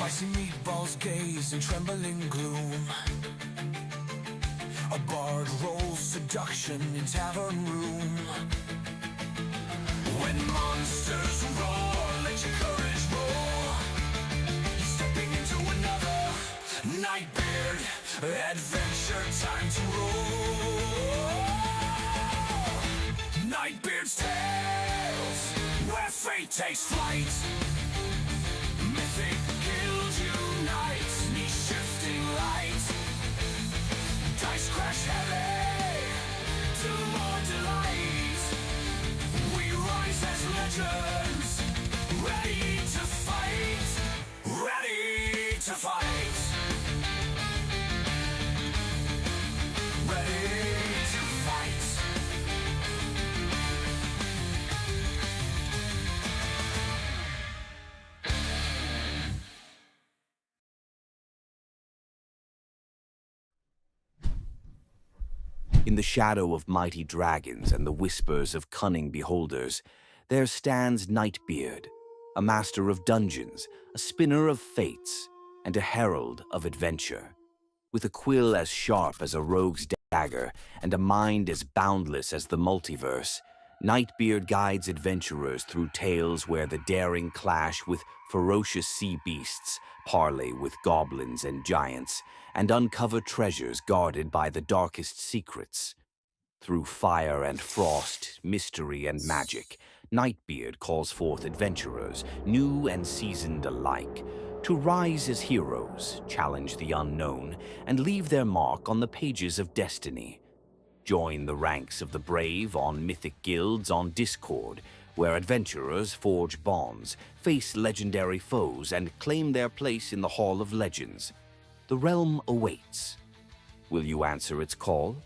Spicy meatballs gaze in trembling gloom. A bard rolls seduction in tavern room. When monsters roar, let your courage roll. You're stepping into another Nightbeard adventure, time to roll. Nightbeard's tales, where fate takes flight. Mythic Guilds unite, knee-shifting light. Dice crash heavy, to more delight. We rise as legends, ready to fight. Ready to fight. Ready to fight. In the shadow of mighty dragons and the whispers of cunning beholders, there stands Nightbeard, a master of dungeons, a spinner of fates, and a herald of adventure. With a quill as sharp as a rogue's dagger and a mind as boundless as the multiverse, Nightbeard guides adventurers through tales where the daring clash with ferocious sea beasts, parley with goblins and giants, and uncover treasures guarded by the darkest secrets. Through fire and frost, mystery and magic, Nightbeard calls forth adventurers, new and seasoned alike, to rise as heroes, challenge the unknown, and leave their mark on the pages of destiny. Join the ranks of the brave on Mythic Guilds on Discord, where adventurers forge bonds, face legendary foes, and claim their place in the Hall of Legends. The realm awaits. Will you answer its call?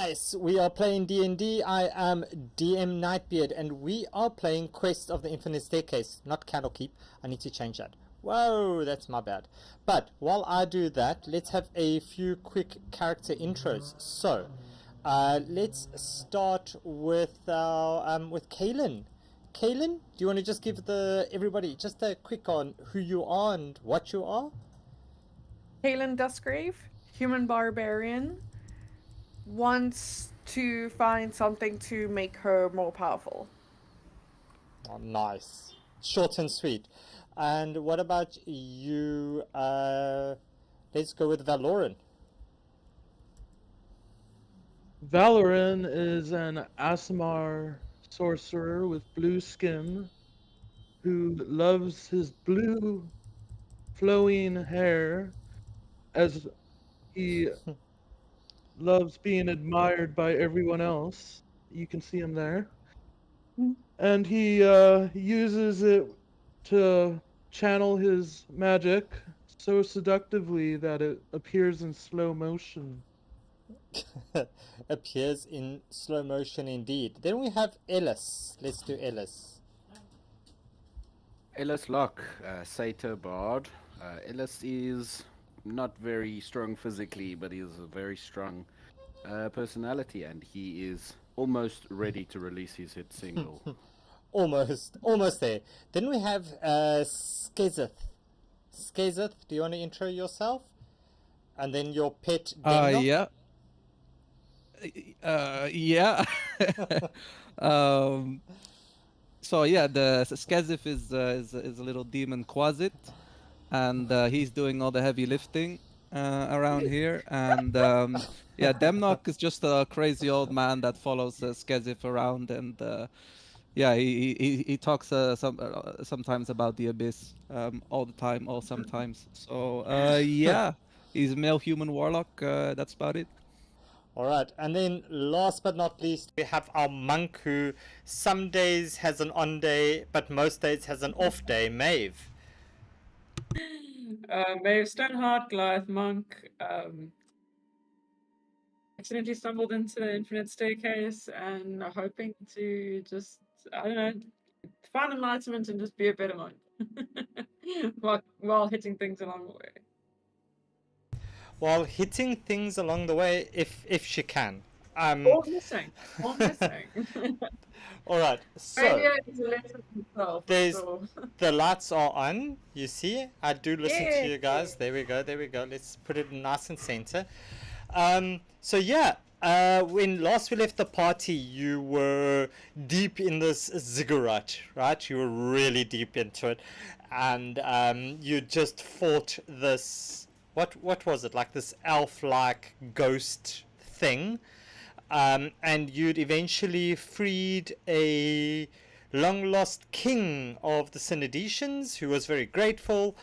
Nice! We are playing D&D. I am DM Nightbeard, and we are playing Quest of the Infinite Staircase, not Candlekeep. I need to change that. Whoa, that's my bad. But while I do that, let's have a few quick character intros. So, let's start with with Kaylin. Kaylin, do you want to just give everybody just a quick on who you are and what you are? Kaylin Dustgrave, human barbarian, wants to find something to make her more powerful. Oh, nice. Short and sweet. And what about you? Let's go with Valoran. Valoran is an Aasimar sorcerer with blue skin who loves his blue flowing hair as he loves being admired by everyone else. You can see him there. And he uses it to channel his magic so seductively that it appears in slow motion. Appears in slow motion indeed. Then we have Ellis. Let's do Ellis. Ellis Locke, Satyr Bard. Ellis is not very strong physically, but he is a very strong personality, and he is almost ready to release his hit single. Almost there. Then we have Skazeth. Skazeth, do you want to intro yourself? And then your pet Dengar? Yeah. Yeah. So yeah, the Skazif is a little demon quasit, and he's doing all the heavy lifting around here. And yeah, Demnock is just a crazy old man that follows Skazif around, and yeah, he talks sometimes about the abyss, all the time, or sometimes. So yeah, he's a male human warlock. That's about it. Alright, and then last but not least, we have our monk who some days has an on day, but most days has an off day, Maeve. Maeve Stoneheart, Goliath Monk, accidentally stumbled into the Infinite Staircase and are hoping to just, I don't know, find enlightenment and just be a better monk while hitting things along the way. While hitting things along the way, if she can. Or missing. Alright, so Failure is a lesson in itself, for there's sure. the lights are on, you see? I do listen to you guys. Yeah. There we go. Let's put it nice and center. So yeah, when last we left the party, you were deep in this ziggurat, right? You were really deep into it, and you just fought this. What was it? Like this elf-like ghost thing, and you'd eventually freed a long-lost king of the Synodicians, who was very grateful.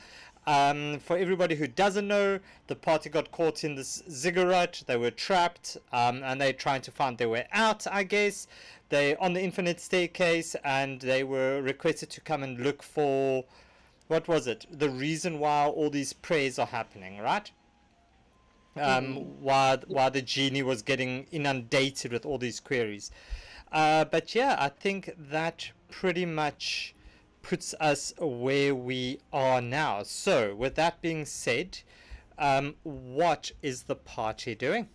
For everybody who doesn't know, the party got caught in this ziggurat. They were trapped, and they're trying to find their way out, I guess. They're on the Infinite Staircase, and they were requested to come and look for, what was it? The reason why all these prayers are happening, right? Why the genie was getting inundated with all these queries. But yeah, I think that pretty much puts us where we are now. So, with that being said, what is the party doing?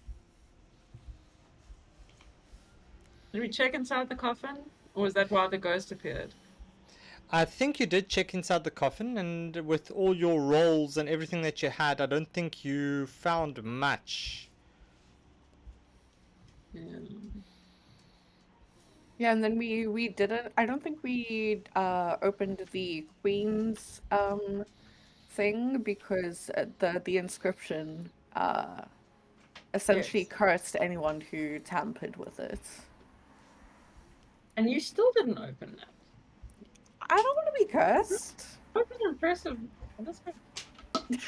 Did we check inside the coffin? Or was that why the ghost appeared? I think you did check inside the coffin, and with all your rolls and everything that you had, I don't think you found much. Yeah. Yeah, and then we didn't. I don't think we opened the Queen's thing because the inscription essentially Yes. cursed anyone who tampered with it. And you still didn't open it. I don't want to be cursed. That was impressive. That's good.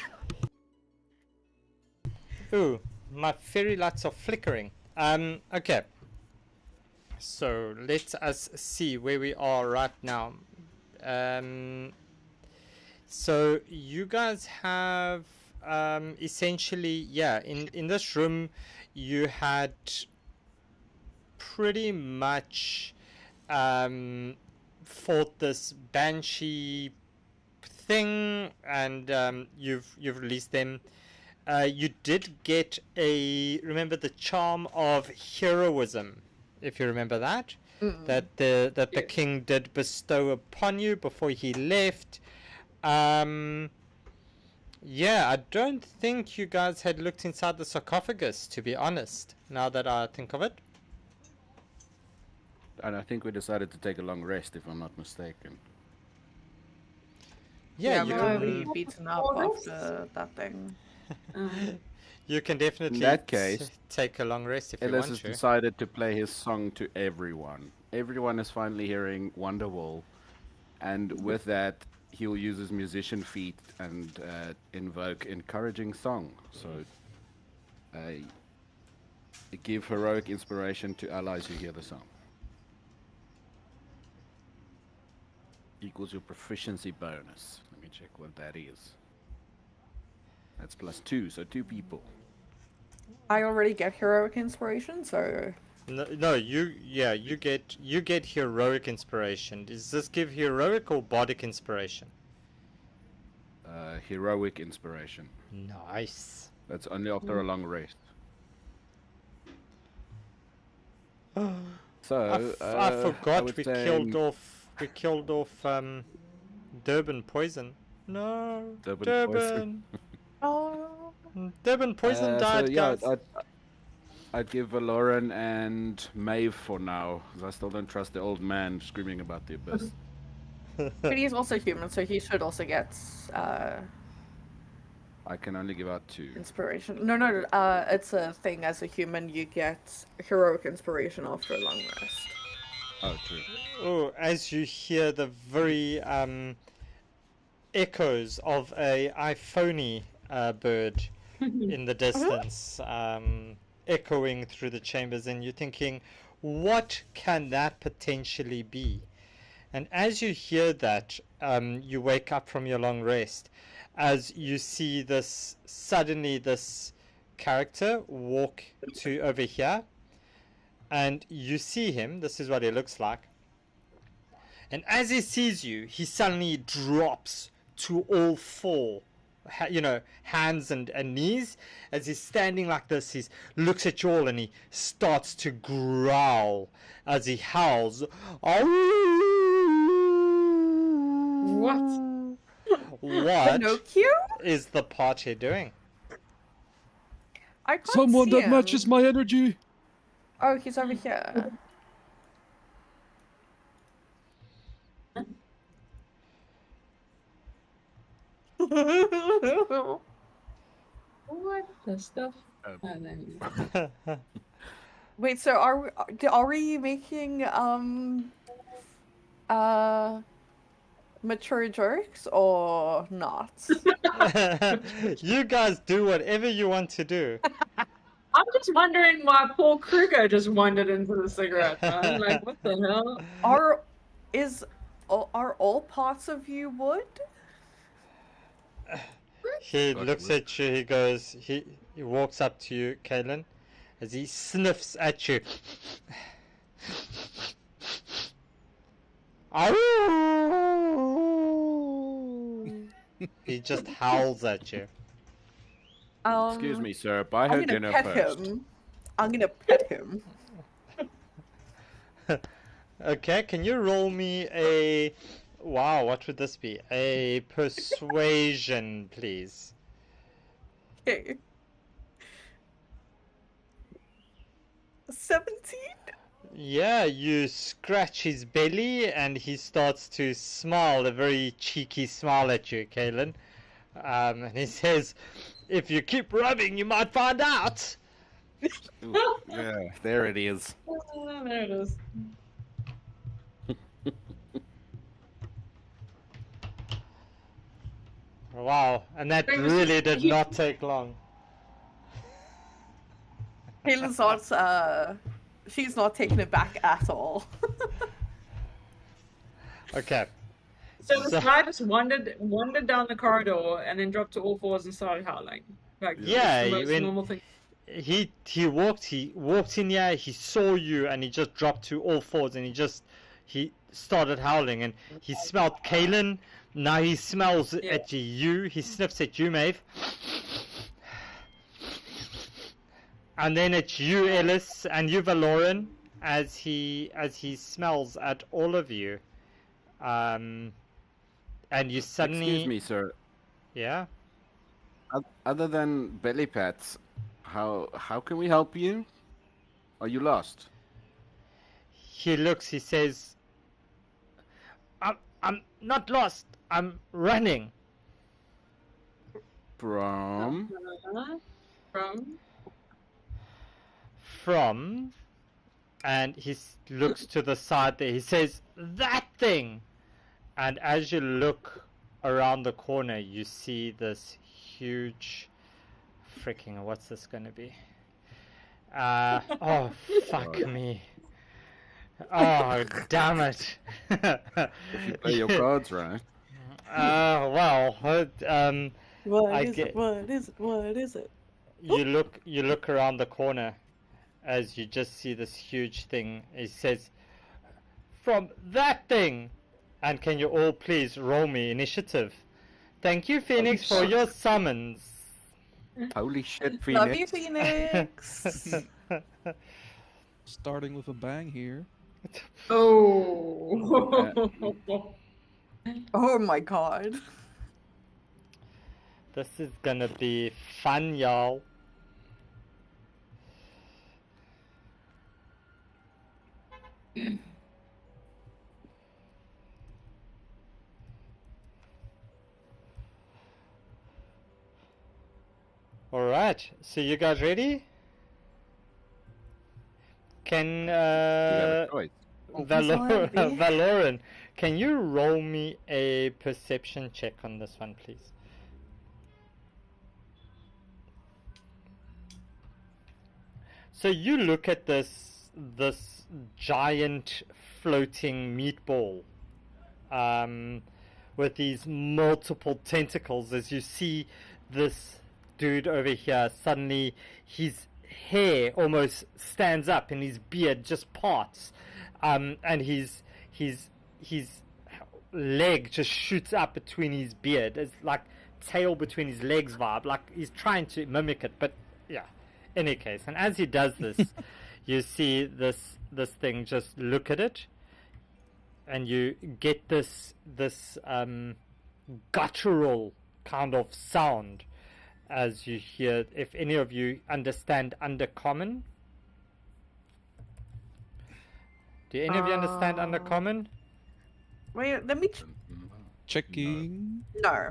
Ooh, my fairy lights are flickering. Okay. So let us see where we are right now. So you guys have essentially, yeah, in this room you had pretty much fought this banshee thing, and you've released them. You did get remember the charm of heroism, if you remember that. That the king did bestow upon you before he left. Yeah, I don't think you guys had looked inside the sarcophagus, to be honest, now that I think of it. And I think we decided to take a long rest, if I'm not mistaken. Yeah, we you were can, really beaten up after that thing. you can definitely that case, take a long rest if you Ellis want has to. decided to play his song to everyone. Everyone is finally hearing Wonderwall, and with that, he'll use his musician feat and invoke encouraging song. So, give heroic inspiration to allies who hear the song. Equals your proficiency bonus. Let me check what that is. That's +2, so 2 people. I already get heroic inspiration, so No, you get heroic inspiration. Does this give heroic or bardic inspiration? Heroic inspiration. Nice. That's only after a long rest. So I forgot would we say killed off Durban poison. No, Durban Durban. oh, Durban poison died, so yeah, guys. I'd give Valoran and Maeve for now, because I still don't trust the old man screaming about the abyss. but he's also human, so he should also get I can only give out 2. inspiration. No, it's a thing. As a human, you get heroic inspiration after a long rest. Oh, true. Oh, as you hear the very echoes of a iPhony bird in the distance, echoing through the chambers, and you're thinking, what can that potentially be? And as you hear that, you wake up from your long rest, as you see this character walk to over here, and you see him. This is what he looks like. And as he sees you, he suddenly drops to all 4, hands and knees. As he's standing like this, he looks at you all and he starts to growl as he howls. What? What Pinocchio? is the party doing? I can't Someone see that him. matches my energy. Oh, he's over here. What the stuff? Um, Oh, there you go. Wait, so are we making mature jokes or not? You guys do whatever you want to do. I'm just wondering why Paul Kruger just wandered into the cigarette, man. Like, what the hell? Are all parts of you wood? He Fucking looks rude. at you, he goes, he walks up to you, Kalen, as he sniffs at you. He just howls at you. Excuse me, sir. Buy I'm her gonna dinner pet first. him. I'm gonna pet him. Okay, can you roll me a... Wow, what would this be? A persuasion, please. Okay. 17? Yeah, you scratch his belly and he starts to smile, a very cheeky smile at you, Kalen. And he says, if you keep rubbing, you might find out. Ooh, yeah, there it is. There it is. Wow, and that It was really just- did not take long. Caitlin's not, she's not taken it back at all. Okay. So this So- guy just wandered down the corridor and then dropped to all 4s and started howling. Like, Yeah, the most when- normal thing. he walked in here, he saw you, and he just dropped to all fours, and he started howling, and he smelled Kalen. Now he smells at you. He sniffs at you, Maeve. And then it's you, Ellis, and you, Valoran, as he smells at all of you. And you suddenly... Excuse me, sir. Yeah? Other than belly pats, how can we help you? Are you lost? He looks, he says, I'm not lost. I'm running. From? From? And he looks to the side there. He says, that thing! And as you look around the corner, you see this huge... Freaking, what's this going to be? Oh, fuck me. Oh, damn it. If you play your cards right. Well, What is it? you look around the corner as you just see this huge thing. It says, from that thing! And can you all please roll me initiative? Thank you, Phoenix, for your summons. Holy shit, Phoenix. Love you, Phoenix. Starting with a bang here. Oh. Oh my god. This is gonna be fun, y'all. Alright, so you guys ready? Can You have a choice. Valoran, can you roll me a perception check on this one, please? So you look at this giant floating meatball with these multiple tentacles. As you see this dude over here, suddenly his hair almost stands up and his beard just parts, and his leg just shoots up between his beard. It's like tail between his legs vibe, like he's trying to mimic it, but yeah. Any case, and as he does this, you see this thing just look at it, and you get this guttural kind of sound as you hear. If any of you understand Undercommon, do any of you understand Undercommon? Wait, let me. Checking. No.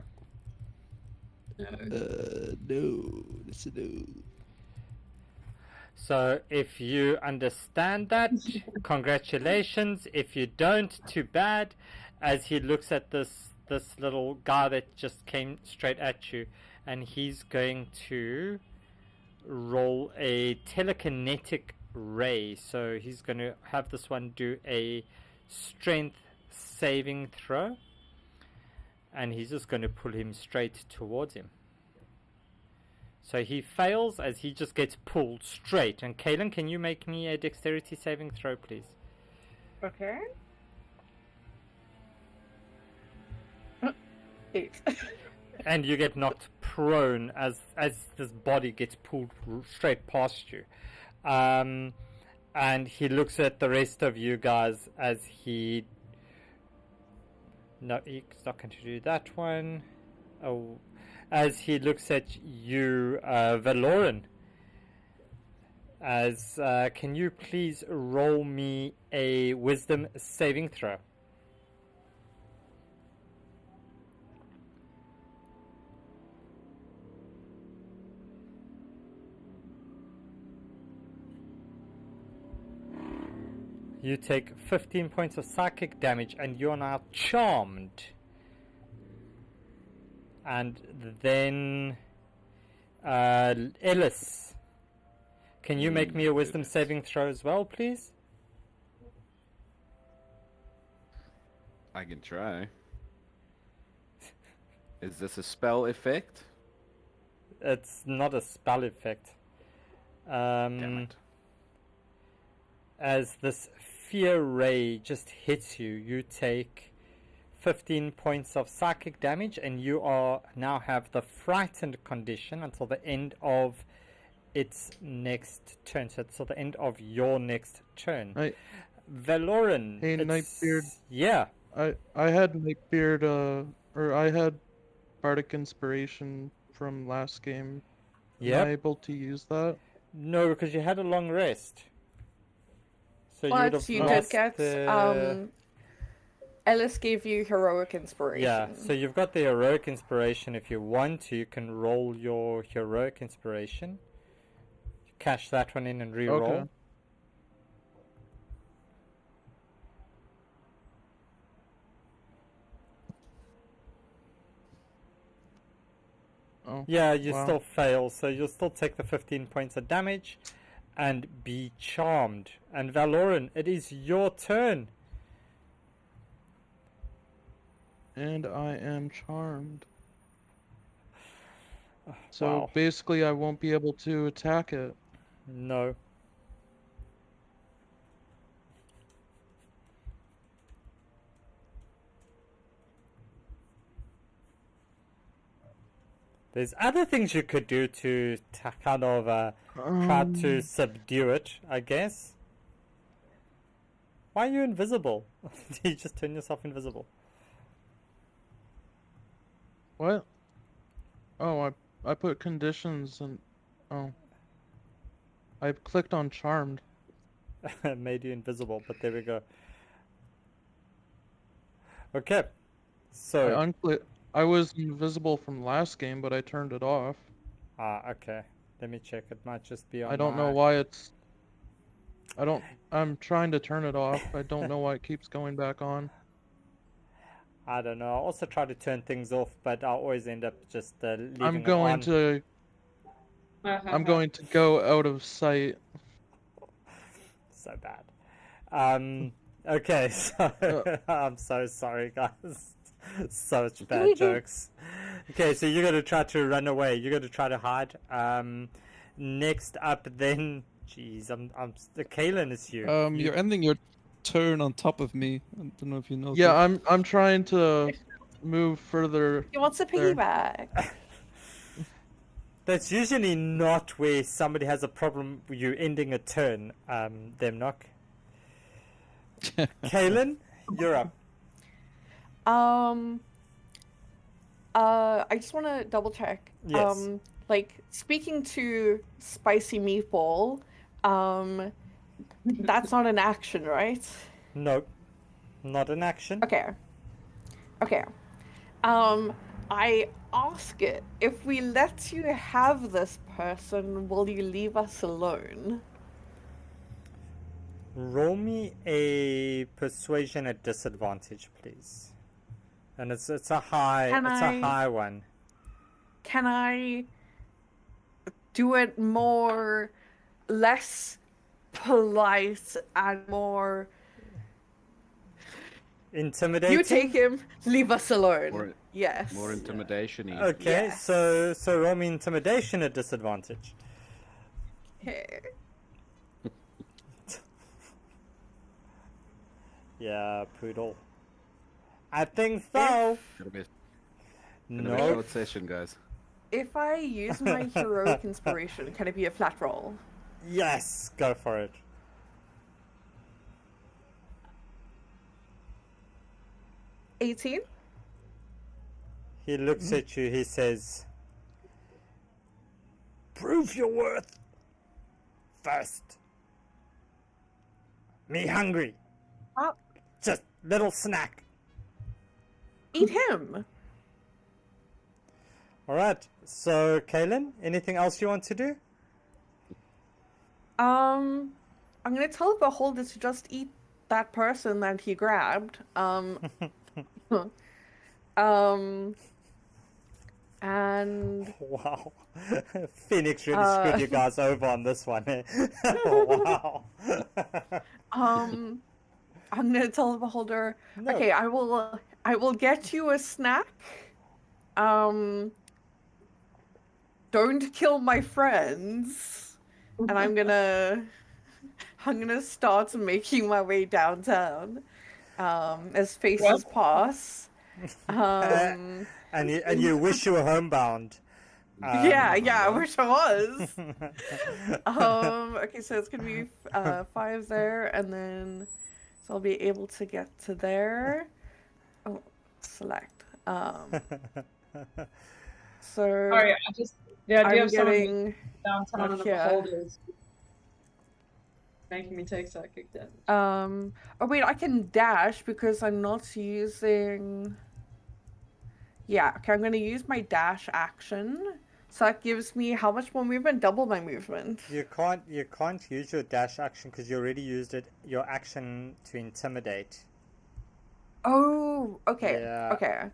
No. It's a no. So if you understand that, congratulations. If you don't, too bad. As he looks at this little guy that just came straight at you, and he's going to roll a telekinetic ray. So he's going to have this one do a strength saving throw, and he's just going to pull him straight towards him. So he fails as he just gets pulled straight. And Kaylin, can you make me a dexterity saving throw, please? Okay. 8. And you get knocked prone as this body gets pulled straight past you. And he looks at the rest of you guys as he... No, he's not going to do that one. Oh... As he looks at you, Valoran, as can you please roll me a wisdom saving throw? You take 15 points of psychic damage and you are now charmed. And then Ellis, can you make me a wisdom saving throw as well, please? I can try. Is this a spell effect? It's not a spell effect. Damn it. As this fear ray just hits you, you take 15 points of psychic damage, and you are now have the frightened condition until the end of its next turn. So it's till the end of your next turn. Right. Valoran. Hey, it's- Nightbeard. Yeah. I had Nightbeard, or I had Bardic Inspiration from last game. Am I Yep. able to use that? No, because you had a long rest. So you would But have you did lost get the... Ellis gave you heroic inspiration. Yeah, so you've got the heroic inspiration. If you want to, you can roll your heroic inspiration. Cash that one in and re-roll. Okay. Oh. Yeah, you Wow. still fail, so you'll still take the 15 points of damage and be charmed. And Valoran, it is your turn. And I am charmed. So Wow. basically I won't be able to attack it. No. There's other things you could do to kind of try to subdue it, I guess. Why are you invisible? You just turn yourself invisible. What? Oh, I put conditions and oh. I clicked on charmed. Made you invisible, but there we go. Okay. So I was invisible from last game, but I turned it off. okay. Let me check. It might just be on I don't know why it's I'm trying to turn it off. I don't know why it keeps going back on. I don't know. I also try to turn things off, but I always end up just leaving I'm it going on. to I'm going to go out of sight. So bad. Okay, so I'm so sorry, guys. Such bad jokes. Okay, so you're gonna try to run away. You're gonna try to hide. Next up, then, jeez, the Kalen is you. You're ending your turn on top of me. I don't know if you know. Yeah, I'm trying to move further. He wants a there. piggyback. That's usually not where somebody has a problem with you ending a turn. Demnock. Kalen, you're up. I just want to double check. Yes. Like speaking to Spicy Meatball, that's not an action, right? No, not an action. Okay. Okay. I ask it, if we let you have this person, will you leave us alone? Roll me a persuasion at disadvantage, please. And it's a high a high one. Can I do it more less polite and more Intimidating. you take him, leave us alone? More- Yes. More intimidation-y. Okay, Yes. so roll me intimidation at disadvantage. Okay. Yeah, poodle. I think so. Gonna be a No. short session, guys. If I use my heroic inspiration, can it be a flat roll? Yes, go for it. $18? He looks at you, he says, "Prove your worth first. Me hungry. Oh, Just little snack." eat him. Alright, so Kaylin, anything else you want to do? I'm gonna tell the beholder to just eat that person that he grabbed. And Wow. Phoenix really screwed you guys over on this one. Eh? Wow. I'm gonna tell the beholder, No. okay, I will get you a snack. Don't kill my friends. and I'm gonna start making my way downtown. As faces pass. Um, And you wish you were homebound. yeah, I wish I was. Okay, so it's gonna be 5 there, and then so I'll be able to get to there. Oh, select. So Sorry, I just the idea I'm of someone getting downtown not and the here. beholders making me take psychic damage. Oh wait, I can dash because I'm not using. Yeah, okay, I'm gonna use my dash action. So that gives me how much more movement? Double my movement. You can't use your dash action because you already used your action to intimidate. Oh, okay. Yeah. Okay.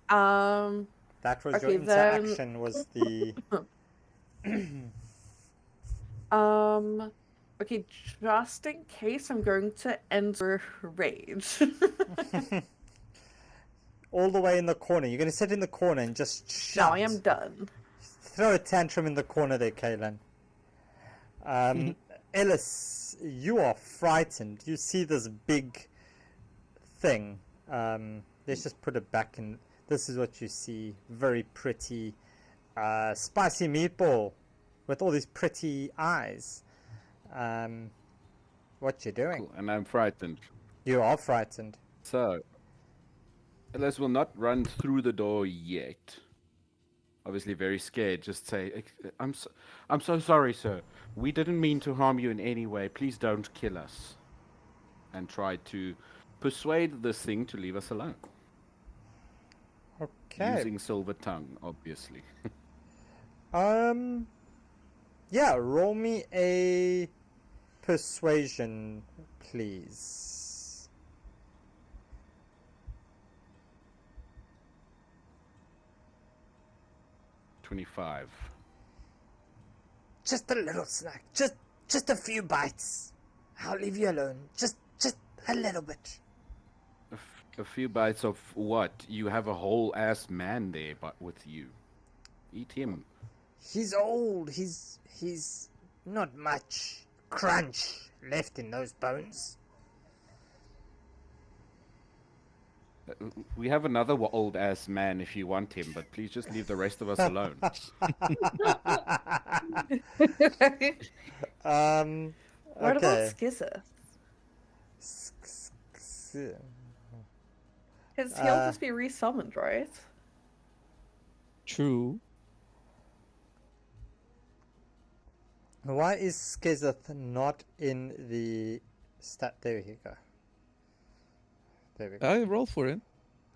That was Okay, your then- interaction was the Okay, just in case, I'm going to enter rage. all the way in the corner. You're going to sit in the corner and just Now shout. I am done. Throw a tantrum in the corner there, Kaylin. Ellis, you are frightened. You see this big thing. Let's just put it back in. This is what you see. Very pretty spicy meatball with all these pretty eyes. What you doing? Cool. And I'm frightened. You are frightened. So, Ellis will not run through the door yet. Obviously very scared. Just say, I'm so sorry, sir. We didn't mean to harm you in any way. Please don't kill us. And try to persuade this thing to leave us alone. Okay. Using silver tongue, obviously. Yeah, roll me a persuasion, please. 25. Just a little snack. Just a few bites. I'll leave you alone. Just a little bit. A few bites of what? You have a whole ass man there, but with you. Eat him. He's old. He's not much crunch left in those bones. We have another old ass man if you want him, but please just leave the rest of us alone. What about Okay. Skizza? He'll just be resummoned, right? True. Why is Skizeth not in the stat? There you go. There we go. I roll for it.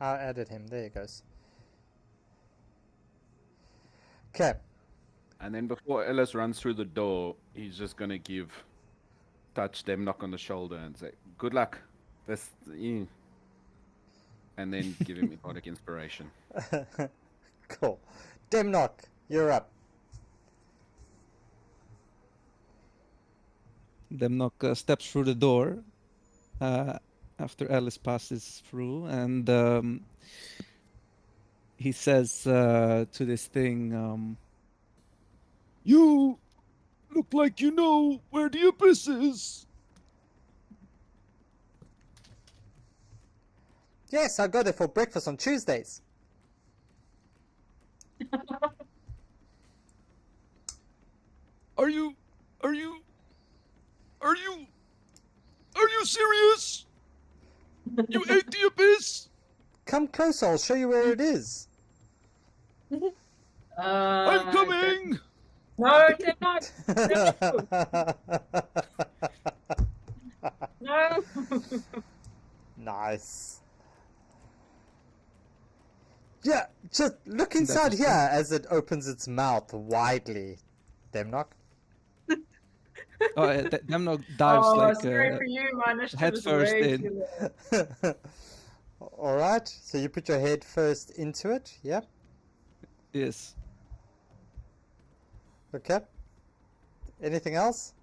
I added him. There he goes. Okay. And then before Ellis runs through the door, he's just gonna touch them, knock on the shoulder, and say, "Good luck." And then give him Mythic Inspiration. Cool. Demnock, you're up. Demnock steps through the door after Alice passes through, and he says to this thing, "You look like you know where the abyss is." Yes, I go there for breakfast on Tuesdays. Are you serious? You ate the abyss? Come closer, I'll show you where it is. I'm coming! No, did not. No. Nice. Yeah, just look inside here as it opens its mouth widely. Demnock. Oh, Demnock dives like sorry for you. My initiative head is first way in. too low. Alright, so you put your head first into it, yeah? Yes. Okay. Anything else?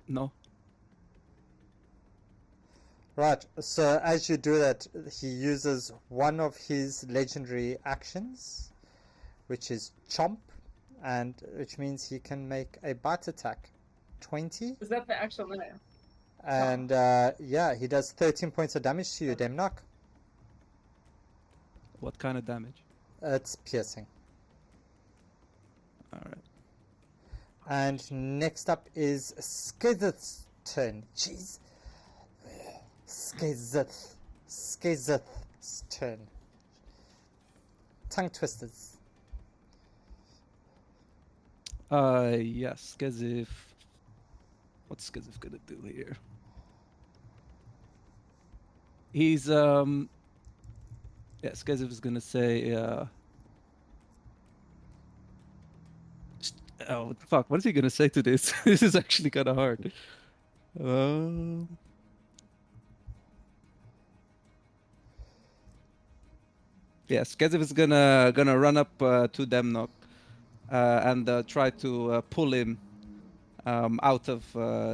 No. Right, so as you do that, he uses one of his legendary actions, which is Chomp, and which means he can make a bite attack. 20. Is that the actual name? And yeah, he does 13 points of damage to you, Demnock. What kind of damage? It's piercing. Alright. And next up is Skizeth's turn. Jeez. Skizeth's turn. Tongue twisters. Yes, Skizif. What's Skizif gonna do here? He's yeah, Skizif is gonna say oh fuck, what is he gonna say to this? This is actually kinda hard. Yeah, Skizif is gonna run up to Demnock and try to pull him out of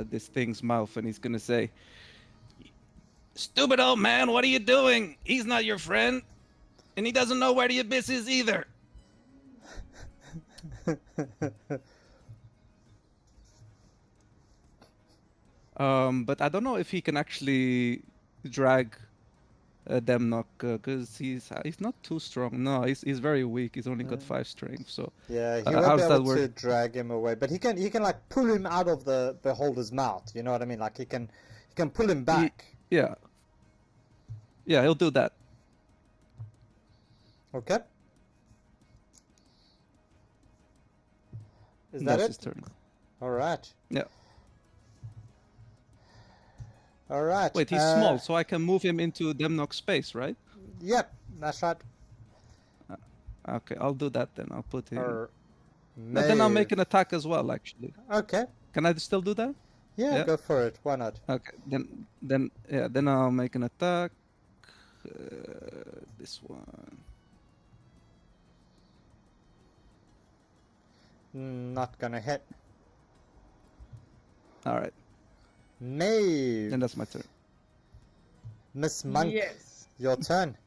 this thing's mouth, and he's gonna say, "Stupid old man, what are you doing? He's not your friend, and he doesn't know where the abyss is either." But I don't know if he can actually drag Demnock because he's not too strong. No, he's very weak. He's only got 5 strength. So Yeah, he how won't be does that able to work? drag him away, but he can like pull him out of the beholder's mouth. You know what I mean? Like he can pull him back. Yeah, he'll do that. Okay. Is that That's it? his turn. All right. Yeah. All right. Wait, he's small, so I can move him into Demnock's space, right? Yep, that's right. Okay, I'll do that then. I'll put him. Or But then I'll make Maeve. an attack as well, actually. Okay. Can I still do that? Yeah, Yeah. go for it. Why not? Okay, then I'll make an attack. This one. Not gonna hit. All right, Maeve. then that's my turn. Miss Monk, Yes. your turn.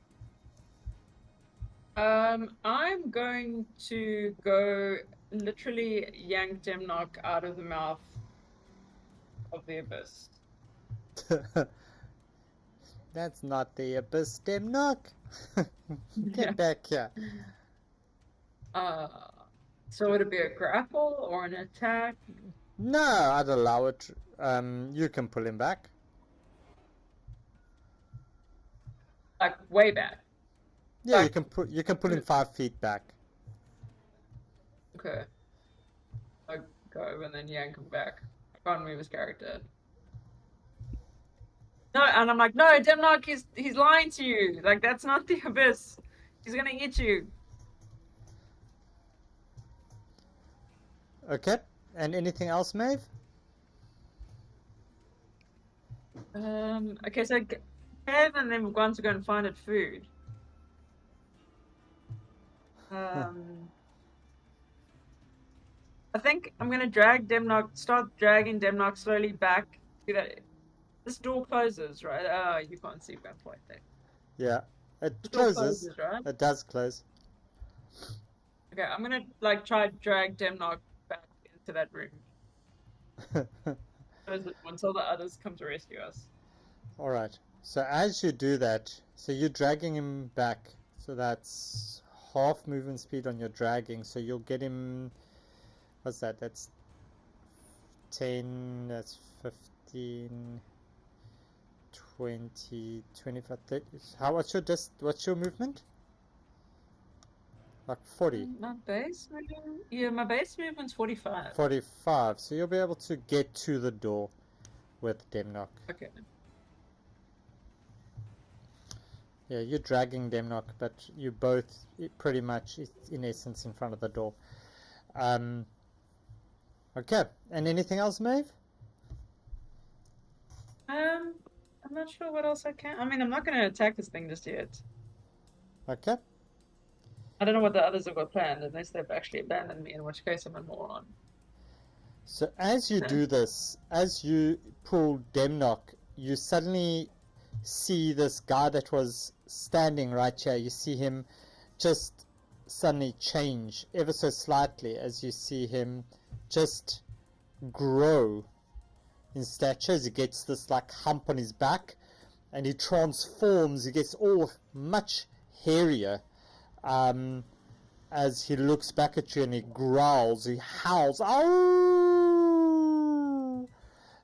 I'm going to go literally yank Demnock out of the mouth of the abyss. That's not the abyss, Demnock. Get Yeah. back here. So would it be a grapple or an attack? No, I'd allow it. You can pull him back. Like way back. Yeah, Back. you can pull him 5 feet back. Okay. I go and then yank him back. I can't move his character. No, and I'm like, no, Demnock, he's lying to you. Like that's not the abyss. He's gonna eat you. Okay. And anything else, Maeve? Okay, so Kev and then we're going to go and find it food. I think I'm gonna start dragging Demnock slowly back to that. This door closes, right? Oh, you can't see that point there. Yeah. It The door closes. right? It does close. Okay, I'm gonna like try to drag Demnock back into that room until the others come to rescue us. Alright. So as you do that, so you're dragging him back. So that's half movement speed on your dragging. So you'll get him. What's that? That's 10, that's 15, 20, 25, 30. What's your movement? Like 40. My base movement? Yeah, my base movement's 45. 45. So you'll be able to get to the door with Demnock. Okay. Yeah, you're dragging Demnock, but you both pretty much, in essence, in front of the door. Okay, and anything else, Maeve? I'm not sure what else I can. I mean, I'm not going to attack this thing just yet. Okay. I don't know what the others have got planned, unless they've actually abandoned me, in which case I'm a moron. So as you do this, as you pull Demnock, you suddenly see this guy that was standing right here. You see him just suddenly change ever so slightly as you see him just grow in stature as he gets this like hump on his back, and he transforms. He gets all much hairier as he looks back at you, and he growls, he howls, "Ow!"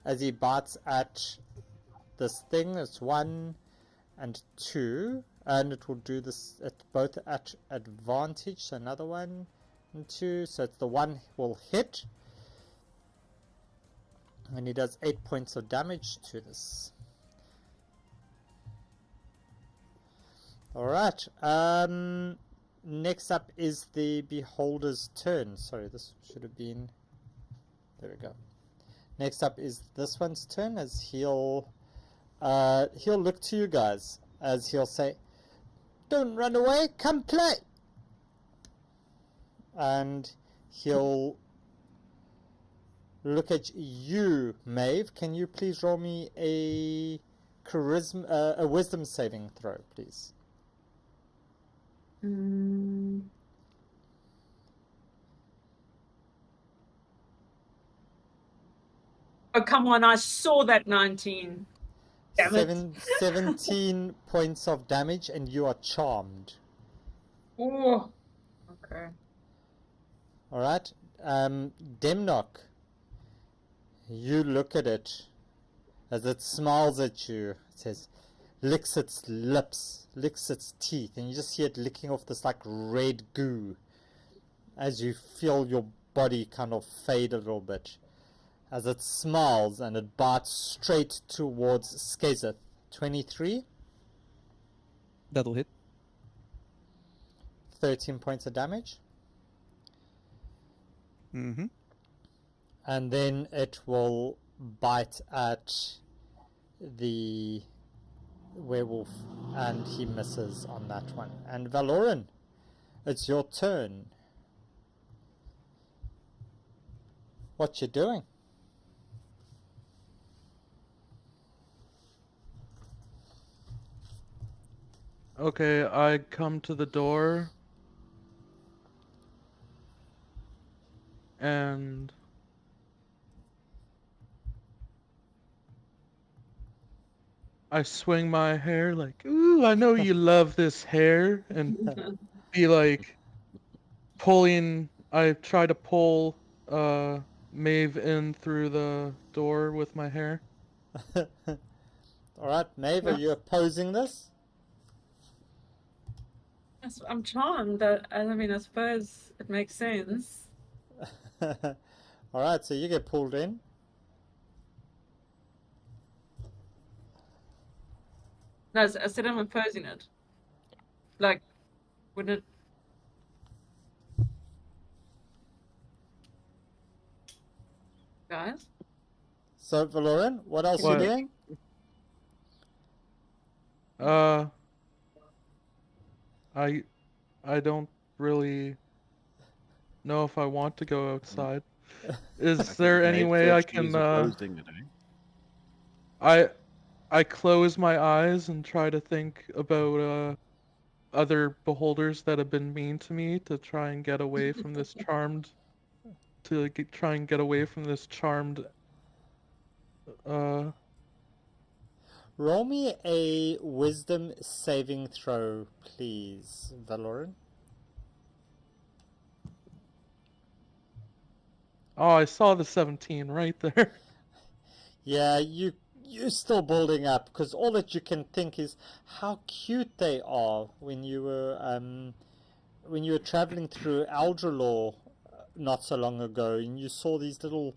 as he bites at this thing. It's 1 and 2, and it will do this at both at advantage. So another 1 and 2, so it's the 1 will hit, and he does 8 points of damage to this. Alright, next up is the Beholder's turn. Sorry, this should have been... There we go. Next up is this one's turn, as he'll look to you guys, as he'll say, "Don't run away, come play!" And he'll look at you, Maeve. Can you please roll me a wisdom saving throw, please? Oh, come on, I saw that 19. Damn it. 17 points of damage, and you are charmed. Oh, okay. Alright, Demnock, you look at it as it smiles at you. It says, licks its lips, licks its teeth, and you just see it licking off this like red goo as you feel your body kind of fade a little bit, as it smiles, and it bites straight towards Skezeth. 23, That'll hit. 13 points of damage. Mm-hmm. And then it will bite at the werewolf, and he misses on that one. And Valoran, it's your turn. What you doing? Okay, I come to the door and I swing my hair like, "Ooh, I know you love this hair," and be like I try to pull Maeve in through the door with my hair. Alright, Maeve, are you opposing this? I'm charmed. I mean, I suppose it makes sense. Alright, so you get pulled in. No, I said I'm opposing it. Like, wouldn't it... Guys? So, Valoran, what else What? you doing? I don't really know if I want to go outside. Is there any way I can I close my eyes and try to think about other beholders that have been mean to me to try and get away from this try and get away from this charmed Roll me a wisdom saving throw, please, Valoran. Oh, I saw the 17 right there. Yeah, you're still building up, because all that you can think is how cute they are when you were traveling through Aldralor not so long ago, and you saw these little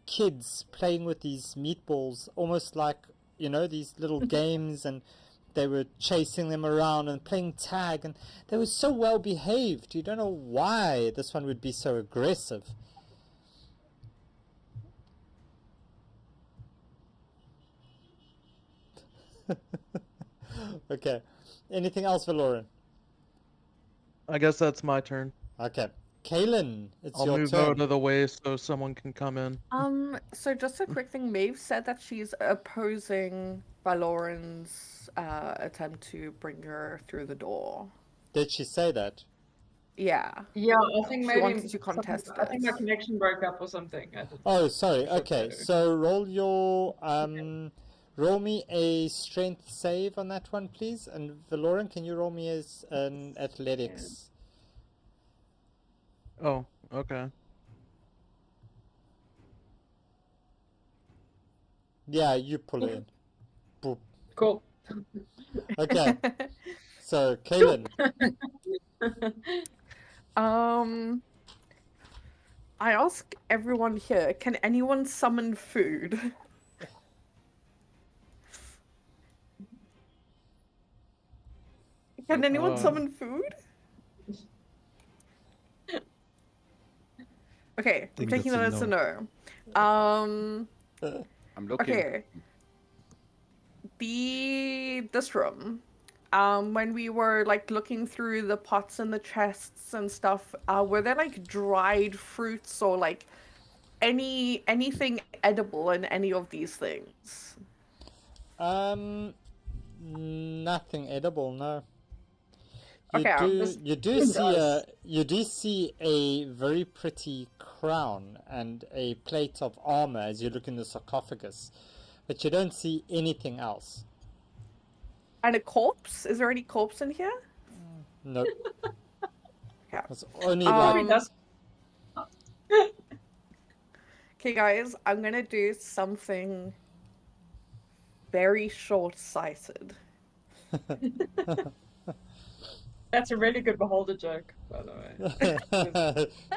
kids playing with these meatballs, almost like, you know, these little games, and they were chasing them around and playing tag, and they were so well behaved. You don't know why this one would be so aggressive. Okay. Anything else, Valoran? I guess that's my turn. Okay. Kaylin, it's I'll your move turn. out of the way so someone can come in. So just a quick thing, Maeve said that she's opposing Valoran's attempt to bring her through the door. Did she say that? Yeah. Yeah, I think She maybe wanted to contest I think my it. connection broke up or something. I didn't. Oh, sorry. Sure, Okay, so- so roll me a strength save on that one, please. And Valoran, can you roll me as an athletics? Oh, okay. Yeah, you pull it in. Boop. Cool. Okay. So, Kaylin. I ask everyone here, can anyone summon food? Can anyone summon food? Okay, I'm think taking that that's as a a no. I'm looking. Okay. This room. When we were like looking through the pots and the chests and stuff, were there like dried fruits or like anything edible in any of these things? Nothing edible, no. Okay, You do see a very pretty crown and a plate of armor as you look in the sarcophagus, but you don't see anything else. and a corpse? Is there any corpse in here? Nope. Yeah. It's only Probably like does. Okay, guys, I'm gonna do something very short-sighted. That's a really good beholder joke, by the way.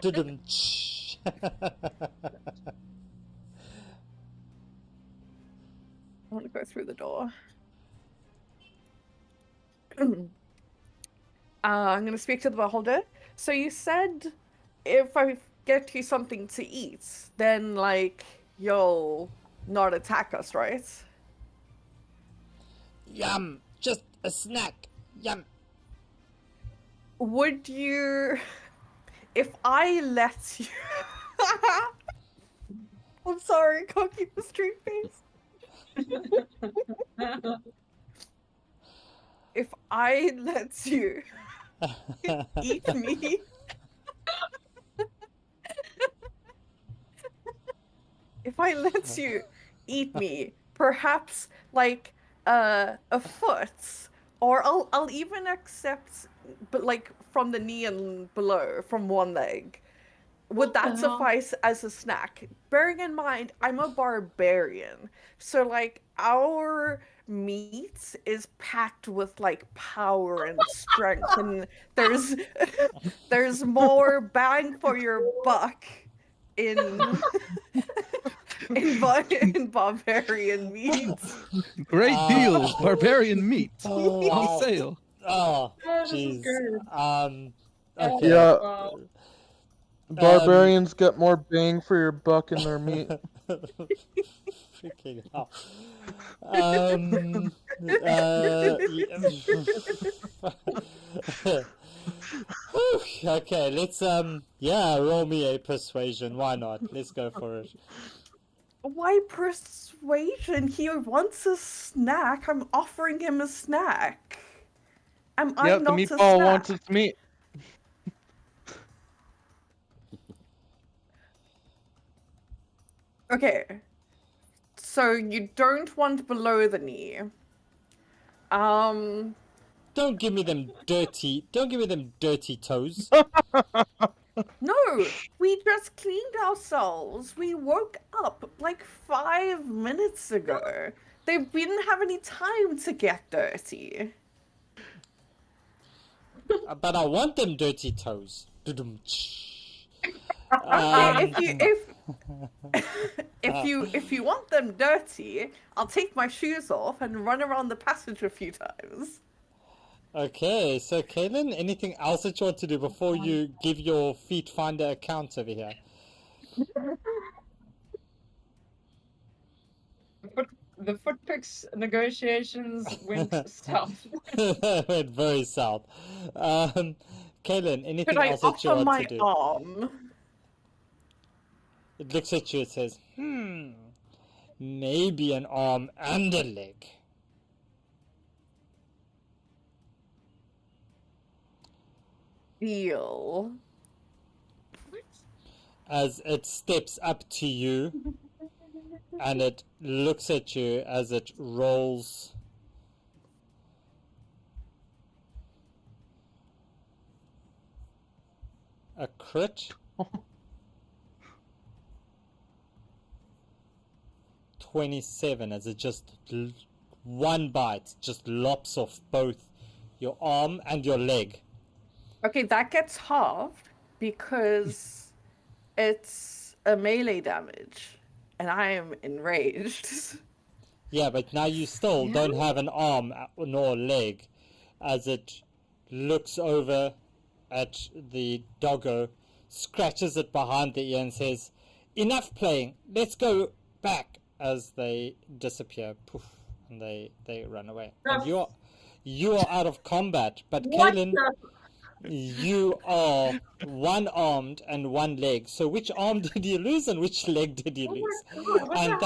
Dudum-tsh. I want to go through the door. I'm gonna speak to the beholder. So you said if I get you something to eat, then like you'll not attack us, right? Yum! Just a snack. Yum. Would you, if I let you? I'm sorry, can't keep the straight face. If I let you eat me, if I let you eat me, perhaps like a foot, or I'll even accept, but like from the knee and below, from one leg. Would that suffice as a snack? Bearing in mind, I'm a barbarian, so like our meat is packed with like power and strength, and there's there's more bang for your buck in in barbarian meat. Great deal, barbarian meat Oh, on sale. Oh, this is jeez. good. Okay. Yeah. Wow. Barbarians get more bang for your buck in their meat. Freaking hell. Okay, let's roll me a persuasion. Why not? Let's go for it. Why persuasion? He wants a snack. I'm offering him a snack. Am I Yep, the not a meatball snack? wants its meat. Okay. So you don't want below the knee. Don't give me them dirty toes. No, we just cleaned ourselves. We woke up like 5 minutes ago. We didn't have any time to get dirty. But I want them dirty toes. Dudum-tsh. If you want them dirty, I'll take my shoes off and run around the passage a few times. Okay, so Kaylin, anything else that you want to do before you give your feet finder account over here? The footpicks negotiations went south. Went very south. Kaylin, anything Could I else that you offer want my to do? arm? It looks at you, it says, maybe an arm and a leg. Deal. As it steps up to you and it looks at you as it rolls a crit. 27 as it just one bite just lops off both your arm and your leg. Okay, that gets halved because it's a melee damage, and I am enraged. Yeah, but now you still don't have an arm nor a leg, as it looks over at the doggo, scratches it behind the ear and says, "Enough playing, let's go back," as they disappear, poof, and they run away. And you are out of combat, but Kaylin, you are one-armed and one leg. So which arm did you lose and which leg did you lose? And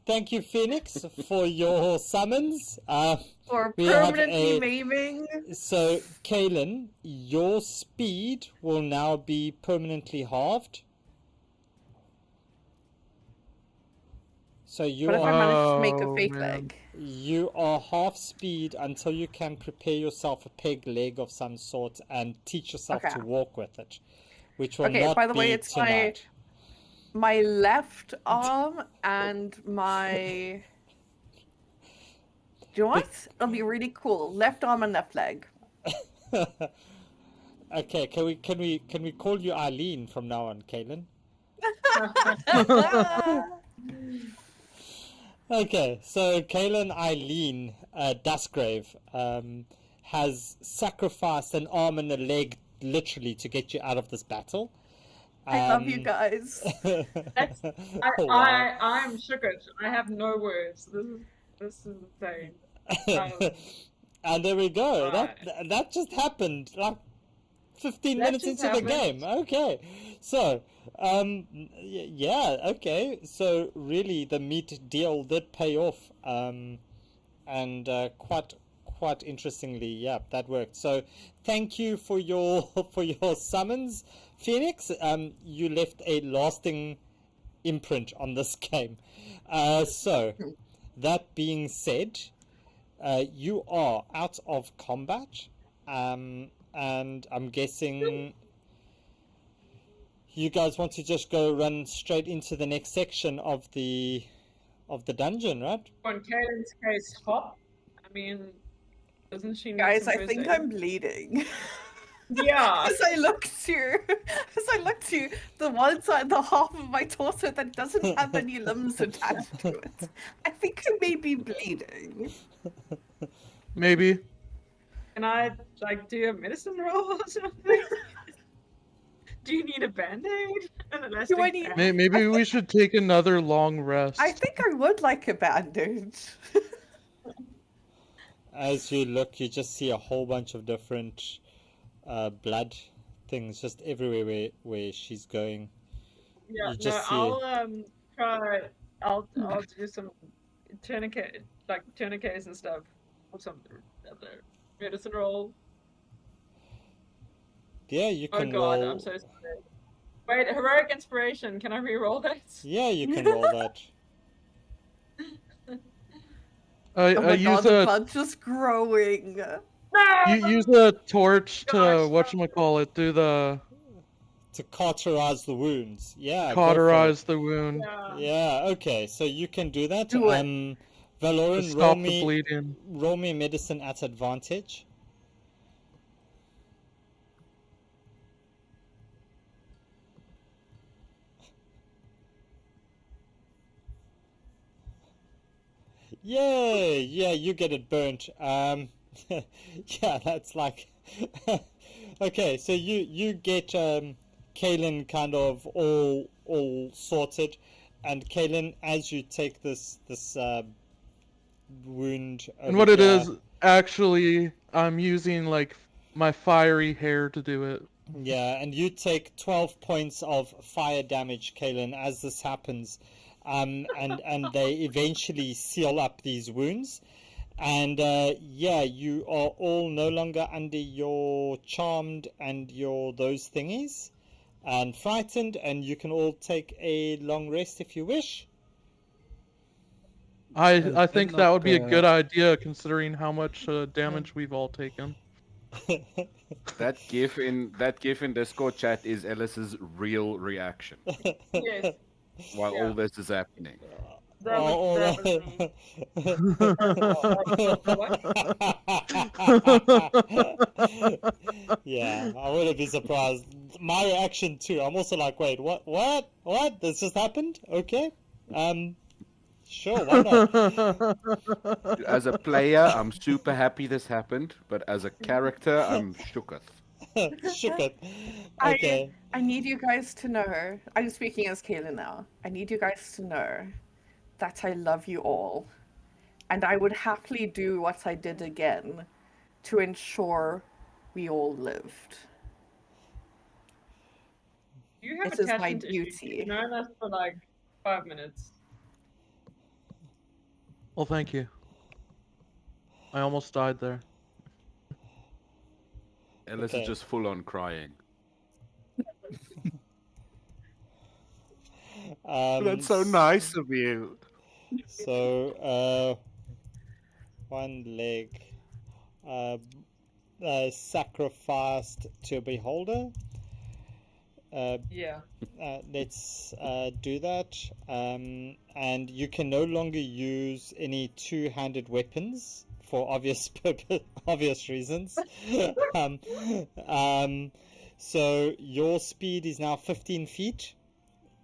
thank you, Phoenix, for your summons. For we have permanently maiming. So, Kaylin, your speed will now be permanently halved. So you But if I are manage to make a fake man. leg. you are half speed until you can prepare yourself a peg leg of some sort and teach yourself Okay. to walk with it, which will Okay, not by the be way, it's tonight. my left arm and my... Do you know what? It'll be really cool. Left arm and left leg. Okay, can we call you Eileen from now on, Kaylin? Okay, so Kaylin Eileen Dustgrave has sacrificed an arm and a leg literally to get you out of this battle. I love you guys. I'm shook. I have no words. This is insane. And there we go. Right. That just happened like 15 That minutes just into the happened. game. Okay, so yeah, okay. So really, the meat deal did pay off, and quite interestingly, yeah, that worked. So thank you for your summons, Phoenix. You left a lasting imprint on this game. So that being said, you are out of combat, and I'm guessing you guys want to just go run straight into the next section of the dungeon, right? On Kaylin's case, hop. I mean, doesn't she need Guys, some I think first I'm aid? bleeding. Yeah. As I look to the one side, the half of my torso that doesn't have any limbs attached to it, I think I may be bleeding. Maybe. Can I do a medicine roll or something? Do you need a band-aid? An elastic I need- band? Maybe we should take another long rest. I think I would like a bandage. As you look, you just see a whole bunch of different blood things just everywhere where she's going. Yeah, You just see- I'll try. I'll do some tourniquets and stuff, or some other medicine roll. Yeah, you Oh can god, roll. I'm so sorry. Wait, heroic inspiration. Can I re-roll that? Yeah, you can roll that. I Oh my use god, the a blood's just growing. you use a torch to whatchamacallit, do the To cauterize the wounds. Yeah. go for it. cauterize the wound, Yeah. Yeah, okay, so you can do that. Do it. to Valoran, stop the bleeding. roll me medicine at advantage. Yay! Yeah, you get it burnt. Yeah, that's like okay. So you get Kaylin kind of all sorted, and Kaylin, as you take this wound, And over what it here- is, actually, I'm using like my fiery hair to do it. Yeah, and you take 12 points of fire damage, Kaylin, as this happens. And they eventually seal up these wounds. And yeah, you are all no longer under your charmed and your those thingies and frightened, and you can all take a long rest if you wish. I think that would be a good Demnock, idea considering how much damage we've all taken. That gif in Discord chat is Ellis's real reaction Yes, while Yeah. all this is happening. that was me. Yeah, I wouldn't be surprised. My reaction too. I'm also like, wait, what? This just happened? Okay. Sure, why not? As a player, I'm super happy this happened, but as a character, I'm shooketh. Shook it. I Okay. I need you guys to know. I'm speaking as Kayla now. I need you guys to know that I love you all, and I would happily do what I did again to ensure we all lived. You have This is my attachment issues. duty. You've known us for like 5 minutes. Well, thank you. I almost died there. Ellis Okay. is just full on crying. That's so nice of you. So, one leg sacrificed to a beholder. Yeah. Let's do that. And you can no longer use any two-handed weapons for obvious obvious reasons. um, so your speed is now 15 feet.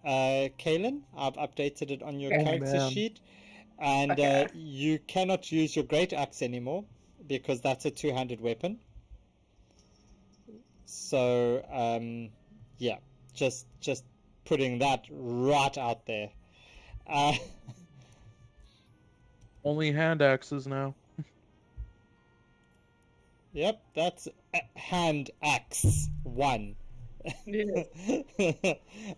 Kaylin, I've updated it on your Okay. character man. sheet. And Okay. you cannot use your great axe anymore because that's a two-handed weapon. So, yeah, just putting that right out there. Only hand axes now. Yep, that's hand axe 1. Yeah.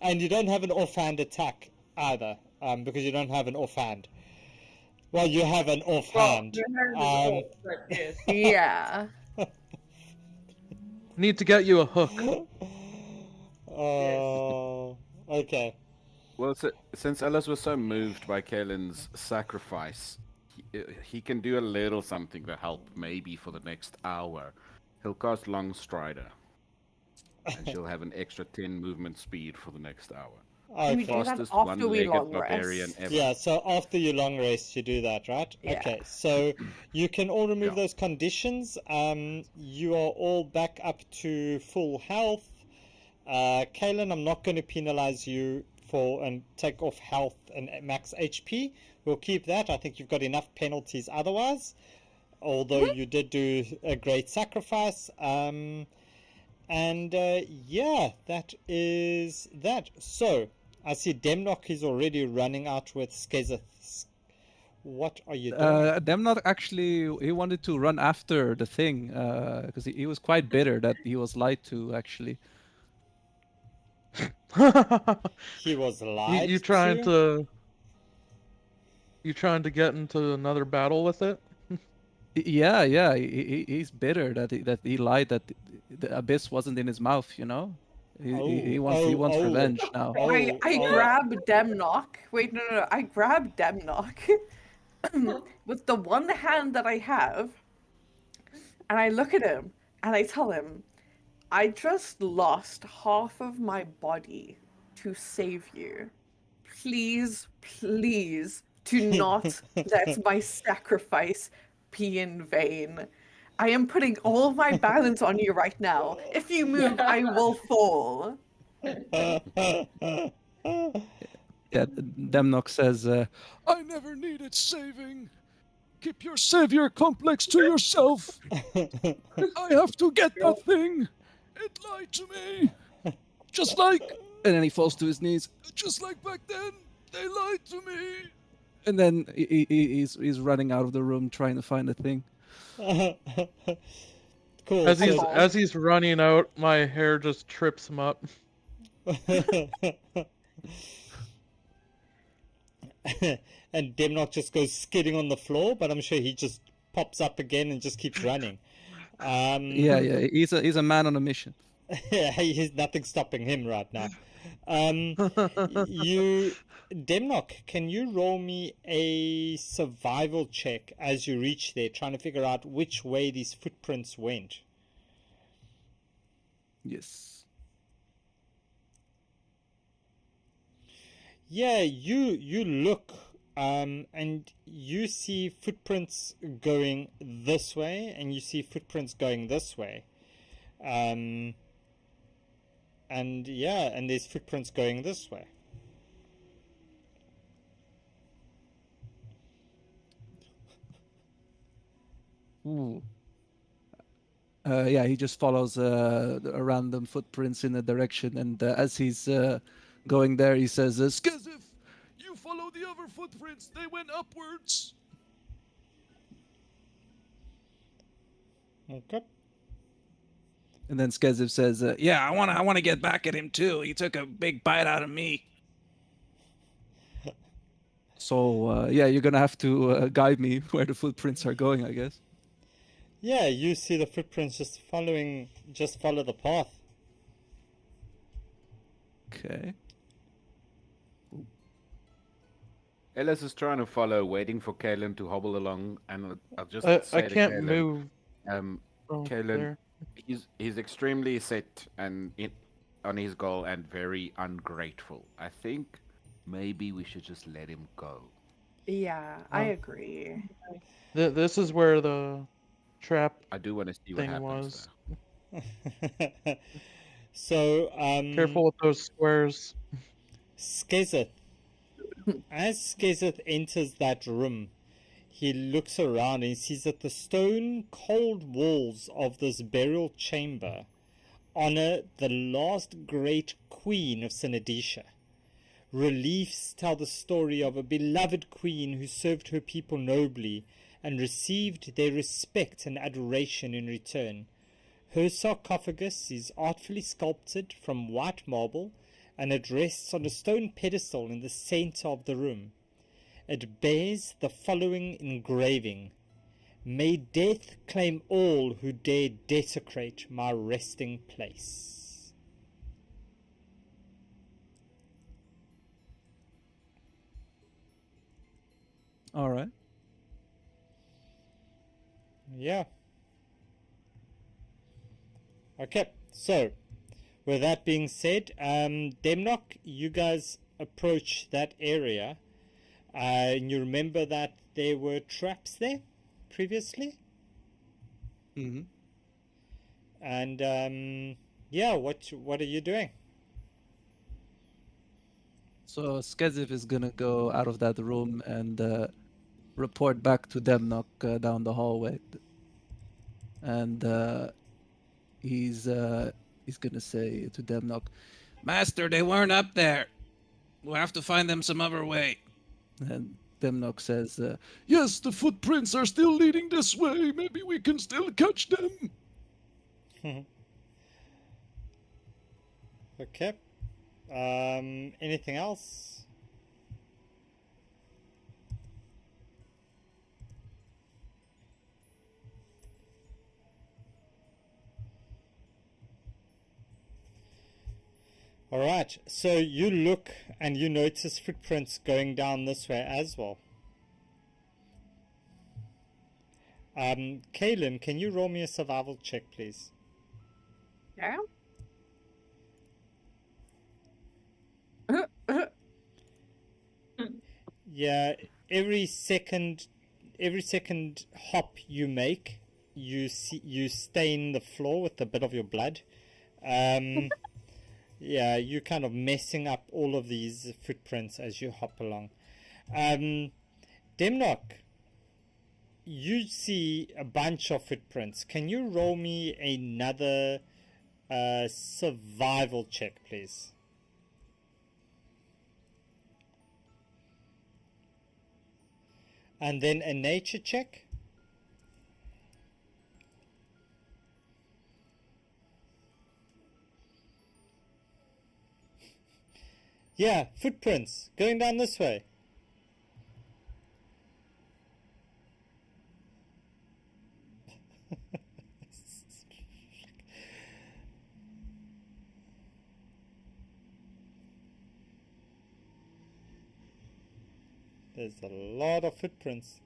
And you don't have an offhand attack either, because you don't have an offhand. Well, you have an offhand. Your hand is off, but yes. Yeah. Need to get you a hook. Oh, okay. Well, since Ellis was so moved by Kaelin's sacrifice, he can do a little something to help maybe for the next hour. He'll cast Long Strider, and she'll have an extra 10 movement speed for the next hour. Can we Okay. do that Fastest after we one-legged long barbarian rest? ever. Yeah, so after your long rest, you do that, right? Yeah. Okay, so you can all remove Yeah. those conditions. You are all back up to full health. Kaylin, I'm not going to penalize you for and take off health and max HP. We'll keep that. I think you've got enough penalties otherwise, although you did do a great sacrifice. And yeah, that is that. So I see Demnock is already running out with Skazeth. What are you doing? Demnock actually he wanted to run after the thing because he was quite bitter that he was lied to actually. He was lied You trying to get into another battle with it? Yeah, he's bitter that he lied that the abyss wasn't in his mouth, you know. He wants revenge now. I grab Demnock. Wait, no. I grab Demnock with the one hand that I have, and I look at him and I tell him, I just lost half of my body to save you. Please, please do not let my sacrifice be in vain. I am putting all of my balance on you right now. If you move, I will fall. Yeah, Demnock says, "I never needed saving. Keep your savior complex to yourself. I have to get that thing. It lied to me. Just like..." And then he falls to his knees. "Just like back then, they lied to me." And then he's running out of the room trying to find the thing. Cool. As he's running out, my hair just trips him up. And Demnock just goes skidding on the floor, but I'm sure he just pops up again and just keeps running. Yeah. He's a man on a mission. He's nothing stopping him right now. You, Demnock, can you roll me a survival check as you reach there, trying to figure out which way these footprints went? Yes. Yeah, you look, and you see footprints going this way, and you see footprints going this way. And yeah, and there's footprints going this way. Ooh. Yeah, he just follows random footprints in a direction, and as he's going there, he says, "Skizif, you follow the other footprints. They went upwards." Okay. And then Skizif says, "Yeah, I want to get back at him too. He took a big bite out of me." So yeah, you're gonna have to guide me where the footprints are going, I guess. Yeah, you see the footprints just follow the path. Okay. Ellis is trying to follow, waiting for Kalen to hobble along, and I'll just I say to can't Kalen, move. Kalen, There. he's extremely set and on his goal and very ungrateful. I think maybe we should just let him go. Yeah, I agree. This is where the trap I do want to see what thing happens. was. So, Careful with those squares. Skezeth. As Skezeth enters that room, he looks around and sees that the stone cold walls of this burial chamber honor the last great queen of Sinadisha. Reliefs tell the story of a beloved queen who served her people nobly and received their respect and adoration in return. Her sarcophagus is artfully sculpted from white marble, and it rests on a stone pedestal in the center of the room. It bears the following engraving: "May death claim all who dare desecrate my resting place." All right. Yeah. Okay, so with that being said, Demnock, you guys approach that area, and you remember that there were traps there previously, Mm-hmm. and yeah, what are you doing? So Skizif is gonna go out of that room and report back to Demnock down the hallway, and he's gonna say to Demnock, "Master, they weren't up there. We'll have to find them some other way." And Demnock says, "Yes, the footprints are still leading this way. Maybe we can still catch them." Okay. Anything else? Alright, so you look and you notice footprints going down this way as well. Kaylin, can you roll me a survival check, please? Yeah. Yeah, every second hop you make, you stain the floor with a bit of your blood. Yeah, you're kind of messing up all of these footprints as you hop along. Demnock, you see a bunch of footprints. Can you roll me another survival check, please? And then a nature check. Yeah, footprints going down this way. There's a lot of footprints.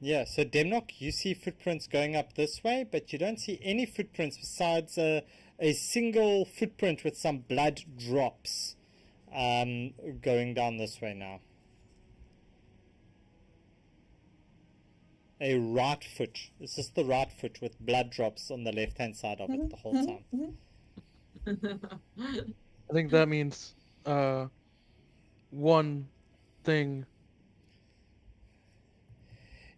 Yeah, so Demnock, you see footprints going up this way, but you don't see any footprints besides a single footprint with some blood drops going down this way now. A right foot. It's just the right foot with blood drops on the left-hand side of it the whole time. I think that means one thing.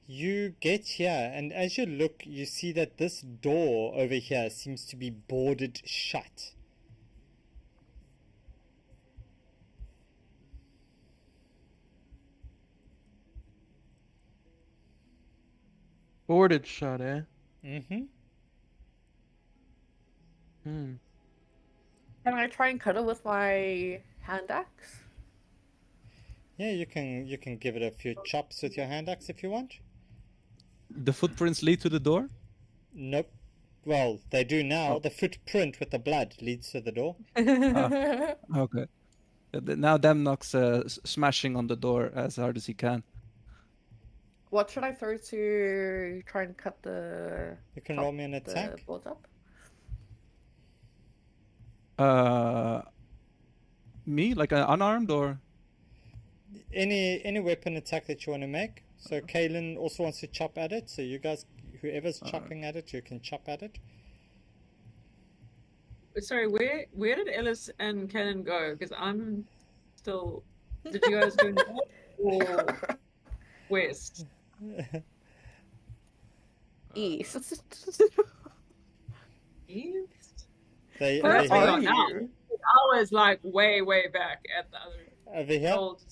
You get here, and as you look, you see that this door over here seems to be boarded shut. Boarded shut, eh? Mm-hmm. Hmm. Can I try and cut it with my hand axe? Yeah, you can give it a few chops with your hand axe if you want. The footprints lead to the door? Nope. Well, they do now. Oh. The footprint with the blood leads to the door. Okay. Now Demnock's smashing on the door as hard as he can. What should I throw to try and cut You can chop roll me an the attack. boards up? Me? Like unarmed or? Any weapon attack that you want to make. So Kaelin also wants to chop at it. So you guys, whoever's chopping at it, you can chop at it. Sorry, where did Ellis and Cannon go? Because I'm still. Did you guys go north or west? East. East. They Where over are here. you? I was like way back at the other Over here. old.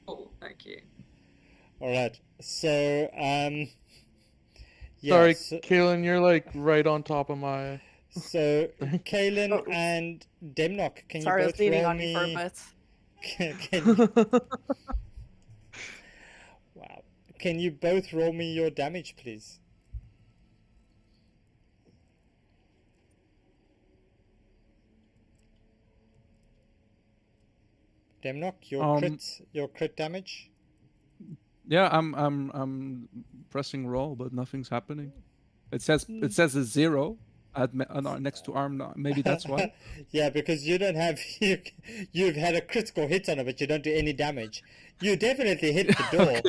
Oh, thank you. All right. So yeah. Sorry, So, Kaelin, you're like right on top of my. so Kaelin Oh. and Demnock, can Sorry, I you was both leaning roll on you for a me? bit. Wow. Can you both roll me your damage, please? Demnock, your crit damage. Yeah, I'm pressing roll, but nothing's happening. It says it's 0 next to arm. Maybe that's why. Yeah, because you don't have you've had a critical hit on it, but you don't do any damage. You definitely hit the door.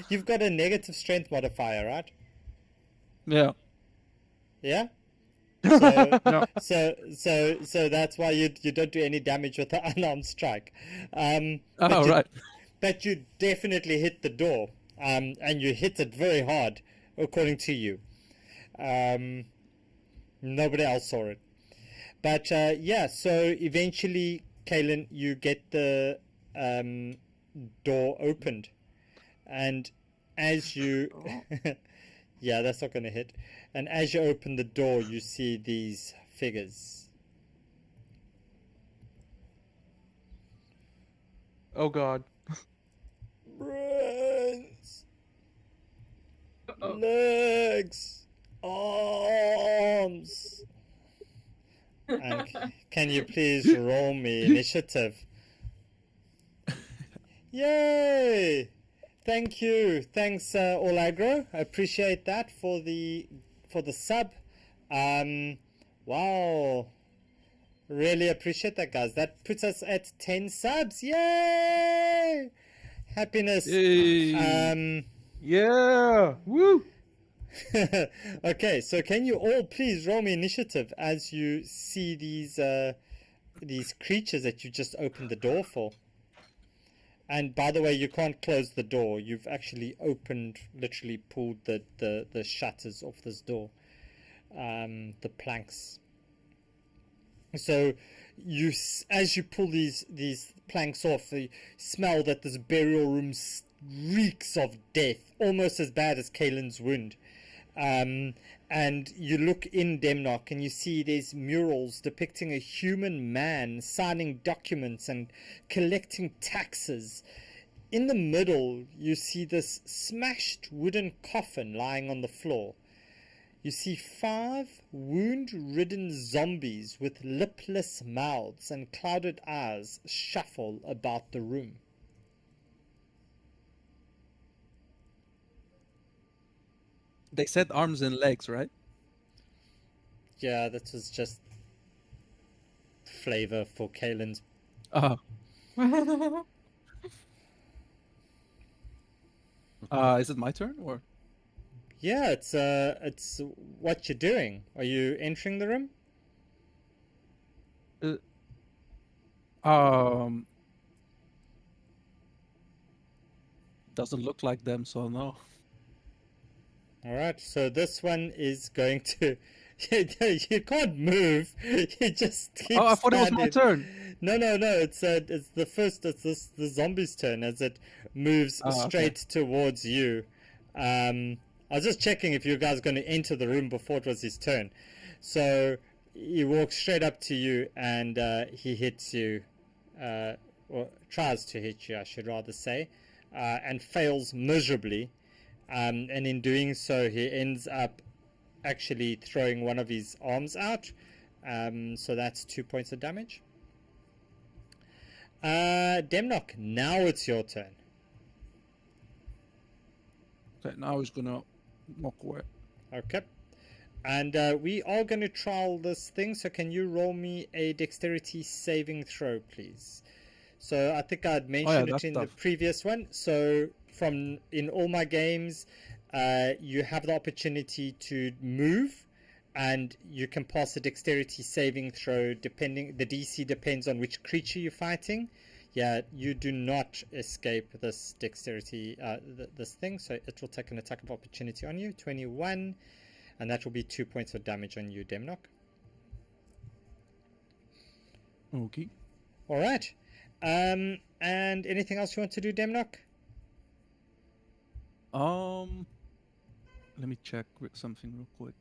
You've got a negative strength modifier, right? Yeah. Yeah. So, No. so that's why you don't do any damage with the unarmed strike. Oh, but you, right. But you definitely hit the door, and you hit it very hard, according to you. Nobody else saw it. But yeah, so eventually, Kaelin, you get the door opened, and as you yeah, that's not going to hit. And as you open the door, you see these figures. Oh God. Brains, Uh-oh. legs, arms. And can you please roll me initiative? Yay! Thank you. Thanks, All Aggro. I appreciate that for the sub. Wow. Really appreciate that, guys. That puts us at 10 subs. Yay! Happiness. Yay. Yeah. Woo. Okay, so can you all please roll me initiative as you see these creatures that you just opened the door for? And by the way, you can't close the door. You've actually literally pulled the shutters off this door, the planks. So as you pull these planks off, you smell that this burial room reeks of death, almost as bad as Kaelin's wound. And and you look in Demnock and you see there's murals depicting a human man signing documents and collecting taxes. In the middle, you see this smashed wooden coffin lying on the floor. You see 5 wound-ridden zombies with lipless mouths and clouded eyes shuffle about the room. They said arms and legs, right? Yeah, that was just flavor for Kalen's. Uh, is it my turn or? Yeah, it's what you're doing. Are you entering the room? Doesn't look like them, so no. All right, so this one is going to. You can't move. You just keep Oh, I thought it was my standing. turn. No. It's the first. It's the zombie's turn as it moves straight towards you. I was just checking if you guys are going to enter the room before it was his turn. So he walks straight up to you and he hits you, or tries to hit you, I should rather say, and fails miserably. And in doing so, he ends up actually throwing one of his arms out. So that's 2 points of damage. Demnock, now it's your turn. Okay, now he's gonna walk away. Okay. And we are going to trial this thing, so can you roll me a dexterity saving throw, please? So I think I'd mentioned it in the previous one. So from in all my games, you have the opportunity to move, and you can pass a dexterity saving throw. Depending, the DC depends on which creature you're fighting. Yeah, you do not escape this dexterity, this thing. So it will take an attack of opportunity on you. 21, and that will be 2 points of damage on you, Demnock. Okay. All right. And anything else you want to do, Demnock? Let me check something real quick.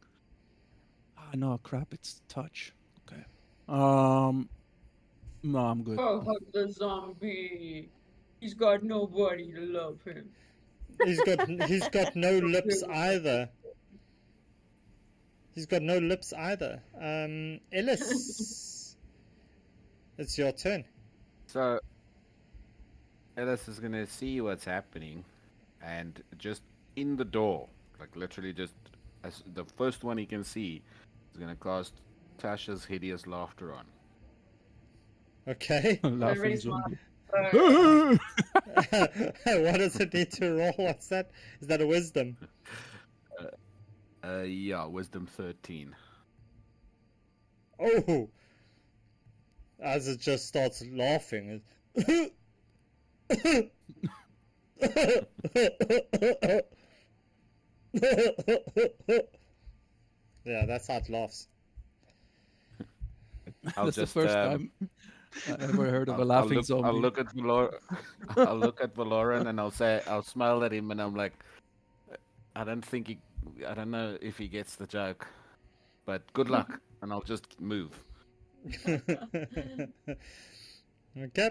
Ah, no, crap, it's touch. Okay. No, I'm good. Oh, hug the zombie. He's got nobody to love him. He's got no lips either. He's got no lips either. Ellis, it's your turn. So, Ellis is gonna see what's happening, and just in the door, like literally just as the first one he can see, is gonna cast Tasha's hideous laughter on. Okay. Laughing Very zombie. smart. What does it need to roll? What's that? Is that a wisdom? Yeah, wisdom 13. Oh! As it just starts laughing. Yeah, that's how it laughs. That's the first time I ever heard of a laughing zombie. I'll look at I'll look at Valoran and I'll smile at him and I'm like, I don't know if he gets the joke, but good luck, and I'll just move. Okay.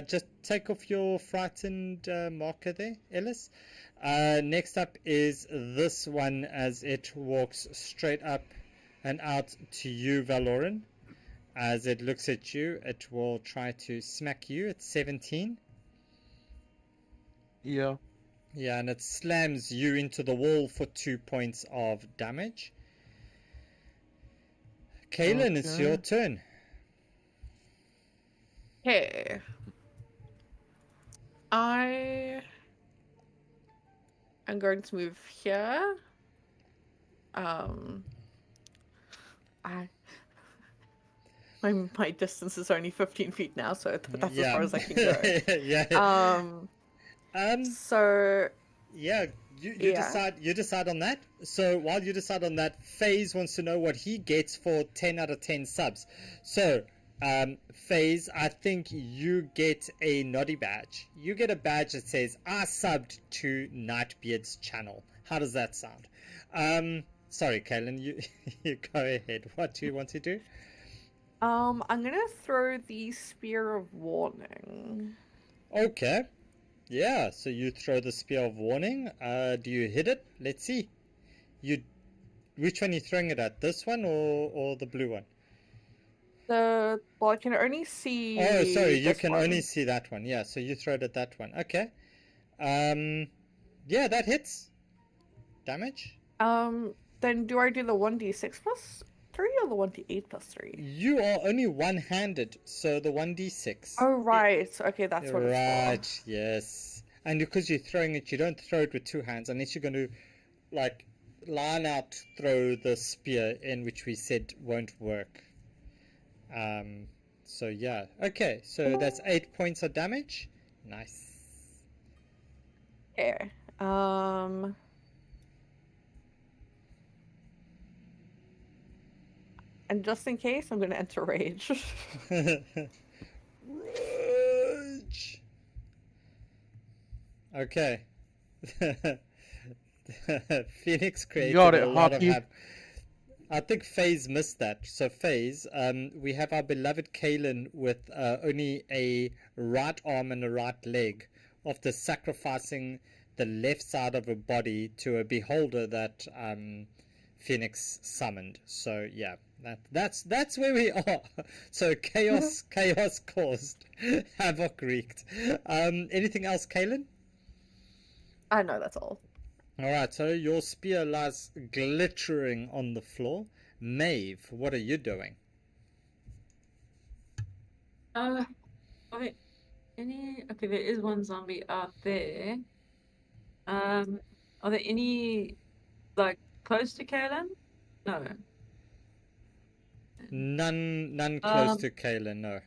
Just take off your frightened marker there, Ellis. Next up is this one as it walks straight up and out to you, Valoran. As it looks at you, it will try to smack you at 17. Yeah. Yeah, and it slams you into the wall for 2 points of damage. Kalen, it's your turn. Okay. I am going to move here. My distance is only 15 feet now, so that's as far as I can go. Yeah. So yeah, you decide on that. So while you decide on that, FaZe wants to know what he gets for 10 out of 10 subs. So FaZe, I think you get a noddy badge. You get a badge that says I subbed to Nightbeard's channel. How does that sound? Sorry, Kaylin, you you go ahead. What do you want to do? I'm gonna throw the Spear of Warning. Okay. Yeah, so you throw the Spear of Warning. Do you hit it? Let's see. You, which one are you throwing it at? This one or the blue one? Well, I can only see. Oh, sorry, you this can one. only see that one. Yeah, so you throw it at that one. Okay. Yeah, that hits. Damage. Then do I do the 1d6 plus 3 or the 1d8 plus 3? You are only one-handed, so the 1d6. Oh, right. Okay, that's what it's Right, yes. And because you're throwing it, you don't throw it with two hands unless you're going to, like, line out throw the spear in, which we said won't work. So yeah. Okay, so that's 8 points of damage. Nice. for. Okay. And just in case, I'm gonna enter rage. Rage. Okay. Phoenix created got it, a lot of Hoppy. havoc. I think FaZe missed that. So FaZe, we have our beloved Kaylin with only a right arm and a right leg after sacrificing the left side of her body to a beholder that Phoenix summoned. So yeah, that's where we are. So chaos caused, havoc wreaked. Anything else, Kaylin? I know that's all. Alright, so your spear lies glittering on the floor. Maeve, what are you doing? Are there any? Okay, there is one zombie out there. Are there any like close to Kaylin? No. None close to Kaylin, no.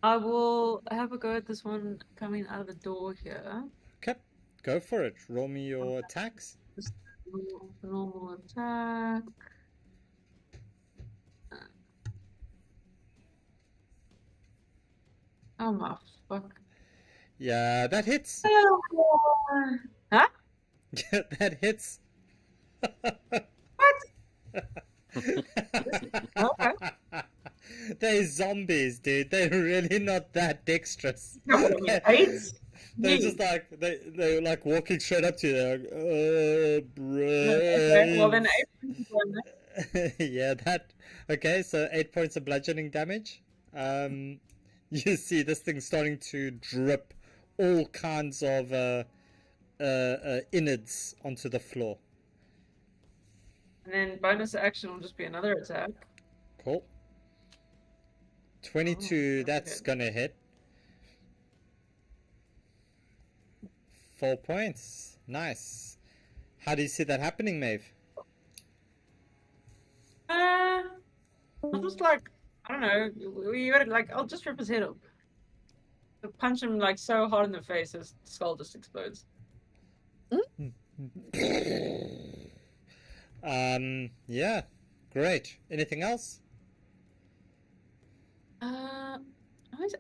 I will have a go at this one coming out of the door here. Okay, go for it. Roll me your attacks. Just normal attack. Oh my fuck. Yeah, that hits. Huh? That hits. Okay. They're zombies, dude. They're really not that dexterous. Eight? They're just like they're like walking straight up to you. They're like, Okay, well then brains. Yeah, that. Okay, so 8 points of bludgeoning damage. You see this thing starting to drip all kinds of innards onto the floor. And then bonus action will just be another attack. Cool. 22, Oh, that's okay. gonna hit. 4 points. Nice. How do you see that happening, Maeve? I'll just like, I don't know, we gotta like, I'll just rip his head up. I'll punch him like so hard in the face his skull just explodes. Yeah, great. Anything else? I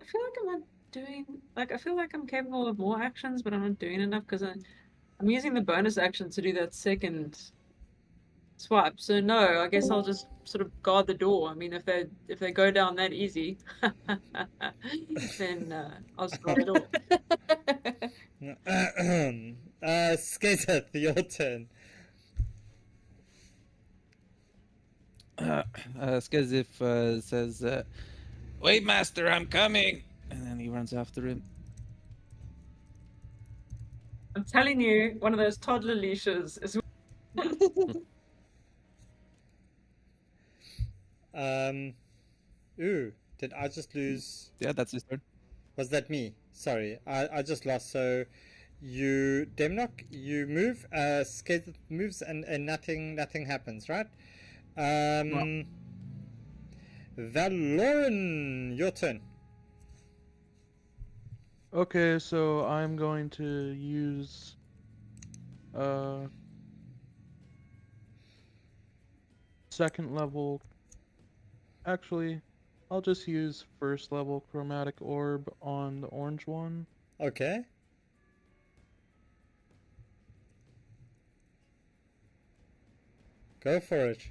feel like I'm not doing, like, I feel like I'm capable of more actions, but I'm not doing enough because I'm using the bonus action to do that second swipe. So no, I guess I'll just sort of guard the door. I mean, if they go down that easy, then I'll just guard the door. Skater, your turn. Skazif says, "Wait, master, I'm coming," and then he runs after him. I'm telling you, one of those toddler leashes is. Ooh, did I just lose? Yeah, that's his turn. Was that me? Sorry, I just lost. So you, Demnock, you move, Skater moves, and nothing happens, right? Valoran, your turn. Okay, so I'm going to use second level. Actually, I'll just use first level chromatic orb on the orange one. Okay. Go for it.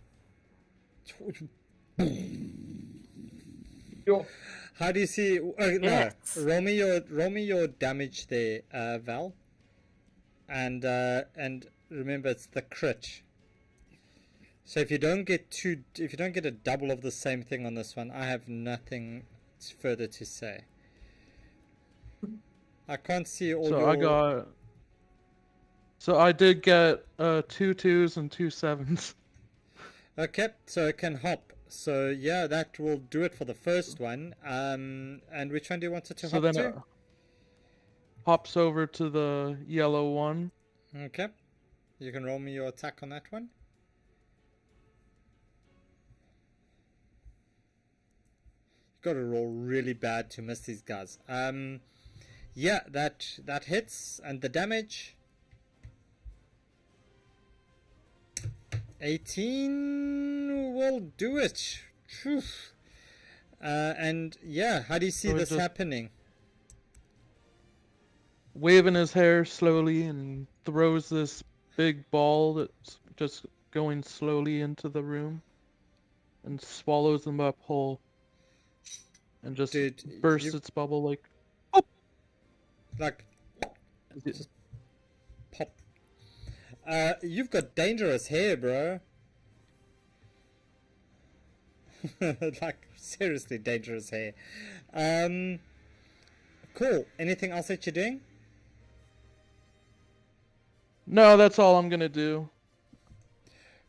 Yo. How do you see? No, Yes. roll me your damage there, Val. And remember, it's the crit. So if you don't get a double of the same thing on this one, I have nothing further to say. I can't see all your. So I did get 2 2s and 2 7s. Okay, so it can hop. So yeah, that will do it for the first one. And which one do you want it to So hop then to? it hops over to the yellow one. Okay, you can roll me your attack on that one. You got to roll really bad to miss these guys. Yeah, that hits, and the damage. 18 will do it. Phew. And yeah, how do you see So it this just- happening? Waving his hair slowly and throws this big ball that's just going slowly into the room and swallows them up whole and just Dude, bursts you- its bubble like Like, just pop. You've got dangerous hair, bro. Like, seriously dangerous hair. Cool. Anything else that you're doing? No, that's all I'm gonna do.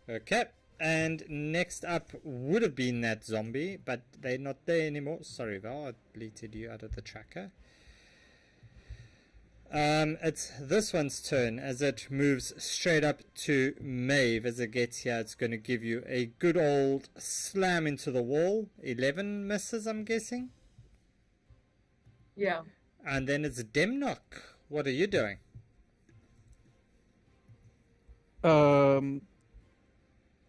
Okay. And next up would have been that zombie, but they're not there anymore. Sorry, Val, I deleted you out of the tracker. It's this one's turn as it moves straight up to Maeve. As it gets here, it's going to give you a good old slam into the wall. 11 misses, I'm guessing. Yeah. And then it's Demnock. What are you doing?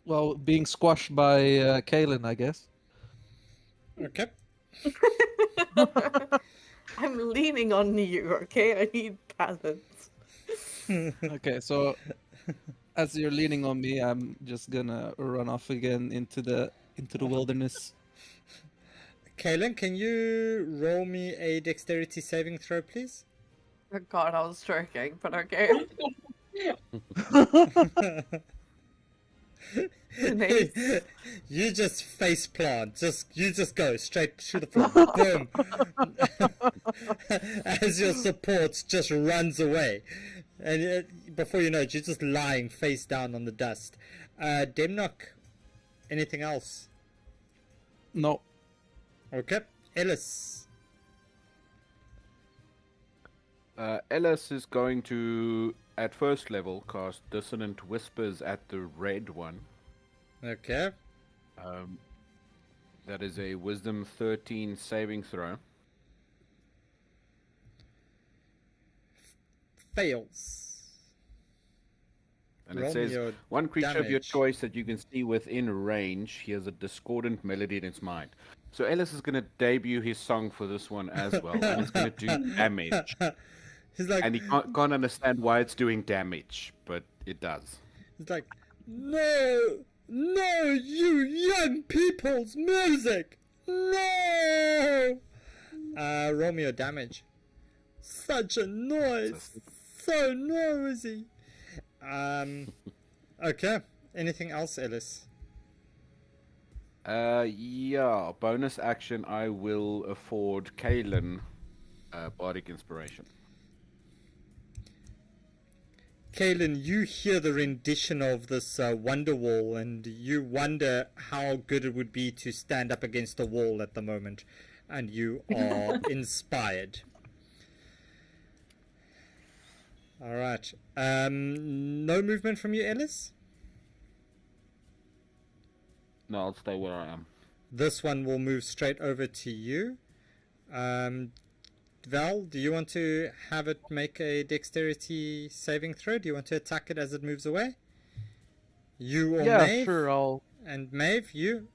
Well, being squashed by Kaelin, I guess. Okay. I'm leaning on you, okay? I need balance. Okay, so as you're leaning on me, I'm just gonna run off again into the wilderness. Kaelin, can you roll me a dexterity saving throw, please? Oh god, I was joking, but okay. Nice. You just face plant. You just go straight to the floor. Boom. As your support just runs away, and before you know it, you're just lying face down on the dust. Demnock, anything else? No. Okay, Ellis. Ellis is going to, at first level, cast Dissonant Whispers at the red one. Okay. That is a Wisdom 13 saving throw. Fails. And Roll it me says, your one creature of your damage. choice that you can see within range hears a discordant melody in its mind. So Ellis is going to debut his song for this one as well, and it's going to do damage. He's like, And he can't understand why it's doing damage, but it does. he's like, no, you young people's music, no. Roll me your damage. Such a noise, so noisy. Okay. Anything else, Ellis? Yeah. Bonus action, I will afford Kaelin Bardic Inspiration. Kaelin, you hear the rendition of this wonder wall, and you wonder how good it would be to stand up against a wall at the moment, and you are inspired. All right. No movement from you, Ellis? No, I'll stay where I am. This one will move straight over to you. Val, do you want to have it make a dexterity saving throw? Do you want to attack it as it moves away? You or Yeah, Maeve? sure, I'll... And Maeve, you?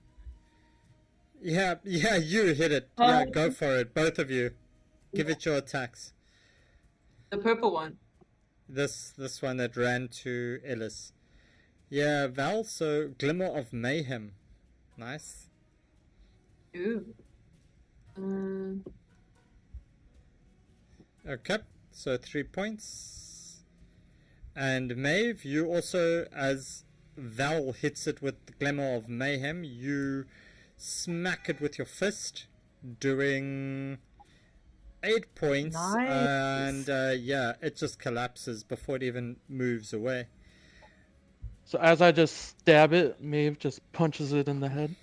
Yeah, you hit it. Yeah, go for it. Both of you. Give it your attacks. The purple one. This one that ran to Ellis. Yeah, Val, so Glimmer of Mayhem. Nice. Ooh. Um, Okay, so 3 points. And Maeve, you also, as Val hits it with the Glimmer of Mayhem, you smack it with your fist, doing 8 points. Nice. And yeah, it just collapses before it even moves away. So as I just stab it, Maeve just punches it in the head.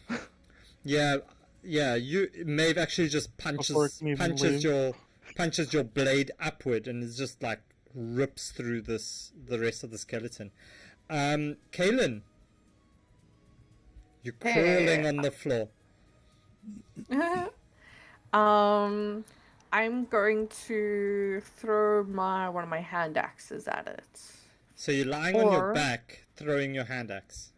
Yeah, Maeve actually just Before it can even punches your blade upward, and it's just like rips through the rest of the skeleton. Kaylin, you're crawling on the floor. I'm going to throw one of my hand axes at it. So you're lying on your Or- back, throwing your hand axe.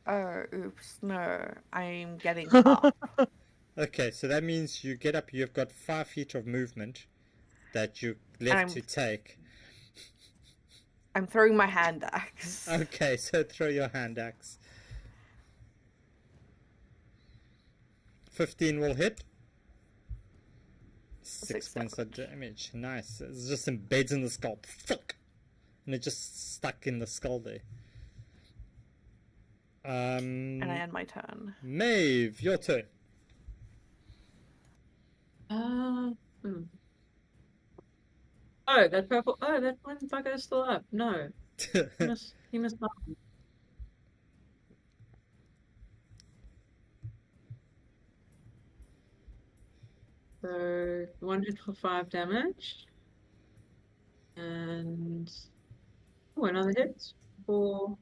Oh, oops, no. I'm getting up. Okay, so that means you get up. You've got 5 feet of movement that you left to take. I'm throwing my hand axe. Okay, so throw your hand axe. 15 will hit. 6 points of damage. Nice. It just embeds in the skull. Fuck! And it just stuck in the skull there. And I end my turn. Maeve, your turn. hmm. Oh, that purple. Oh, that one bugger is still up. No, he must not. So 1 hit for 5 damage, and another hit for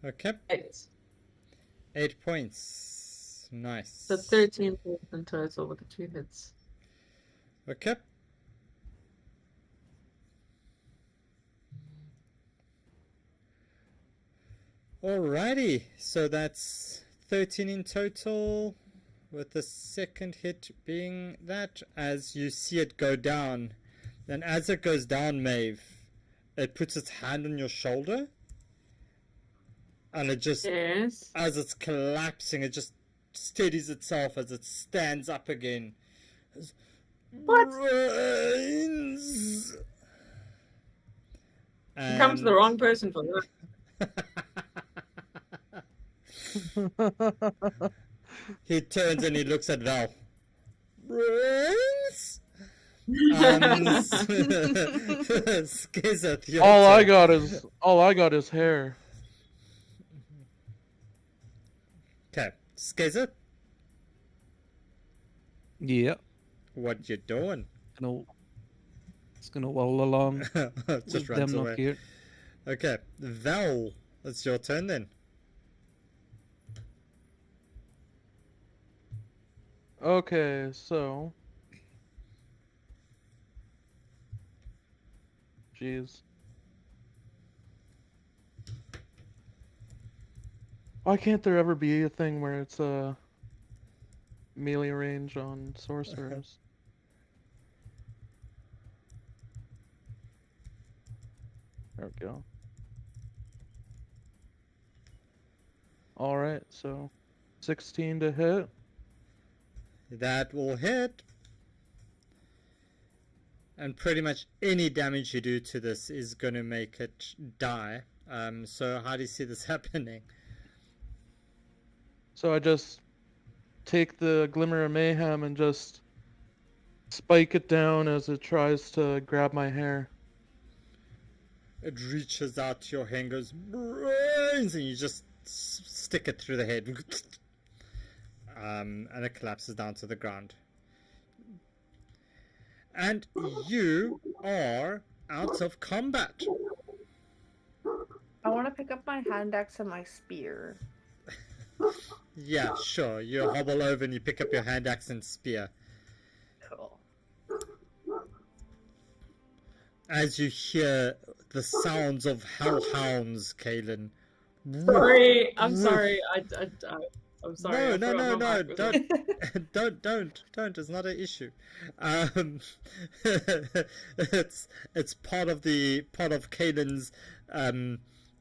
Okay. 8. 8 points. Nice. So 13 points in total with the 2 hits. Okay. Alrighty, so that's 13 in total, with the second hit being that. As you see it go down, then as it goes down, Maeve, it puts its hand on your shoulder, and it just, Yes. as it's collapsing, it just steadies itself as it stands up again. What? Brains! You come to the wrong person for that. He turns and he looks at Val. Brains? Skizeth, your all I turn. got is hair. Okay, Skizeth, Yeah. what you doing? It's gonna waddle along. Just with runs them away. not here. Okay, Val, it's your turn then. Okay, so. Jeez. Why can't there ever be a thing where it's a melee range on sorcerers? There we go. Alright, so 16 to hit. That will hit. And pretty much any damage you do to this is going to make it die. So how do you see this happening? So I just take the Glimmer of Mayhem and just spike it down as it tries to grab my hair. It reaches out to your hand, goes, brains, and you just stick it through the head. And it collapses down to the ground. And you are out of combat. I want to pick up my hand axe and my spear. Yeah, sure. You hobble over and you pick up your hand axe and spear. Cool. As you hear the sounds of hellhounds, Kaylin. Sorry, I'm sorry. I'm sorry. No, I no, forgot no, my no, mic was on. don't. It's not an issue. It's part of Kaylin's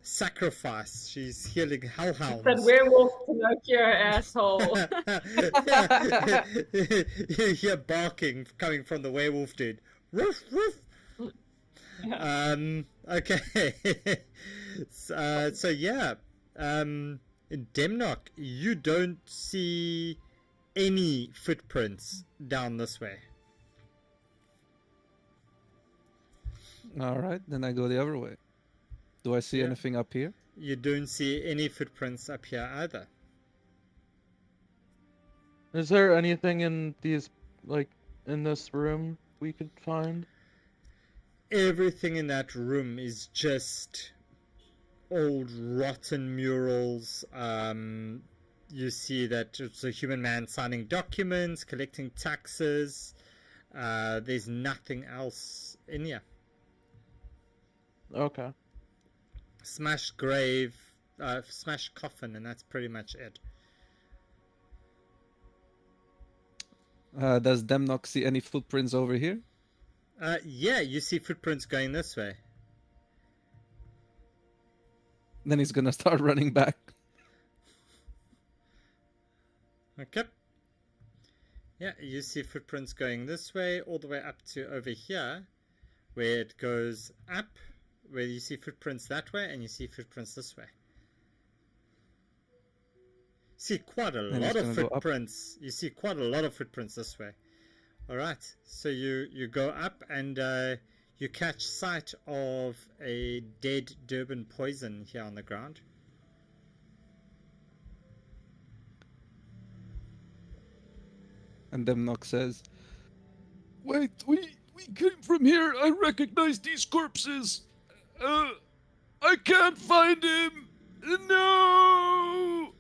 sacrifice. She's healing hellhounds. That werewolf Pinocchio asshole. Yeah. You hear barking coming from the werewolf dude. Woof woof. Okay. So yeah. Demnock, you don't see any footprints down this way. All right, then I go the other way. Do I see Yeah. anything up here? You don't see any footprints up here either. Is there anything in these, like, in this room we could find? Everything in that room is just old rotten murals. You see that it's a human man signing documents, collecting taxes. There's nothing else in here. Okay. Smashed grave, smashed coffin, and that's pretty much it. Does Demnock see any footprints over here? Yeah, you see footprints going this way. Then he's gonna start running back. Okay. Yeah, you see footprints going this way, all the way up to over here, where it goes up, where you see footprints that way, and you see footprints this way. See quite a Then lot it's of gonna go up. footprints. You see quite a lot of footprints this way. All right, so you go up and you catch sight of a dead Durban poison here on the ground. And Demnock says, "Wait, we came from here. I recognize these corpses. I can't find him. No!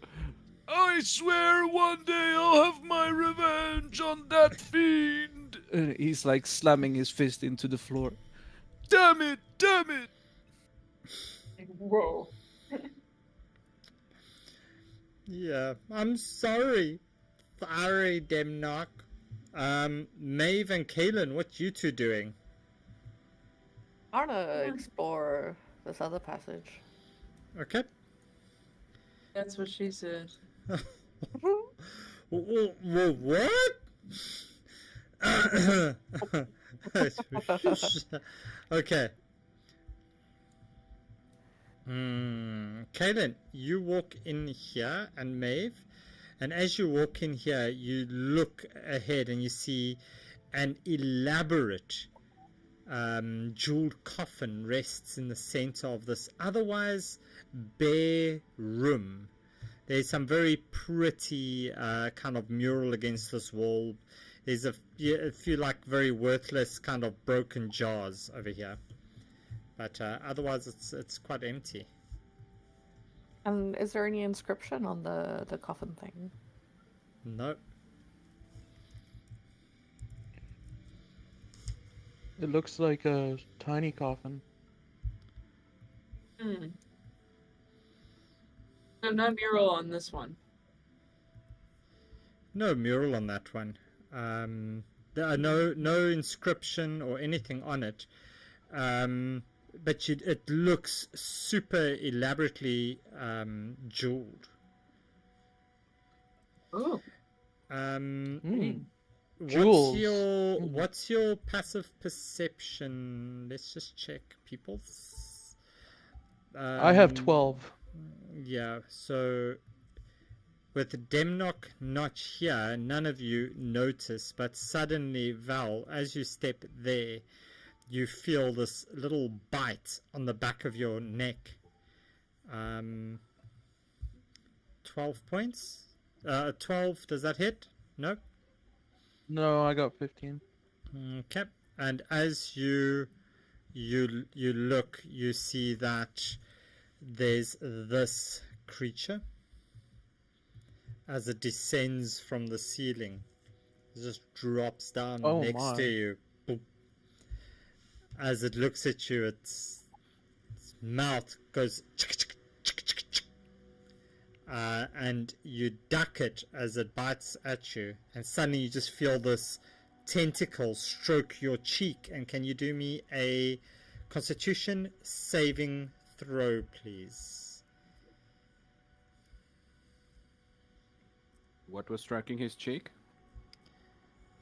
I swear one day I'll have my revenge on that fiend." And he's like slamming his fist into the floor. Damn it! Damn it! Whoa. Yeah, I'm sorry. Sorry, Demnock. Maeve and Kaylin, what you two doing? I want to explore this other passage. Okay. That's what she said. What? Okay. Kaylin, you walk in here, and Maeve, and as you walk in here, you look ahead and you see an elaborate jeweled coffin rests in the center of this otherwise bare room. There's some very pretty kind of mural against this wall. There's a few like very worthless kind of broken jars over here, but otherwise it's quite empty. And is there any inscription on the coffin thing? No. It looks like a tiny coffin. No mural on this one. No mural on that one. There are no inscription or anything on it. But it looks super elaborately jeweled. Oh. Jewels. What's your passive perception? Let's just check, people. I have 12. Yeah, so with Demnock not here, none of you notice, but suddenly, Val, as you step there, you feel this little bite on the back of your neck. 12 points? 12, does that hit? No? No, I got 15. Okay. And as you look, you see that there's this creature as it descends from the ceiling. It just drops down next my. to you. Boop. As it looks at you, its mouth goes and you duck it as it bites at you, and suddenly you just feel this tentacle stroke your cheek. And can you do me a Constitution saving throw, please? What was striking his cheek?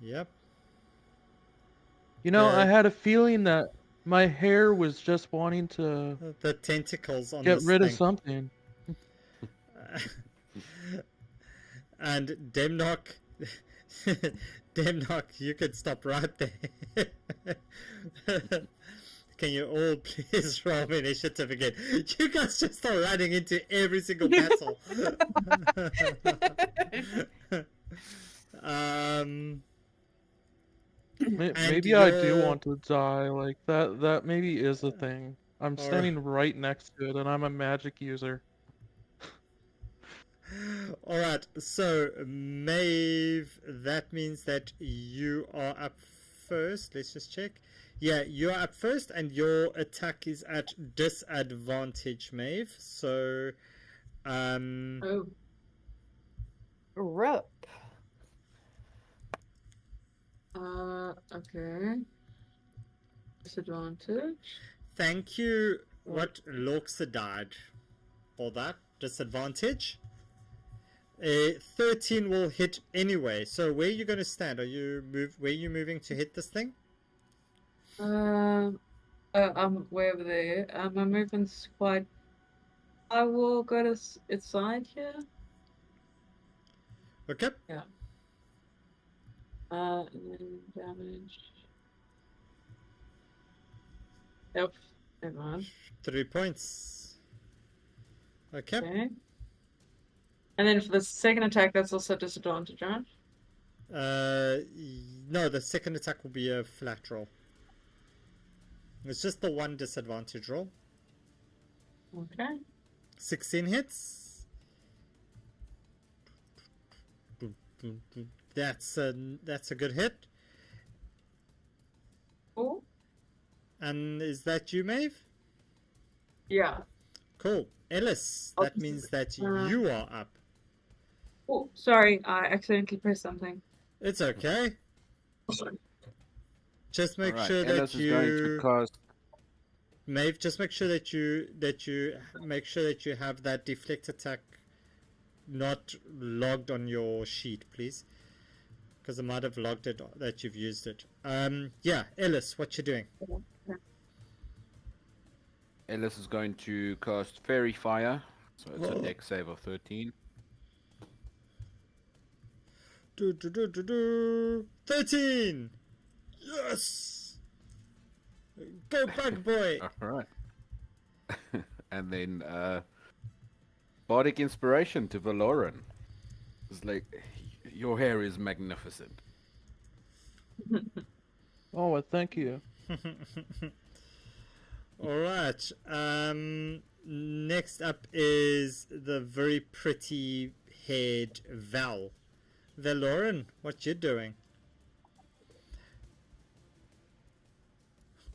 Yep. You know, I Uh, had a feeling that my hair was just wanting to The tentacles on get this rid of thing. something. And Demnock, Demnock, you could stop right there. Can you all please roll me initiative again? You guys just start running into every single battle. Maybe I do want to die. Like that maybe is a thing. I'm Or- standing right next to it and I'm a magic user. Alright, so Maeve, that means that you are up first. Let's just check. Yeah, you're up first, and your attack is at disadvantage, Maeve. So, Oh. Rup. Okay. Disadvantage. thank you, what Lorxa died for that disadvantage. 13 will hit anyway. So where are you going to stand? Where are you moving to hit this thing? I'm way over there. My movement's quite. I will go to its side here. Okay. And then damage. Nope. Never mind. 3 points. Okay. Okay. And then for the second attack, that's also disadvantage, right? No, the second attack will be a flat roll. It's just the one disadvantage roll. Okay. 16 hits. That's a good hit. Cool. And is that you, Maeve? Yeah. Cool. Ellis, Oh, that means that you are up. Oh, sorry, I accidentally pressed something. It's okay. Just make Alright, sure Ellis that is going to you, cast. Maeve. Just make sure that you make sure that you have that deflect attack not logged on your sheet, please, because I might have logged it that you've used it. Yeah, Ellis, what you doing? Ellis is going to cast Fairy Fire, so it's a dex save of 13. 13. Yes. Go bug boy. Alright. And then Bardic Inspiration to Valoran. It's like, your hair is magnificent. Oh, well, thank you. All right. Next up is the very pretty haired Val. Valoran, what you doing?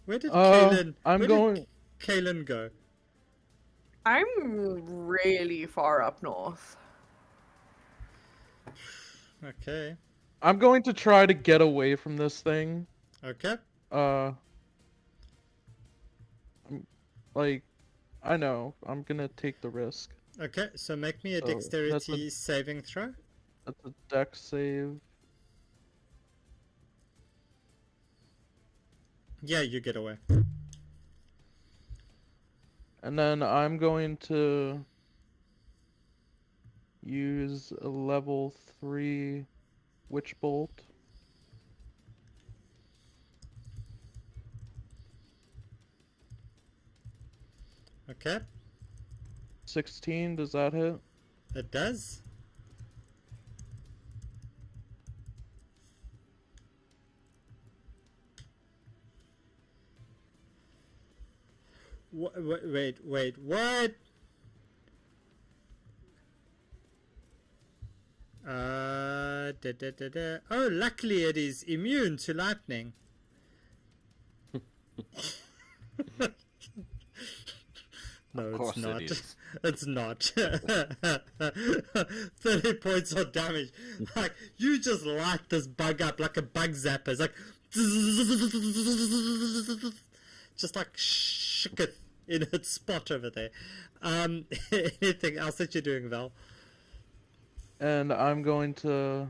Where did Kaylin go? I'm really far up north. Okay. I'm going to try to get away from this thing. Okay. Like, I know. I'm gonna take the risk. Okay, so make me a So, dexterity saving throw. That's a dex save. Yeah, you get away. And then I'm going to use a level 3 Witch Bolt. Okay, 16, does that hit? it does. Wait, what? Oh, luckily it is immune to lightning. No, it's course not. it is. It's not. 30 points of damage. Like, you just light this bug up like a bug zapper. It's like... Just like shook it in its spot over there. Anything else that you're doing, Val? And I'm going to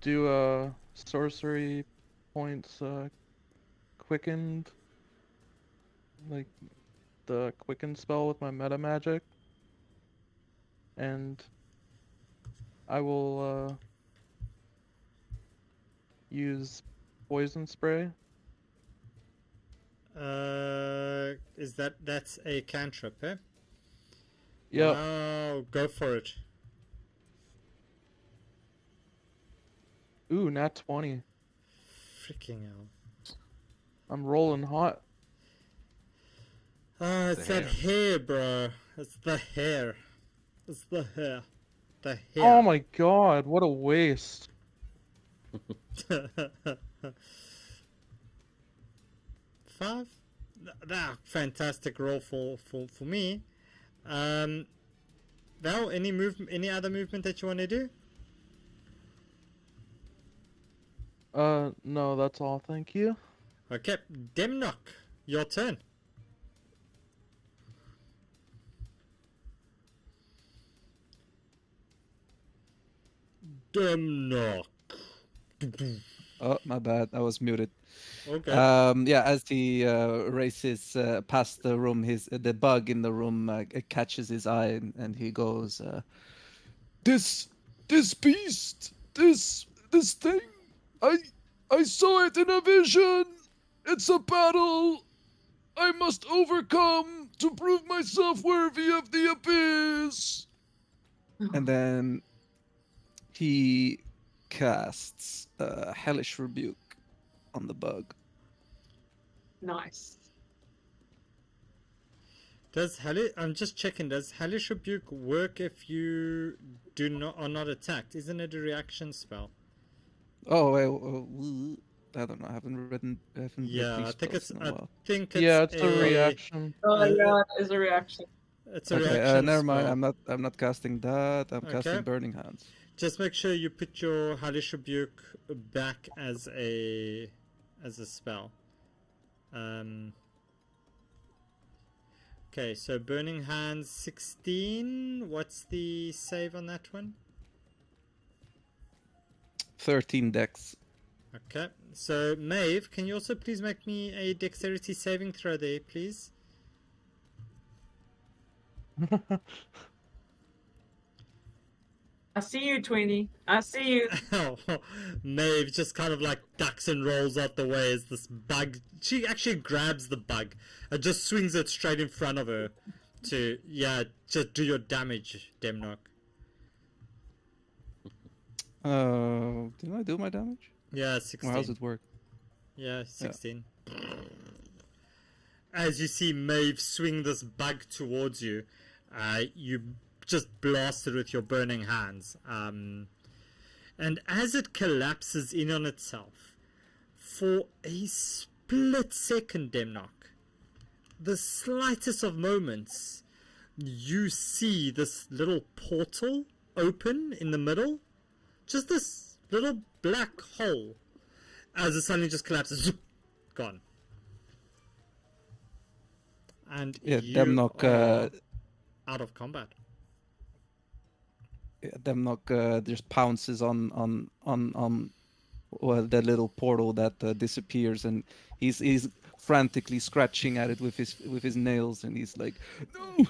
do a sorcery points quickened, like the quicken spell with my meta magic, and I will use poison spray. That's a cantrip, eh? Yep. Wow, go for it. Ooh, nat 20. Freaking hell. I'm rolling hot. It's The that hair, bro. It's the hair. It's the hair. The hair. Oh my god, what a waste. 5? Fantastic roll for me. Val, any other movement that you want to do? No, that's all, thank you. Okay, Demnock, your turn. Demnock. Oh, my bad. I was muted. Okay. Yeah, as he races past the room, the bug in the room catches his eye, and he goes, "This beast, this thing, I saw it in a vision. It's a battle I must overcome to prove myself worthy of the abyss." And then he casts Hellish Rebuke on the bug. Nice. I'm just checking. Does Hellish Rebuke work if you are not attacked? Isn't it a reaction spell? Oh, I don't know. I haven't read Yeah, these I think spells in a while. Yeah, it's a reaction. Oh Uh, yeah, it's a reaction. It's a Okay, reaction never mind. spell. I'm not casting that. I'm Okay. casting Burning Hands. Just make sure you put your Hellish Rebuke back as a spell. Okay, so Burning Hands 16. What's the save on that one? 13 dex. Okay, so Maeve, can you also please make me a dexterity saving throw there, please? I see you, Tweenie. I see you. Oh, Maeve just kind of like ducks and rolls out the way as this bug. She actually grabs the bug and just swings it straight in front of her to, just do your damage, Demnock. Did I do my damage? Yeah, 16. Or how does it work? Yeah, 16. As you see Maeve swing this bug towards you, you just blast it with your burning hands. And as it collapses in on itself, for a split second, Demnock, the slightest of moments, you see this little portal open in the middle. Just this little black hole. As it suddenly just collapses. Gone. And Yeah, you Demnock. are out of combat. Demnock just pounces on the little portal that disappears, and he's frantically scratching at it with his nails, and he's like, "No,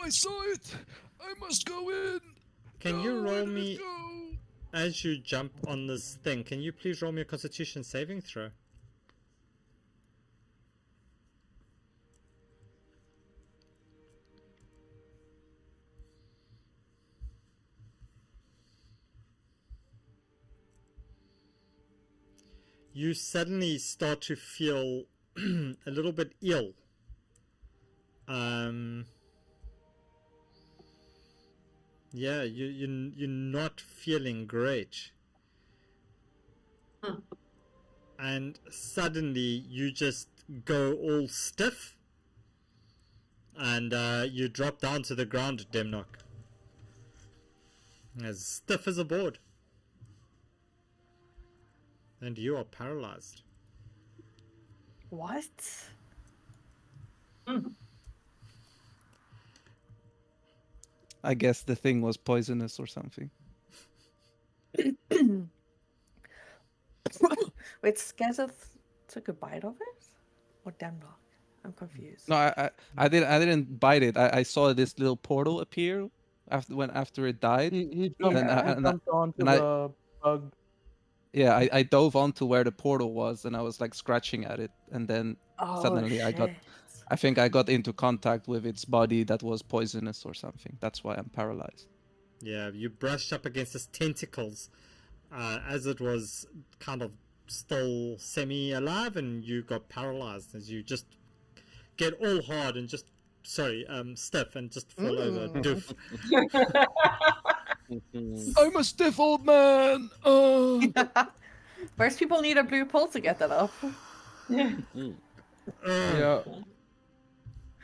I saw it. I must go in." Can you where roll did it me, go?" as you jump on this thing, can you please roll me a Constitution saving throw? You suddenly start to feel a little bit ill. Yeah, you're not feeling great. Huh. And suddenly you just go all stiff. and you drop down to the ground, Demnock. As stiff as a board. And you are paralyzed. What? I guess the thing was poisonous or something. Wait, Skazeth took a bite of it? Or Demnock? I'm confused. No, I didn't bite it. I saw this little portal appear after it died. He And jumped, I- he and I- jumped onto and I- the bug. Yeah, I dove onto where the portal was, and I was like scratching at it, and then Oh, suddenly I think I got into contact with its body that was poisonous or something. That's why I'm paralyzed. Yeah, you brushed up against its tentacles as it was kind of still semi-alive, and you got paralyzed as you just get all hard and just stiff and just fall over. Doof. I'm a stiff old man. First, people need a blue pill to get that up. Yeah.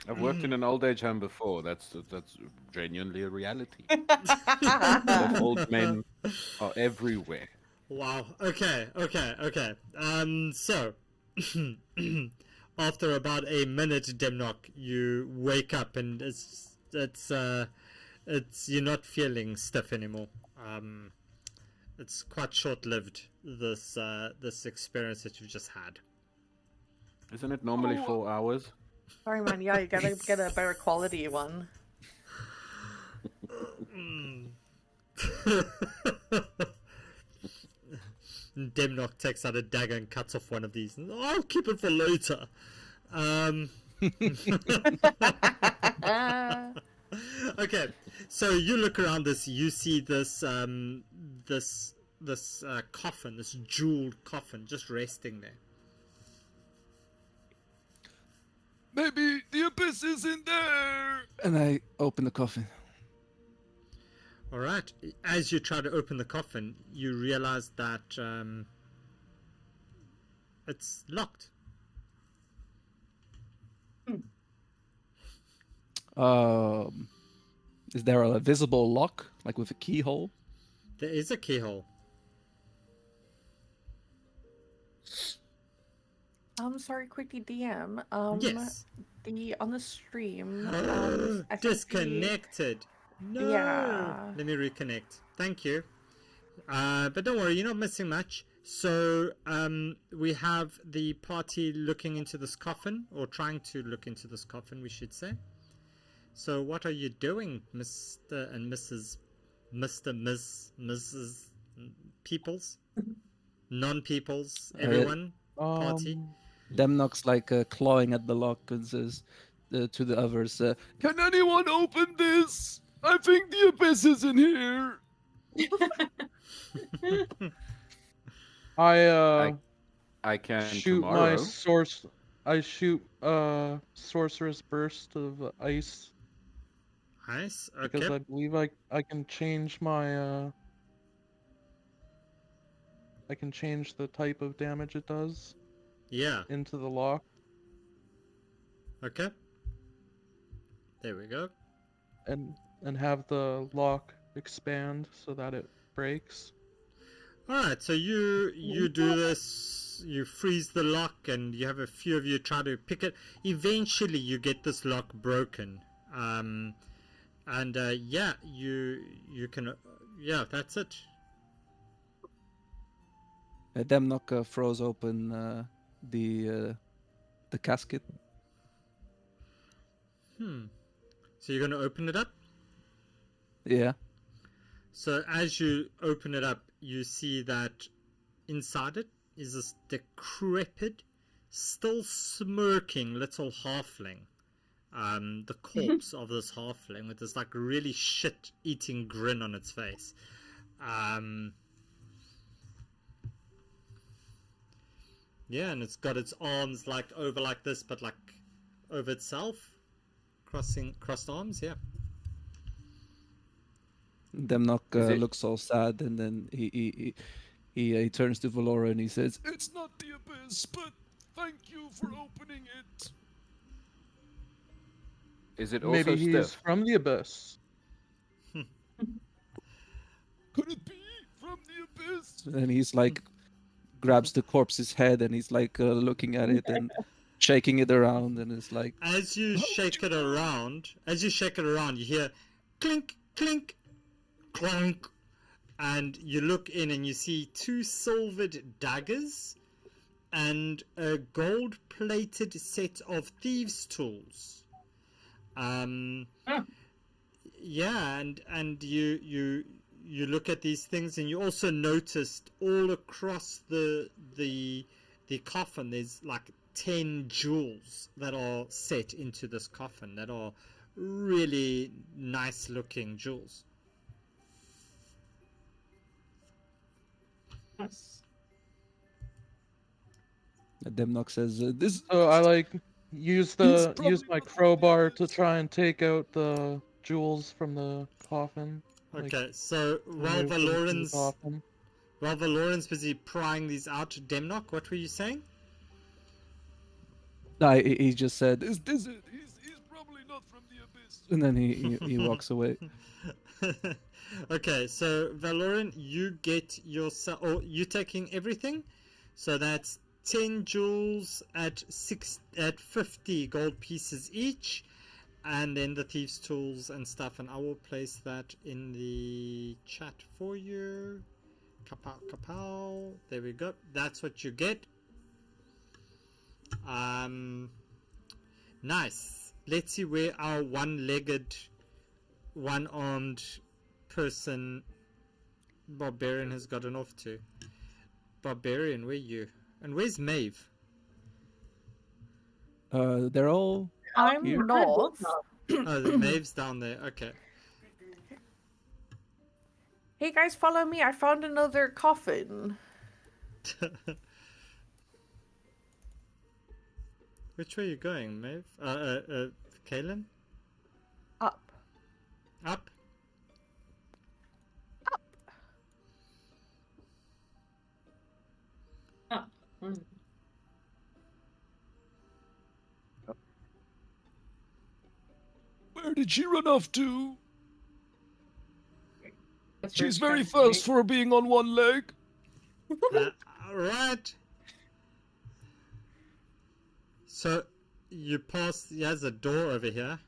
I've worked in an old age home before. That's genuinely a reality. Old men are everywhere. Wow. Okay. So after about a minute, Demnock, you wake up and it's you're not feeling stiff anymore. It's quite short-lived, this experience that you've just had. Isn't it normally 4 hours? Sorry, man. Yeah, you gotta get a better quality one. Demnock takes out a dagger and cuts off one of these. I'll keep it for later. Okay, so you look around this. You see this coffin, this jeweled coffin, just resting there. Maybe the abyss is in there. And I open the coffin. All right. As you try to open the coffin, you realize that it's locked. Is there a visible lock, like with a keyhole? There is a keyhole. Sorry, quickly DM. Yes. On the stream. I think Disconnected. No. Yeah. Let me reconnect. Thank you. But don't worry, you're not missing much. So we have the party looking into this coffin, or trying to look into this coffin, we should say. So what are you doing, Mr. and Mrs. Mrs. Peoples? Non-peoples, everyone, party. Demnock's like clawing at the lock and says to the others, "Can anyone open this? I think the abyss is in here." I can shoot tomorrow. I shoot sorcerer's burst of ice Nice. because Okay. I believe I can change my I can change the type of damage it does Yeah. into the lock. Okay. There we go. and have the lock expand so that it breaks. Alright, so you do this, you freeze the lock, and you have a few of you try to pick it. Eventually you get this lock broken. Yeah, you can, yeah, that's it. Demnock throws open the casket. So you're going to open it up? Yeah. So as you open it up, you see that inside it is this decrepit, still smirking little halfling. The corpse of this halfling with this like really shit-eating grin on its face. Yeah, and it's got its arms like over like this, but like over itself, crossed arms. Yeah. Demnock Is it- looks all sad, and then he turns to Valora and he says, "It's not the abyss, but thank you for opening it." Is it also Maybe he's stiff? from the abyss. Could it be from the abyss? And he's like, grabs the corpse's head and he's like looking at it and shaking it around, and it's like, As you shake it around, you hear clink, clink, clunk, and you look in and you see 2 silvered daggers and a gold-plated set of thieves' tools. Yeah, and you look at these things, and you also noticed all across the coffin there's like 10 jewels that are set into this coffin that are really nice looking jewels. Nice. Demnock says, this. So I like use probably my not from the crowbar to abyss. try and take out the jewels from the coffin. Like, Okay, so while remove them from the Valoran's coffin. busy prying these out, Demnock, what were you saying? No, he just said, is this it? He's probably not from the abyss. And then he walks away. Okay, so Valoran, you get yourself, or you taking everything, so that's 10 jewels at 50 gold pieces each, and then the thieves' tools and stuff, and I will place that in the chat for you. Kapow, kapow. There we go. That's what you get. Nice. Let's see where our one-legged, one-armed person Barbarian has gotten off to. Barbarian, where you? And where's Maeve? They're all I'm here. north. Oh, the Maeve's down there. Okay. Hey guys, follow me. I found another coffin. Which way are you going, Maeve? Kaelin? Up. Up? Ah, mm. Where did she run off to? That's She's very strange to me. fast for being on one leg. Alright. So, you pass, there's a door over here.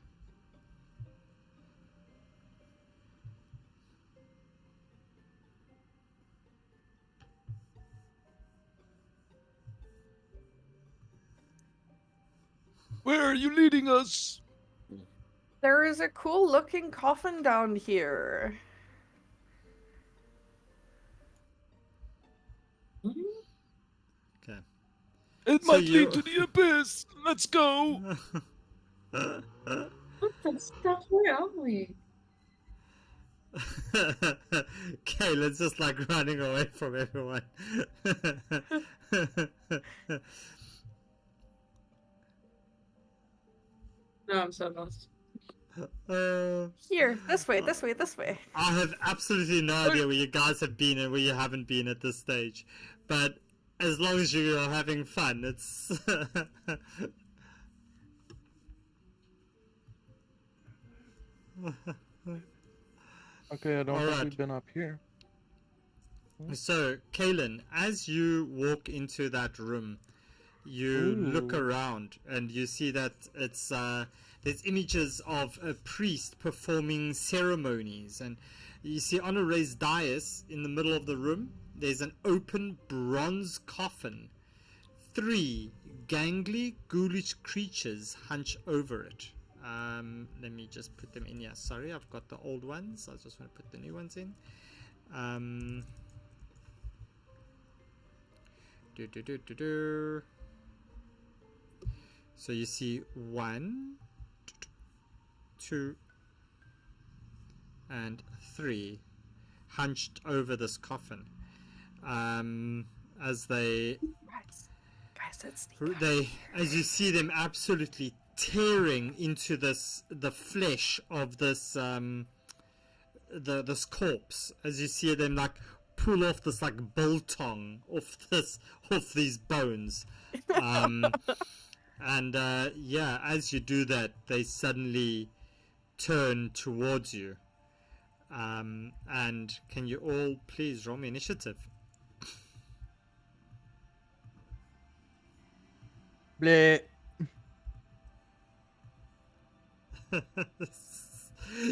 Where are you leading us? There is a cool looking coffin down here. Mhm. Okay. It So might you- lead to the abyss. Let's go. What the stuff? Where are we? Kayla's just like running away from everyone. No, I'm so lost. Here, this way, this way, this way. I have absolutely no idea where you guys have been and where you haven't been at this stage. But as long as you are having fun, it's... Okay, I don't think Alright. we've been up here. So, Kaylin, as you walk into that room, you look Ooh. around and you see that it's there's images of a priest performing ceremonies, and you see on a raised dais in the middle of the room there's an open bronze coffin. 3 gangly ghoulish creatures hunch over it. Let me just put them in here. Sorry, I've got the old ones. I just want to put the new ones in. So you see 1, 2, and 3 hunched over this coffin. As they, Guys, as you see them absolutely tearing into the flesh of this this corpse, as you see them like pull off this like biltong off these bones, And yeah, as you do that, they suddenly turn towards you. And can you all please roll me initiative? Bleh.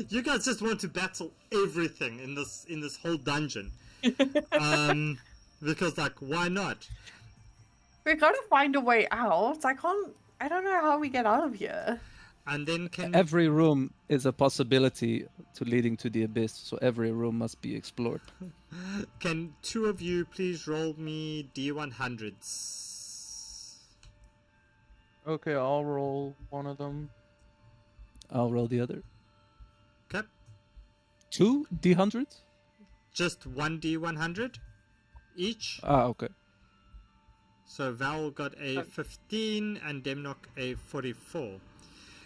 You guys just want to battle everything in this whole dungeon. Because like, why not? We gotta find a way out. I don't know how we get out of here. And then can Every room is a possibility to leading to the abyss, so every room must be explored. can two of you please roll me D100s? Okay, I'll roll one of them. I'll roll the other. Okay. 2 D100s? Just one D100 each. Ah, okay. So Val got a 15 and Demnock a 44.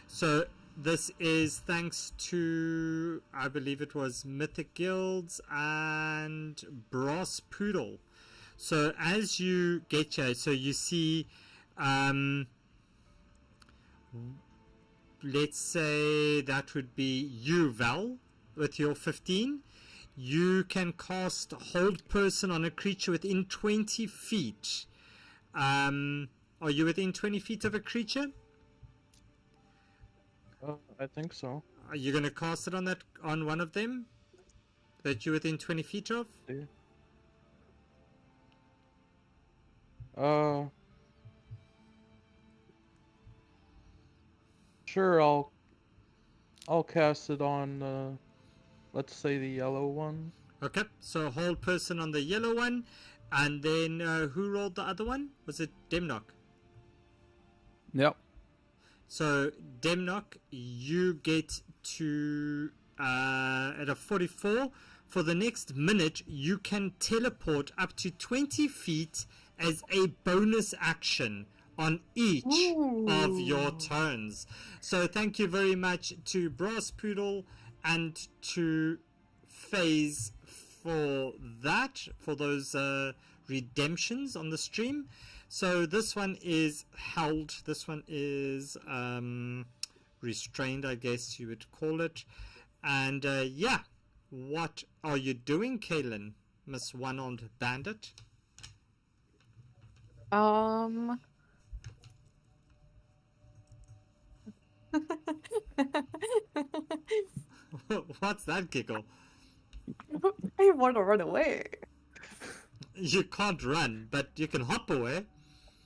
So this is thanks to, I believe it was Mythic Guilds and Brass Poodle. So as you get here, so you see, let's say that would be you, Val, with your 15. You can cast Hold Person on a creature within 20 feet. Are you within 20 feet of a creature? I think so. Are you going to cast it on one of them that you're within 20 feet of? Sure, I'll cast it on let's say the yellow one. Okay, so Hold Person on the yellow one, and then who rolled the other one? Was it Demnock? Yep. So Demnock, you get to at a 44. For the next minute, you can teleport up to 20 feet as a bonus action on each of your turns. So thank you very much to Brass Poodle and to FaZe for that, for those redemptions on the stream. So this one is held, this one is restrained, I guess you would call it. And yeah, what are you doing, Kaylin, Miss One-Armed Bandit? What's that giggle? I want to run away. You can't run, but you can hop away.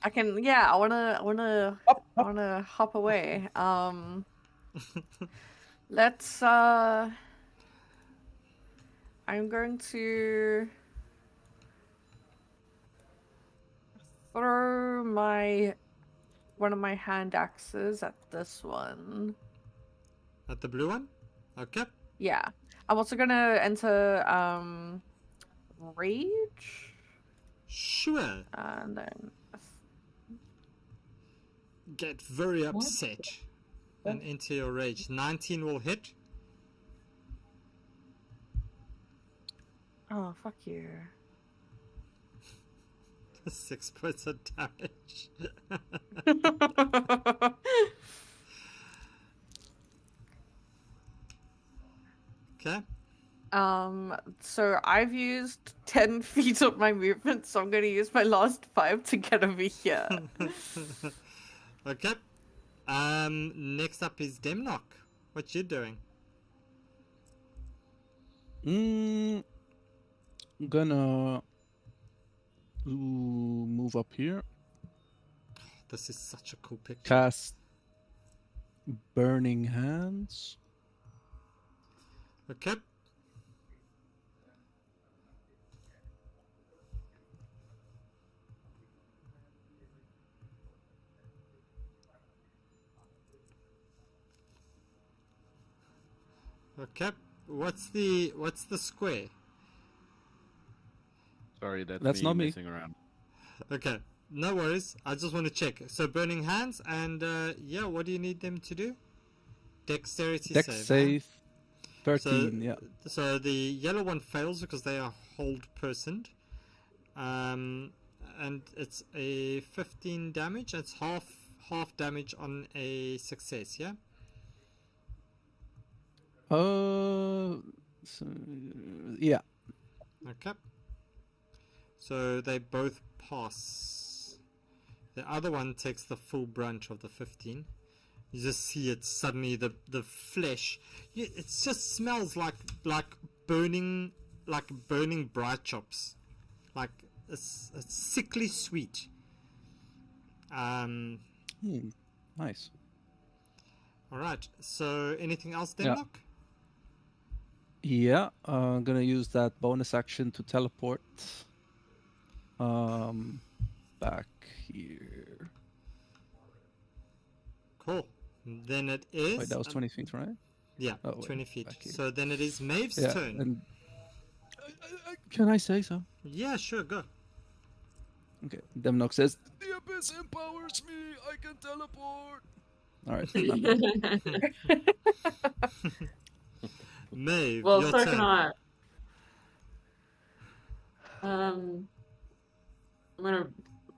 I can, yeah, I wanna hop away. Let's, I'm going to throw one of my hand axes at this one. At the blue one? Okay. Yeah. I'm also gonna enter, rage. Sure. And then... Get very upset and enter your rage. 19 will hit. Oh, fuck you. 6 points of damage. Okay. So I've used 10 feet of my movement, so I'm gonna use my last 5 to get over here. Okay. Next up is Demnock. What you doing? I'm gonna move up here. This is such a cool picture. Cast Burning Hands. Okay. Okay. What's the square? Sorry, that's That's me not me. messing around. Okay. No worries. I just want to check. So burning hands and yeah, what do you need them to do? Dexterity Dex save. save. Huh? 13, yeah. So the yellow one fails because they are hold personed. And it's a 15 damage. It's half damage on a success, yeah? So, yeah. Okay. So they both pass. The other one takes the full brunt of the 15. You just see it suddenly, the flesh. It just smells like burning bright chops, like it's sickly sweet. Nice. All right. So anything else, Yeah. Demlock? Yeah, I'm gonna use that bonus action to teleport. Back here. Cool. Then it is. Wait, that was 20 feet, right? Yeah, Oh, wait, 20 feet. back here. So then it is Maeve's Yeah, turn. and can I say so? Yeah, sure, go. Okay, Demnox says, "The abyss empowers me. I can teleport." All right. I'm done. Maeve, Well, your so turn. can I. I'm gonna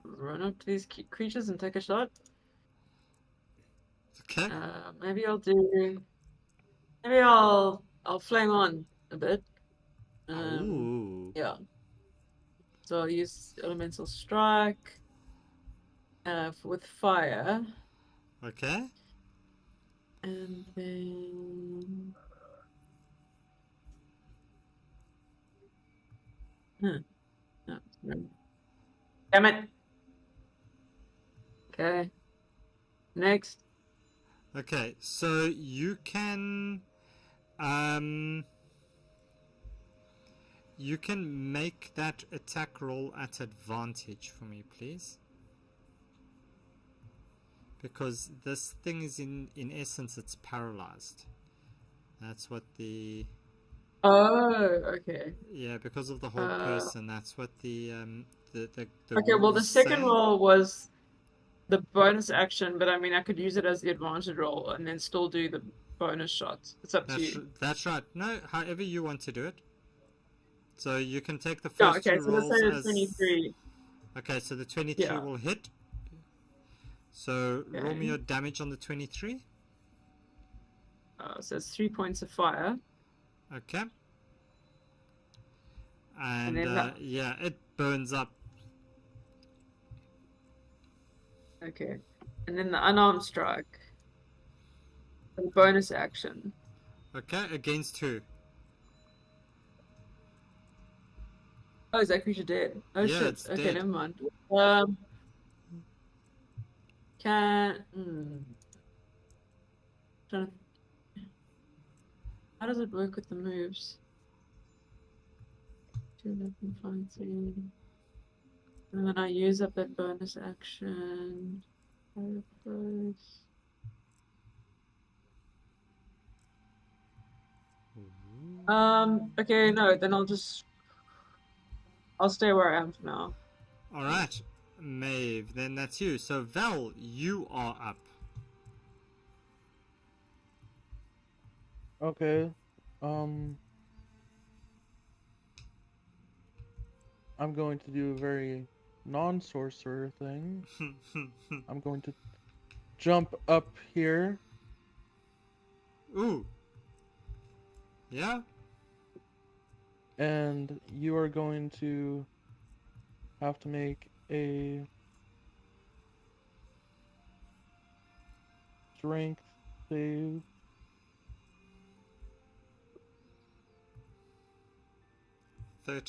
run up to these creatures and take a shot. Okay. Maybe I'll do. Maybe I'll flame on a bit. Ooh. Yeah. So I'll use elemental strike. With fire, Okay. and then. No, no. Damn it. Okay. Next. Okay, so you can make that attack roll at advantage for me, please. Because this thing is in essence it's paralyzed. That's what the Oh, okay. yeah, because of the whole person, that's what the Okay, well, the rules second say. roll was the bonus action, but I mean, I could use it as the advantage roll and then still do the bonus shots. It's up to you. That's right. No, however you want to do it. So you can take the Oh, first okay, two so let's rolls say as it's 23. Okay, so the 23 Yeah. will hit. So roll me Okay. your damage on the 23. So it's 3 points of fire. Okay. And then yeah, it burns up. Okay. And then the unarmed strike. The bonus action. Okay, against who? Oh, is that creature dead? Oh Yeah, shit. it's Okay, dead. never mind. Trying to... How does it work with the moves? 2, 11, 5, 3. And then I use up that bonus action. Okay, no, then I'll stay where I am for now. Alright, Maeve, then that's you. So Val, you are up. Okay. I'm going to do a very non-sorcerer thing. I'm going to jump up here. Ooh. Yeah? And you are going to have to make a strength save. For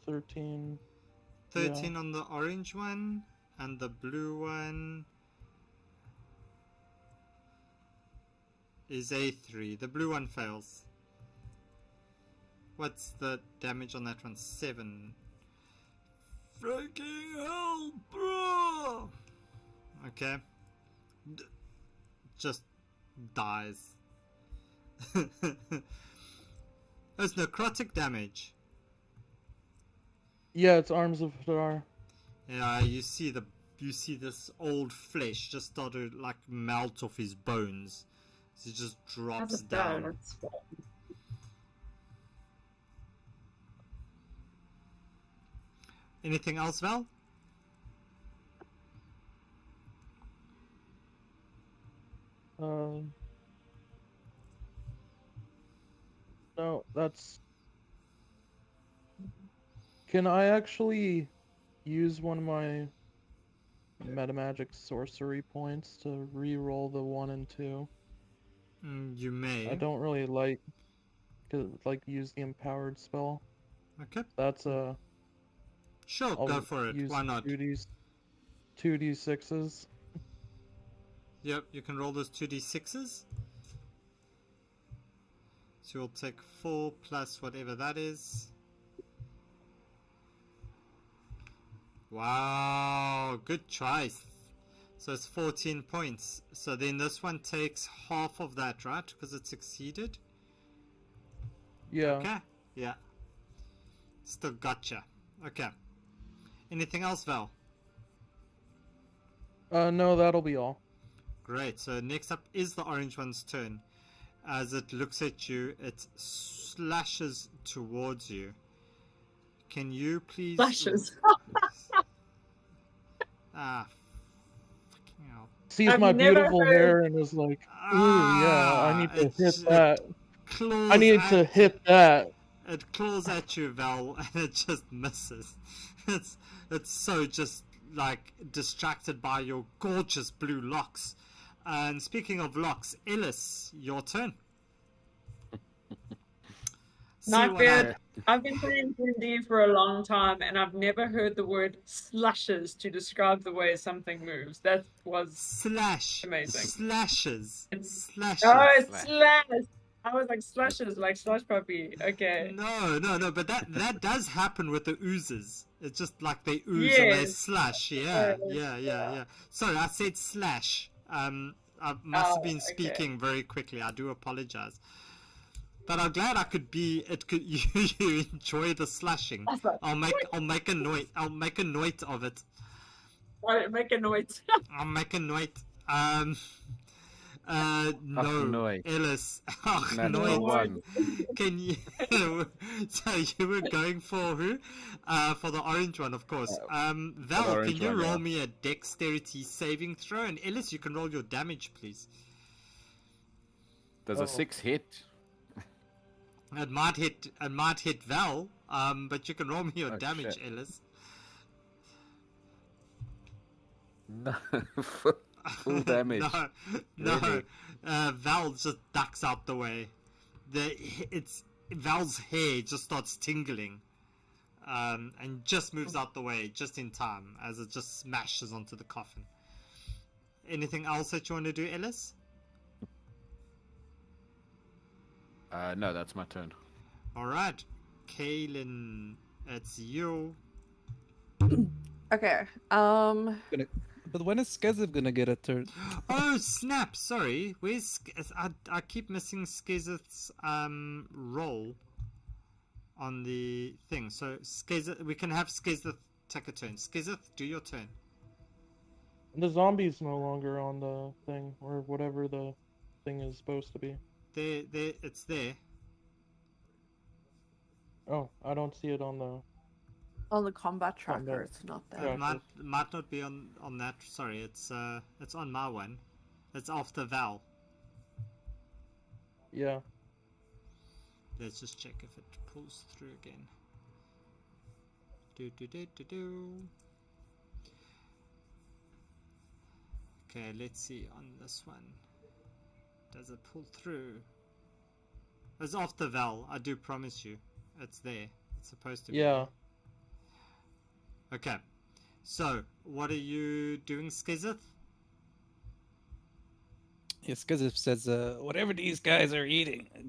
13. 13 Yeah. on the orange one, and the blue one is a 3. The blue one fails. What's the damage on that one? 7. Freaking hell, bro! Okay. Just dies. That's necrotic damage. Yeah, it's Arms of Hadar. Yeah, you see this old flesh just start to like melt off his bones. So he just drops down. Anything else, Val? No, that's. Can I actually use one of my metamagic sorcery points to re-roll the 1 and 2? You may. I don't really like to use the empowered spell. Okay. That's Sure, I'll go for it. use Why not? 2d6s. Yep, you can roll those 2d6s. So you'll take 4 plus whatever that is. Wow, good choice. So it's 14 points. So then this one takes half of that, right? Because it succeeded. Yeah. Okay. Yeah. Still gotcha. Okay. Anything else, Val? No, that'll be all. Great. So next up is the orange one's turn. As it looks at you, it slashes towards you. Can you please... Flashes. Ah, fucking hell. Sees I've my never beautiful heard- hair and is like, ooh, yeah, I need to It's- hit that. Claws I need to at- hit that. It claws at you, Val, and it just misses. It's so just like distracted by your gorgeous blue locks. And speaking of locks, Ellis, your turn. See what Nightbeard, I've been playing D&D for a long time, and I've never heard the word slashes to describe the way something moves. That was Slash. amazing. Slashes. Slashes. Oh, it's slash. I was like slashes, like slush puppy. Okay. No, but that does happen with the oozes. It's just like they ooze and they Yes. slash. Yeah. Sorry, I said slash. I must have been okay. speaking very quickly. I do apologize. But I'm glad I could be. It could you enjoy the slashing. I'll make a note. I'll make a note of it. Alright, make a noise. I'll make a note. No, Noit. Ellis. Natural one. Can you? So you were going for who? For the orange one, of course. Val, can orange you one, roll yeah. me a dexterity saving throw? And Ellis, you can roll your damage, please. Does a 6 hit? It might hit Val. But you can roll me your Oh, damage, shit. Ellis. No. Full damage. No. Really? Val just ducks out the way. Val's hair just starts tingling, and just moves out the way just in time as it just smashes onto the coffin. Anything else that you want to do, Ellis? No, that's my turn. All right, Kaylin, it's you. Okay. But when is Skeziv gonna get a turn? Oh snap! Sorry, where's I keep missing Skizith's roll on the thing. So Skizith, we can have Skizith take a turn. Skizith, do your turn. The zombie's no longer on the thing, or whatever the thing is supposed to be. There, it's there. Oh, I don't see it on the... On the combat tracker, Combat. it's not It there. Gotcha. might not be on that. Sorry, it's on my one. It's after Val. Yeah. Let's just check if it pulls through again. Do. Okay, let's see on this one. Does it pull through? It's after Val, I do promise you. It's there. It's supposed to be. Yeah. Okay. So, what are you doing, Skizith? Yeah, Skeziv says, whatever these guys are eating, it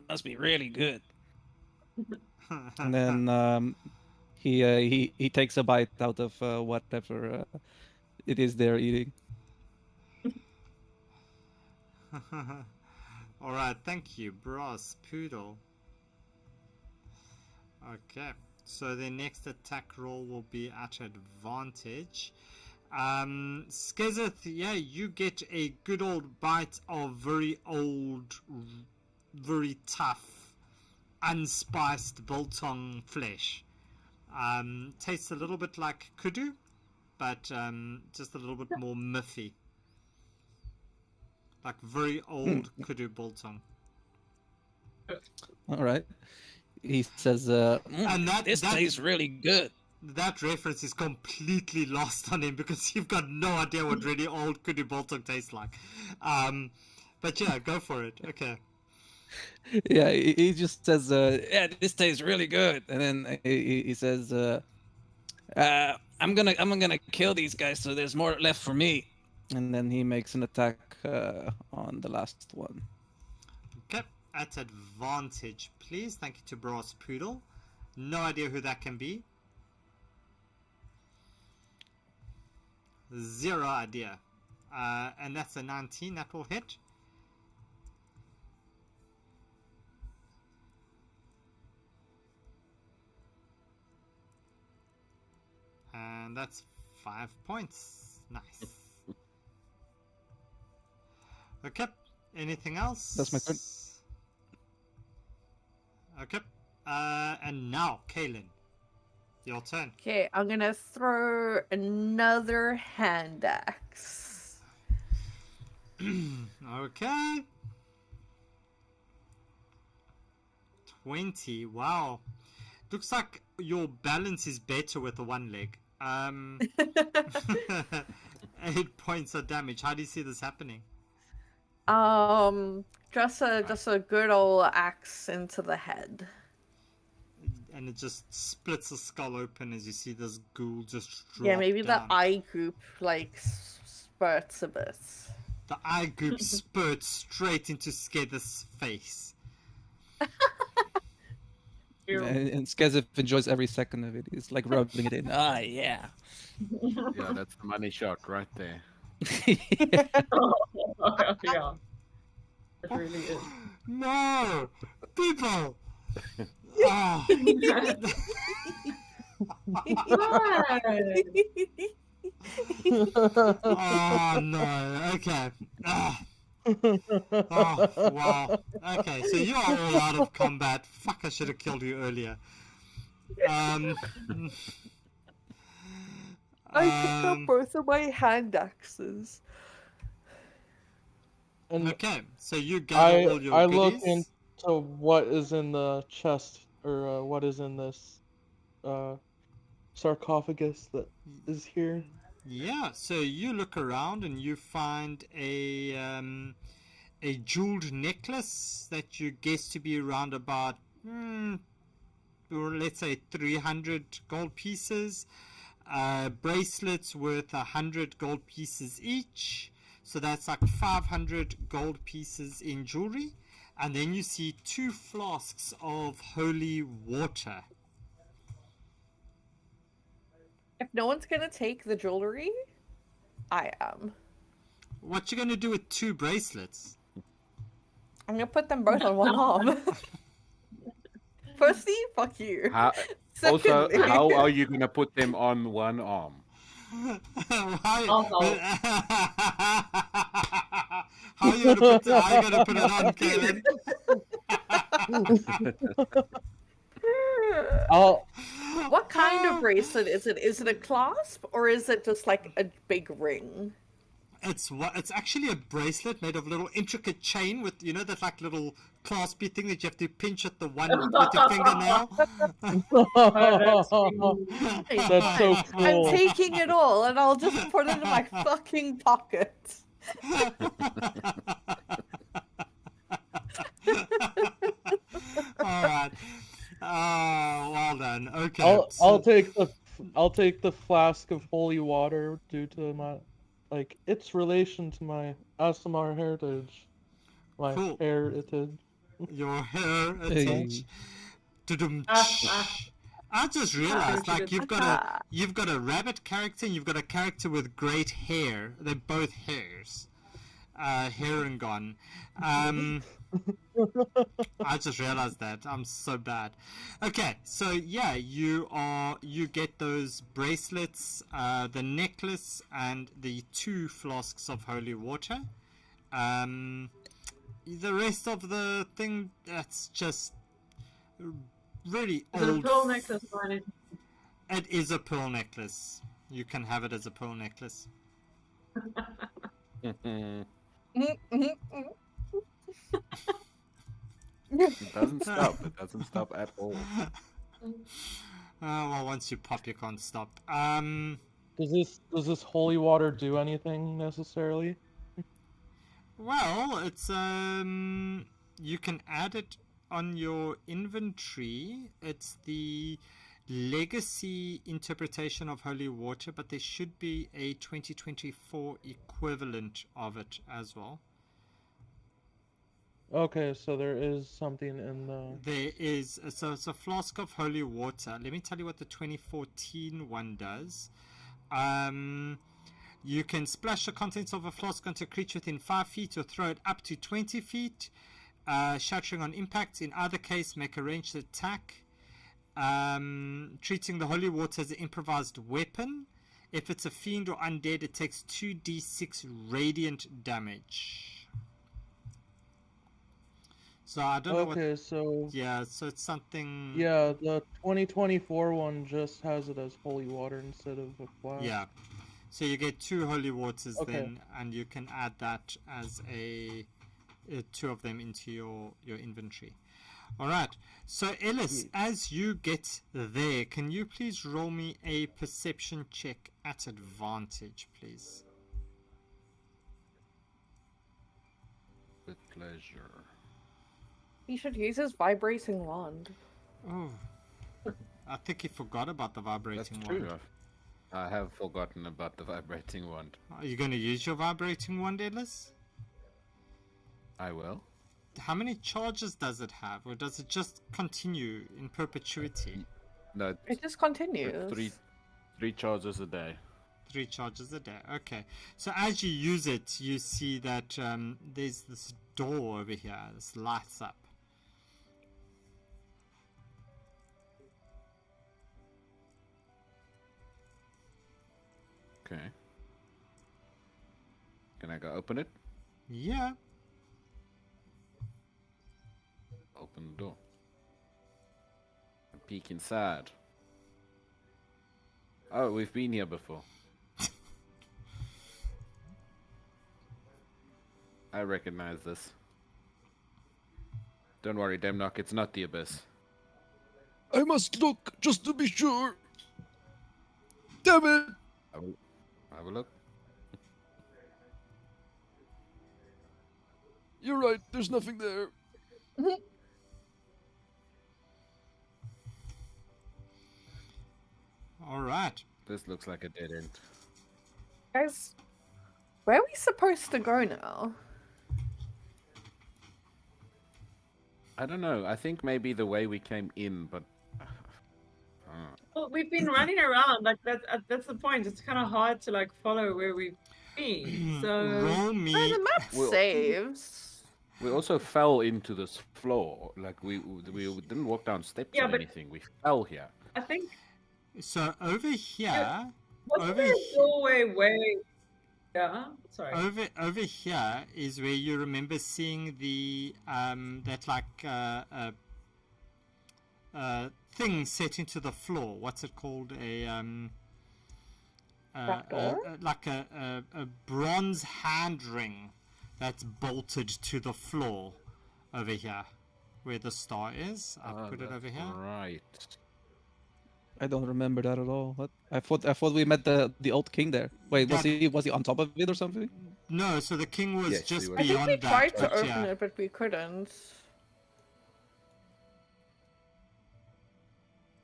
must be really good. And then he takes a bite out of whatever it is they're eating. Alright, thank you, Brass Poodle. Okay, so the next attack roll will be at advantage. Skizith, yeah, you get a good old bite of very old, very tough, unspiced biltong flesh. Tastes a little bit like kudu, but just a little bit more miffy. like very old kudu biltong. All right. He says, And this tastes really good. That reference is completely lost on him because you've got no idea what really old kudu biltong tastes like. But yeah, go for it. Okay. Yeah, he just says, yeah, this tastes really good. And then he says, I'm gonna kill these guys so there's more left for me. And then he makes an attack on the last one. Okay. At advantage, please. Thank you to Brass Poodle. No idea who that can be. Zero idea. And that's a 19. That will hit. And that's 5 points. Nice. Okay. Anything else? That's my turn. Okay. And now, Kaylin. Your turn. Okay, I'm gonna throw another hand axe. Okay. 20. Wow. Looks like your balance is better with the one leg. 8 points of damage. How do you see this happening? Just a good old axe into the head. And it just splits the skull open as you see this ghoul just drop Yeah, maybe down. the eye group like spurts a bit. The eye group spurts straight into Sketh's face. And Skezif enjoys every second of it. He's like rubbing it in. Ah, yeah. Yeah, that's the money shot right there. Yeah. It really is. No! People! Ah. Oh no, okay. Ah. Oh, wow. Okay, so you are all out of combat. Fuck, I should have killed you earlier. I picked up both of my hand axes. And Okay, so you gather all your I goodies. look into what is in the chest, or what is in this sarcophagus that is here. Yeah, so you look around and you find a jeweled necklace that you guess to be around about, or let's say 300 gold pieces. Bracelets worth 100 gold pieces each. So that's like 500 gold pieces in jewelry. And then you see 2 flasks of holy water. If no one's gonna take the jewelry, I am. What you gonna do with 2 bracelets? I'm gonna put them both on one arm. Firstly, fuck you. Also, Secondly, how are you gonna put them on one arm? How Also- are you gonna put it on, Kevin? what kind of bracelet is it? Is it a clasp or is it just like a big ring? It's actually a bracelet made of little intricate chain with, you know, that like little claspy thing that you have to pinch at the one with your fingernail. That's so cool. I'm taking it all and I'll just put it in my fucking pocket. All right. Oh, well done. Okay. I'll take the flask of holy water due to my its relation to my ASMR heritage. My Cool. heritage. Your heritage. Tudum. I just realized, like, you've got a rabbit character and you've got a character with great hair. They're both hairs. Hair and gone. I just realized that. I'm so bad. Okay, so yeah, you get those bracelets, the necklace, and the 2 flasks of holy water. The rest of the thing, that's just really Is it a old. pearl necklace, Brian? It is a pearl necklace. You can have it as a pearl necklace. It doesn't stop. It doesn't stop at all. Well, once you pop, you can't stop. Does this holy water do anything necessarily? Well, it's you can add it on your inventory. It's the legacy interpretation of holy water, but there should be a 2024 equivalent of it as well. Okay, so there is something in the... There is, so it's a flask of holy water. Let me tell you what the 2014 one does. You can splash the contents of a flask onto a creature within 5 feet or throw it up to 20 feet, shattering on impact. In either case, make a ranged attack. Treating the holy water as an improvised weapon. If it's a fiend or undead, it takes 2d6 radiant damage. So I don't know what... Okay, so... Yeah, so it's something... Yeah, the 2024 one just has it as holy water instead of a flask. Yeah. So you get 2 holy waters Okay. then, and you can add that as a 2 of them into your inventory. All right. So Ellis, as you get there, can you please roll me a perception check at advantage, please? With pleasure. He should use his vibrating wand. Oh, I think he forgot about the That's vibrating true. wand. I have forgotten about the vibrating wand. Are you going to use your vibrating wand, Ellis? I will. How many charges does it have, or does it just continue in perpetuity? No, It just continues. three charges a day. 3 charges a day. Okay. So as you use it, you see that there's this door over here. This lights up. Okay. Can I go open it? Yeah. Open the door. And peek inside. Oh, we've been here before. I recognize this. Don't worry, Demnock, it's not the Abyss. I must look just to be sure. Damn it! I will have a look. You're right, there's nothing there. All right. This looks like a dead end. Guys, where are we supposed to go now? I don't know. I think maybe the way we came in, but Well, we've been running around. Like that's the point. It's kind of hard to like follow where we've been. So Roll Oh, me. the map Well- saves. we also fell into this floor. Like we didn't walk down steps Yeah, or but- anything. We fell here. I think So over here, wasn't over there a he- doorway way? Yeah. Sorry. over here is where you remember seeing the that like thing set into the floor. What's it called? Trapdoor? Like a bronze hand ring that's bolted to the floor over here, where the star is. I've put it over here. Right. I don't remember that at all. What? I thought we met the old king there. Wait, was he on top of it or something? No, so the king was Yes, he just was. I think beyond we that. tried to but open yeah. it, but we couldn't.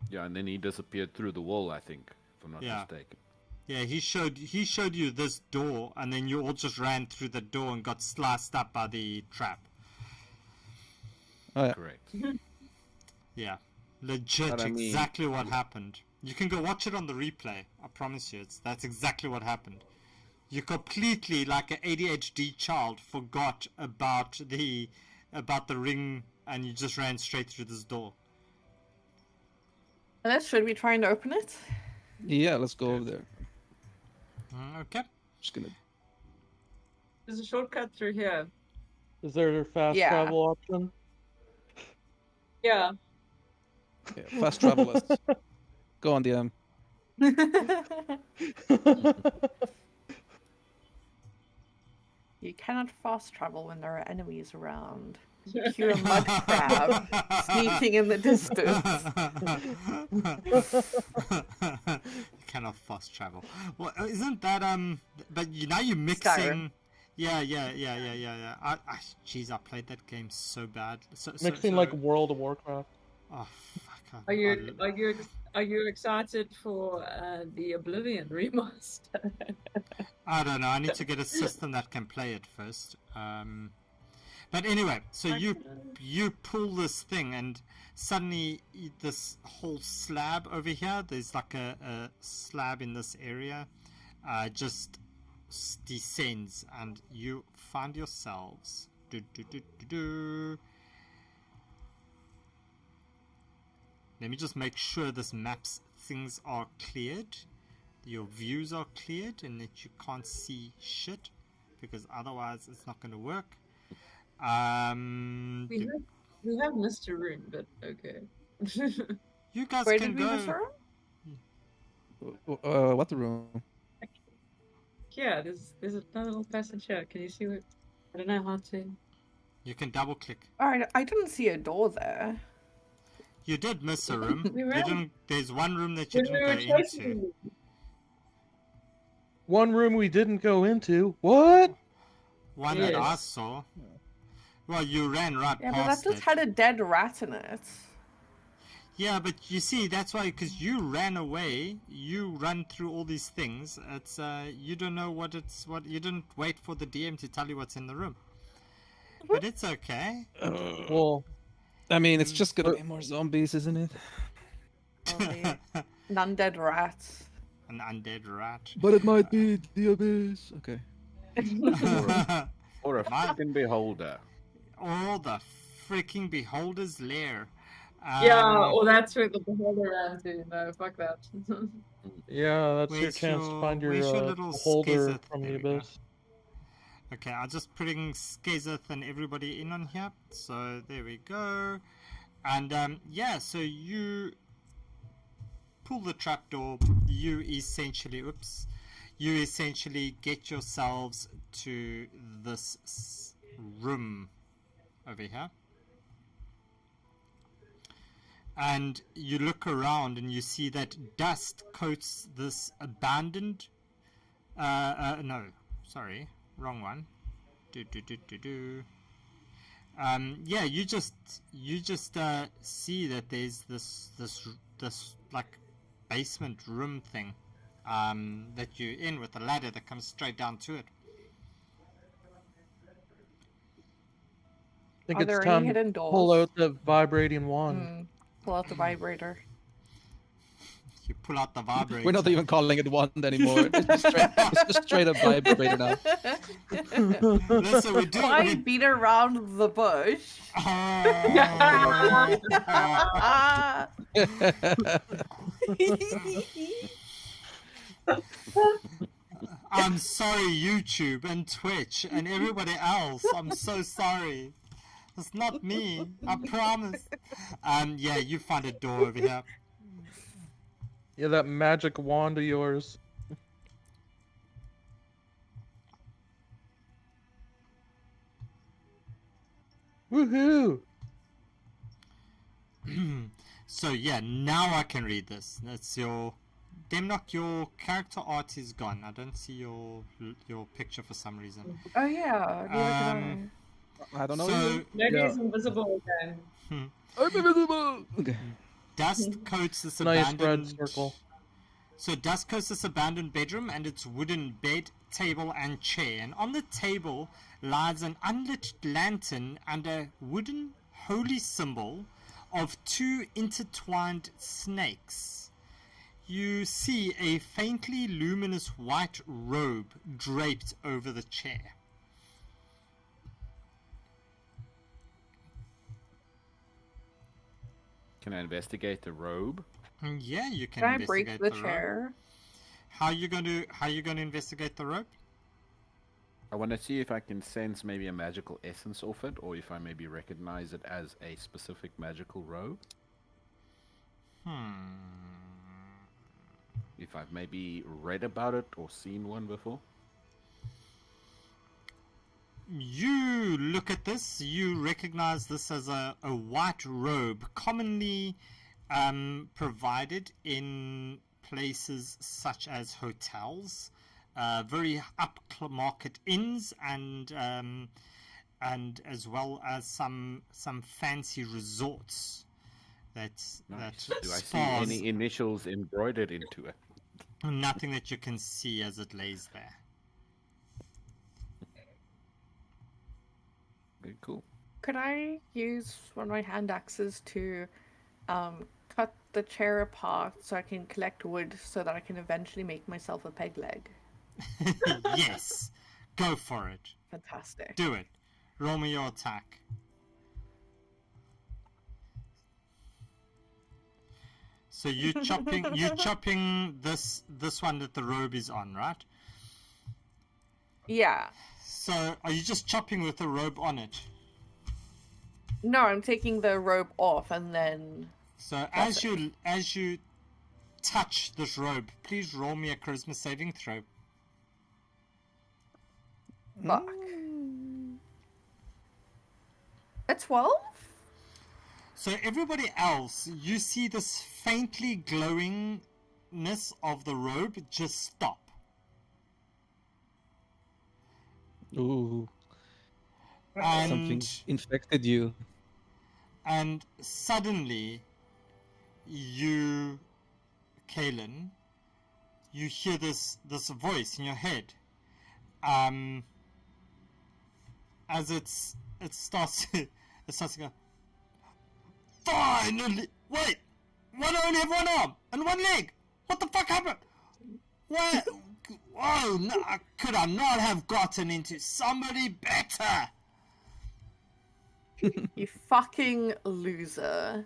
Yeah, and then he disappeared through the wall, I think, if I'm not Yeah. mistaken. Yeah, he showed you this door, and then you all just ran through the door and got sliced up by the trap. Oh yeah. Correct. Yeah, legit, But I mean- exactly what happened. You can go watch it on the replay. I promise you, that's exactly what happened. You completely, like an ADHD child, forgot about the ring, and you just ran straight through this door. Unless, should we try and open it? Yeah, let's go over there. Okay. Just gonna. There's a shortcut through here. Is there a fast Yeah. travel option? Yeah. Yeah, fast travelers. Go on, DM. You cannot fast travel when there are enemies around. Cue a mud crab sneaking in the distance. You cannot fast travel. Well, isn't that But now you're mixing. Skyrim. Yeah. Jeez, I played that game so bad. Mixing like World of Warcraft. Oh fuck! Are you excited for the Oblivion remaster? I don't know. I need to get a system that can play it first. But anyway, so you pull this thing, and suddenly this whole slab over here, there's like a slab in this area, just descends, and you find yourselves. Let me just make sure this map's things are cleared, your views are cleared, and that you can't see shit, because otherwise it's not going to work. We have missed a room, but okay. You guys Where can did we go. miss a room? What room? Yeah, there's another little passage here. Can you see what? I don't know how to. You can double click. Alright, I didn't see a door there. You did miss a room. We You ran. didn't. There's one room that you When we didn't were go chasing into. you. One room we didn't go into. What? One that I Yes. saw. Well, you ran right Yeah, but that past just it. had a dead rat in it. Yeah, but you see, that's why, because you ran away, you run through all these things. It's you don't know what you didn't wait for the DM to tell you what's in the room. But it's okay. Well, I mean, it's just gonna be more zombies, isn't it? Only an undead rat. An undead rat. But it might be the abyss. Okay. Or a fucking beholder. All the freaking beholder's lair. Yeah, or that's where the beholder ran to. No, fuck that. yeah, that's your Where's chance to your- find your where's your little holder Skazeth? from There the we go. abyss. Okay, I'll just putting Skazeth and everybody in on here. So there we go. And yeah, so you pull the trapdoor. You essentially get yourselves to this room over here. And you look around and you see that dust coats this abandoned no, sorry, wrong one. Yeah, you just see that there's this like basement room thing that you're in with a ladder that comes straight down to it. I think Are it's there any time to hidden pull doors? out the vibrating wand. Pull out the vibrator. You pull out the vibrator. We're not even calling it wand anymore. It's just straight up vibrator now. Listen, we do. Why beat around the bush? I'm sorry, YouTube and Twitch and everybody else. I'm so sorry. It's not me. I promise. Yeah, you find a door over here. Yeah, that magic wand of yours. Woohoo! So yeah, now I can read this. That's your Demnock. Your character art is gone. I don't see your picture for some reason. Oh yeah. neither can I don't know. So Maybe Yeah. it's invisible again. I'm invisible. Okay. dust coats this Nice abandoned. red circle. So dust coats this abandoned bedroom and its wooden bed, table, and chair. And on the table lies an unlit lantern and a wooden holy symbol of two intertwined snakes. You see a faintly luminous white robe draped over the chair. Can I investigate the robe? Yeah, you can, Can I investigate break the robe. chair? How you going to investigate the rope? I want to see if I can sense maybe a magical essence off it, or if I maybe recognize it as a specific magical robe. If I've maybe read about it or seen one before. you look at this, you recognize this as a white robe, commonly provided in places such as hotels, very upmarket inns, and as well as some fancy resorts. That Do I see spas. any initials embroidered into it? Nothing that you can see as it lays there. Very cool. Could I use one of my hand axes to cut the chair apart so I can collect wood so that I can eventually make myself a peg leg? Yes, go for it. Fantastic. Do it. Roll me your attack. So you chopping this one that the robe is on, right? Yeah. So are you just chopping with the robe on it? No, I'm taking the robe off and then... So as you touch this robe, please roll me a charisma saving throw. Fuck. A 12? So everybody else, you see this faintly glowingness of the robe just stop. Ooh, something And infected you. and suddenly you, Kaelin, you hear this voice in your head. As it starts to go, finally! Wait! Why do I only have one arm and one leg? What the fuck happened? What? Oh, no, could I not have gotten into somebody better? You fucking loser.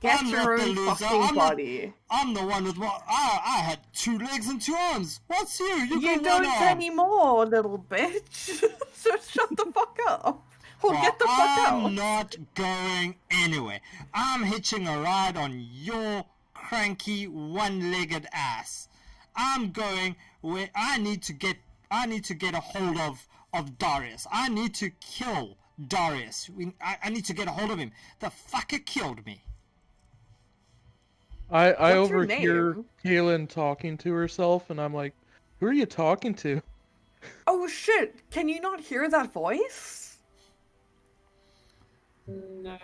Get I'm your not the own loser. fucking body. I'm the one with more. I had 2 legs and 2 arms. What's you? You You got one don't arm. anymore, little bitch. So shut the fuck up. Or Well, get the fuck I'm out. not going anywhere. I'm hitching a ride on your cranky one-legged ass. I'm going where I need to get a hold of Darius. I need to kill Darius. I need to get a hold of him. The fucker killed me. I What's your overhear name? Kaylin talking to herself, and I'm like, who are you talking to? Oh shit, can you not hear that voice? No.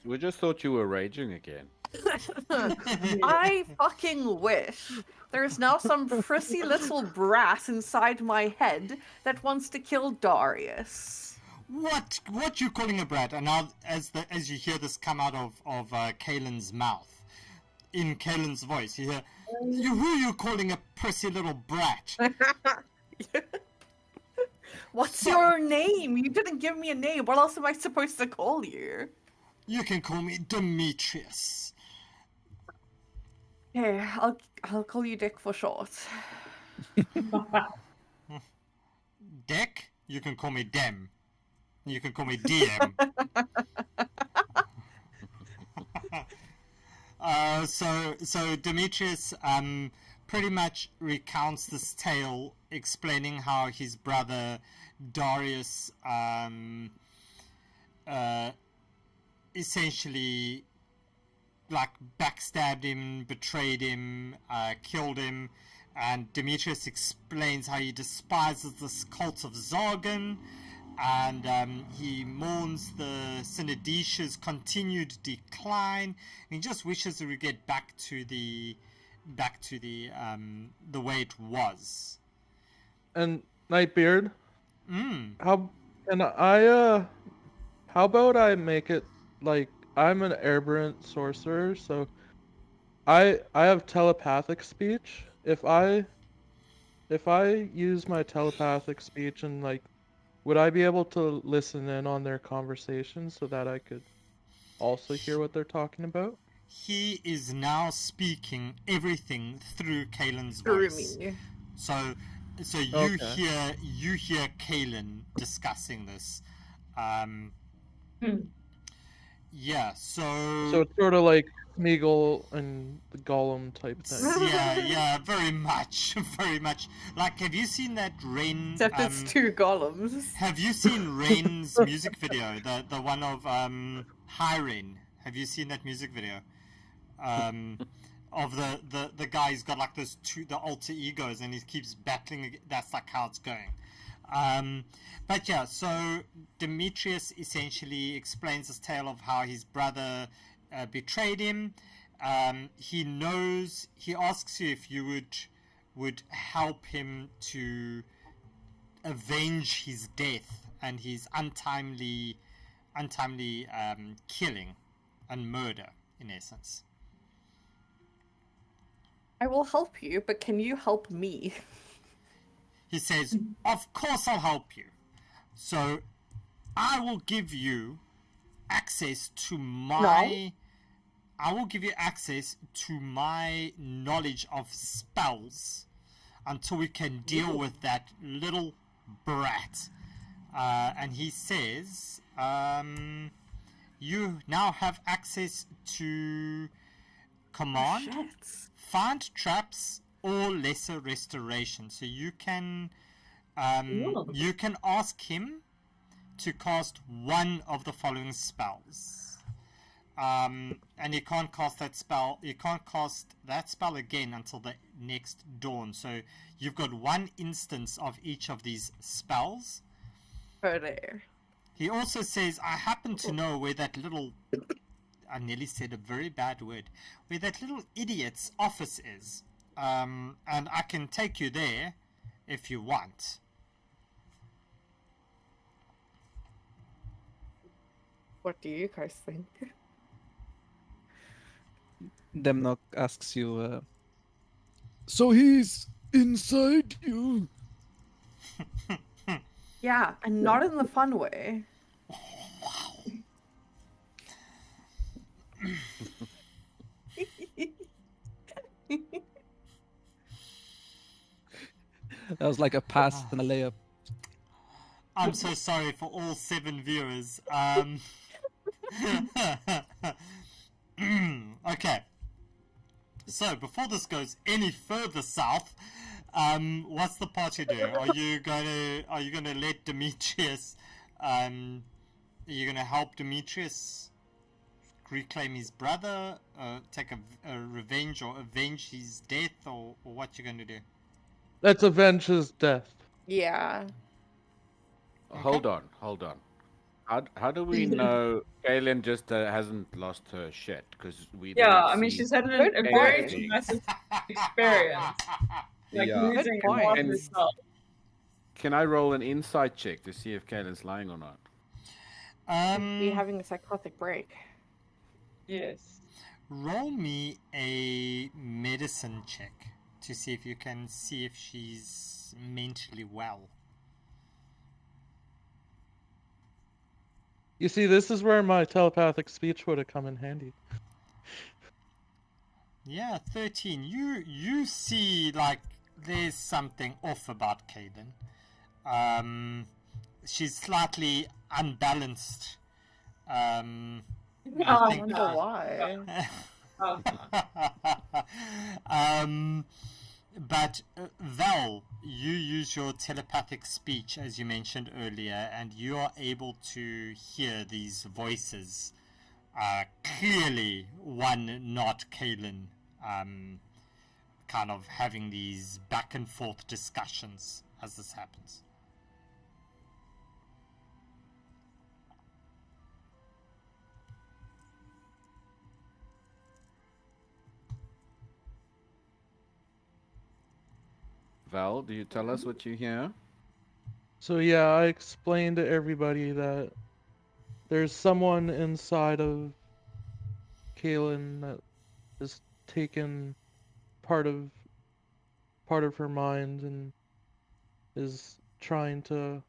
We just thought you were raging again. I fucking wish. There's now some prissy little brat inside my head that wants to kill Darius. What you calling a brat? And now, as you hear this come out of Kaelin's mouth, in Kaelin's voice, you hear, who are you calling a prissy little brat? What's your name? You didn't give me a name. What else am I supposed to call you? You can call me Demetrius. Okay, I'll call you Dick for short. Dick? You can call me Dem. You can call me DM. So Demetrius pretty much recounts this tale, explaining how his brother Darius essentially like backstabbed him, betrayed him, killed him, and Demetrius explains how he despises this cult of Zargan, and he mourns the Synodicia's continued decline, and he just wishes it would get back to the way it was. And Nightbeard, how about I make it like I'm an aberrant sorcerer, so I have telepathic speech. If I use my telepathic speech, and like, would I be able to listen in on their conversation so that I could also hear what they're talking about? He is now speaking everything through Kaelin's Screw voice. me. So you Okay. hear Kaelin discussing this. Yeah, So it's sort of like Smeagol and the Gollum type thing. yeah, very much, very much. Like, have you seen that Rain? Except it's two golems. Have you seen Rain's music video? The one of High Rain. Have you seen that music video? Of the guy who's got like the alter egos and he keeps battling. That's like how it's going. But yeah, so Demetrius essentially explains this tale of how his brother betrayed him. He asks you if you would help him to avenge his death and his untimely killing and murder, in essence. I will help you, but can you help me? He says, of course I'll help you. So I will give you access to my knowledge of spells until we can deal with that little brat. And he says, you now have access to command, find traps, or lesser restoration. So you can ask him to cast one of the following spells. And you can't cast that spell. You can't cast that spell again until the next dawn. So you've got one instance of each of these spells. Oh, there. He also says, I happen to know where that little... I nearly said a very bad word. Where that little idiot's office is. And I can take you there if you want. What do you guys think? Demnock asks you, So he's inside you. Yeah, and not in the fun way. that was like a pass and a layup. I'm so sorry for all 7 viewers. Okay. So before this goes any further south, what's the party do? Are you gonna let Demetrius? Are you gonna help Demetrius reclaim his brother? Take a revenge or avenge his death, or what you gonna do? Let's avenge his death. Yeah. Hold on. How do we know Kaylin just hasn't lost her shit? Because we Yeah, didn't I mean, see she's had a Good very point. traumatic experience. Like Yeah. losing Good part of point. herself. Can I roll an insight check to see if Kaylin's lying or not? Me having a psychotic break. Yes. Roll me a medicine check to see if you can see if she's mentally well. You see, this is where my telepathic speech would have come in handy. Yeah, 13. You see, like, there's something off about Kaden. She's slightly unbalanced. I I think- wonder why. But Val, you use your telepathic speech as you mentioned earlier, and you are able to hear these voices. Clearly, one not Kaylin, kind of having these back and forth discussions as this happens. Val, do you tell us what you hear? So yeah, I explained to everybody that there's someone inside of Kaylin that has taken part of her mind and is trying to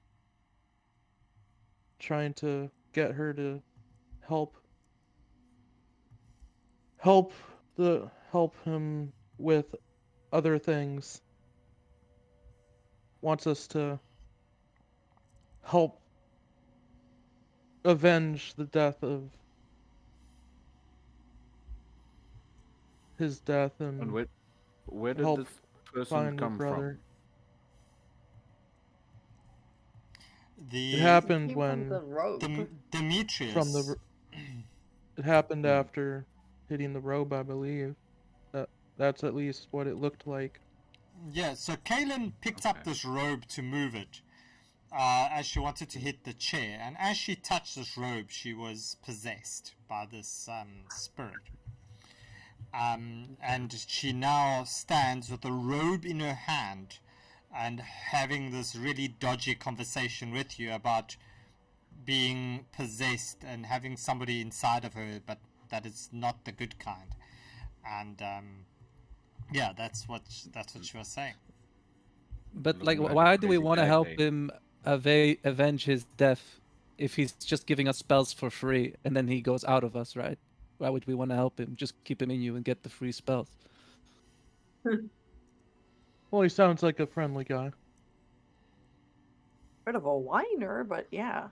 get her to help him with other things. Wants us to help avenge the death of his death And and where did help this person find your come brother. The It happened Came from the when rope. Demetrius. from the. It happened after hitting the robe, I believe. That's at least what it looked like. Yeah, so Kaylin picked up Okay. this robe to move it as she wanted to hit the chair, and as she touched this robe, she was possessed by this spirit. And she now stands with the robe in her hand and having this really dodgy conversation with you about being possessed and having somebody inside of her, but that is not the good kind. And yeah, that's what she was saying. But Looking like a why do we crazy want to bad help day. him avenge his death if he's just giving us spells for free and then he goes out of us, right? Why would we want to help him? Just keep him in you and get the free spells. Well, he sounds like a friendly guy. Bit of a whiner, but yeah.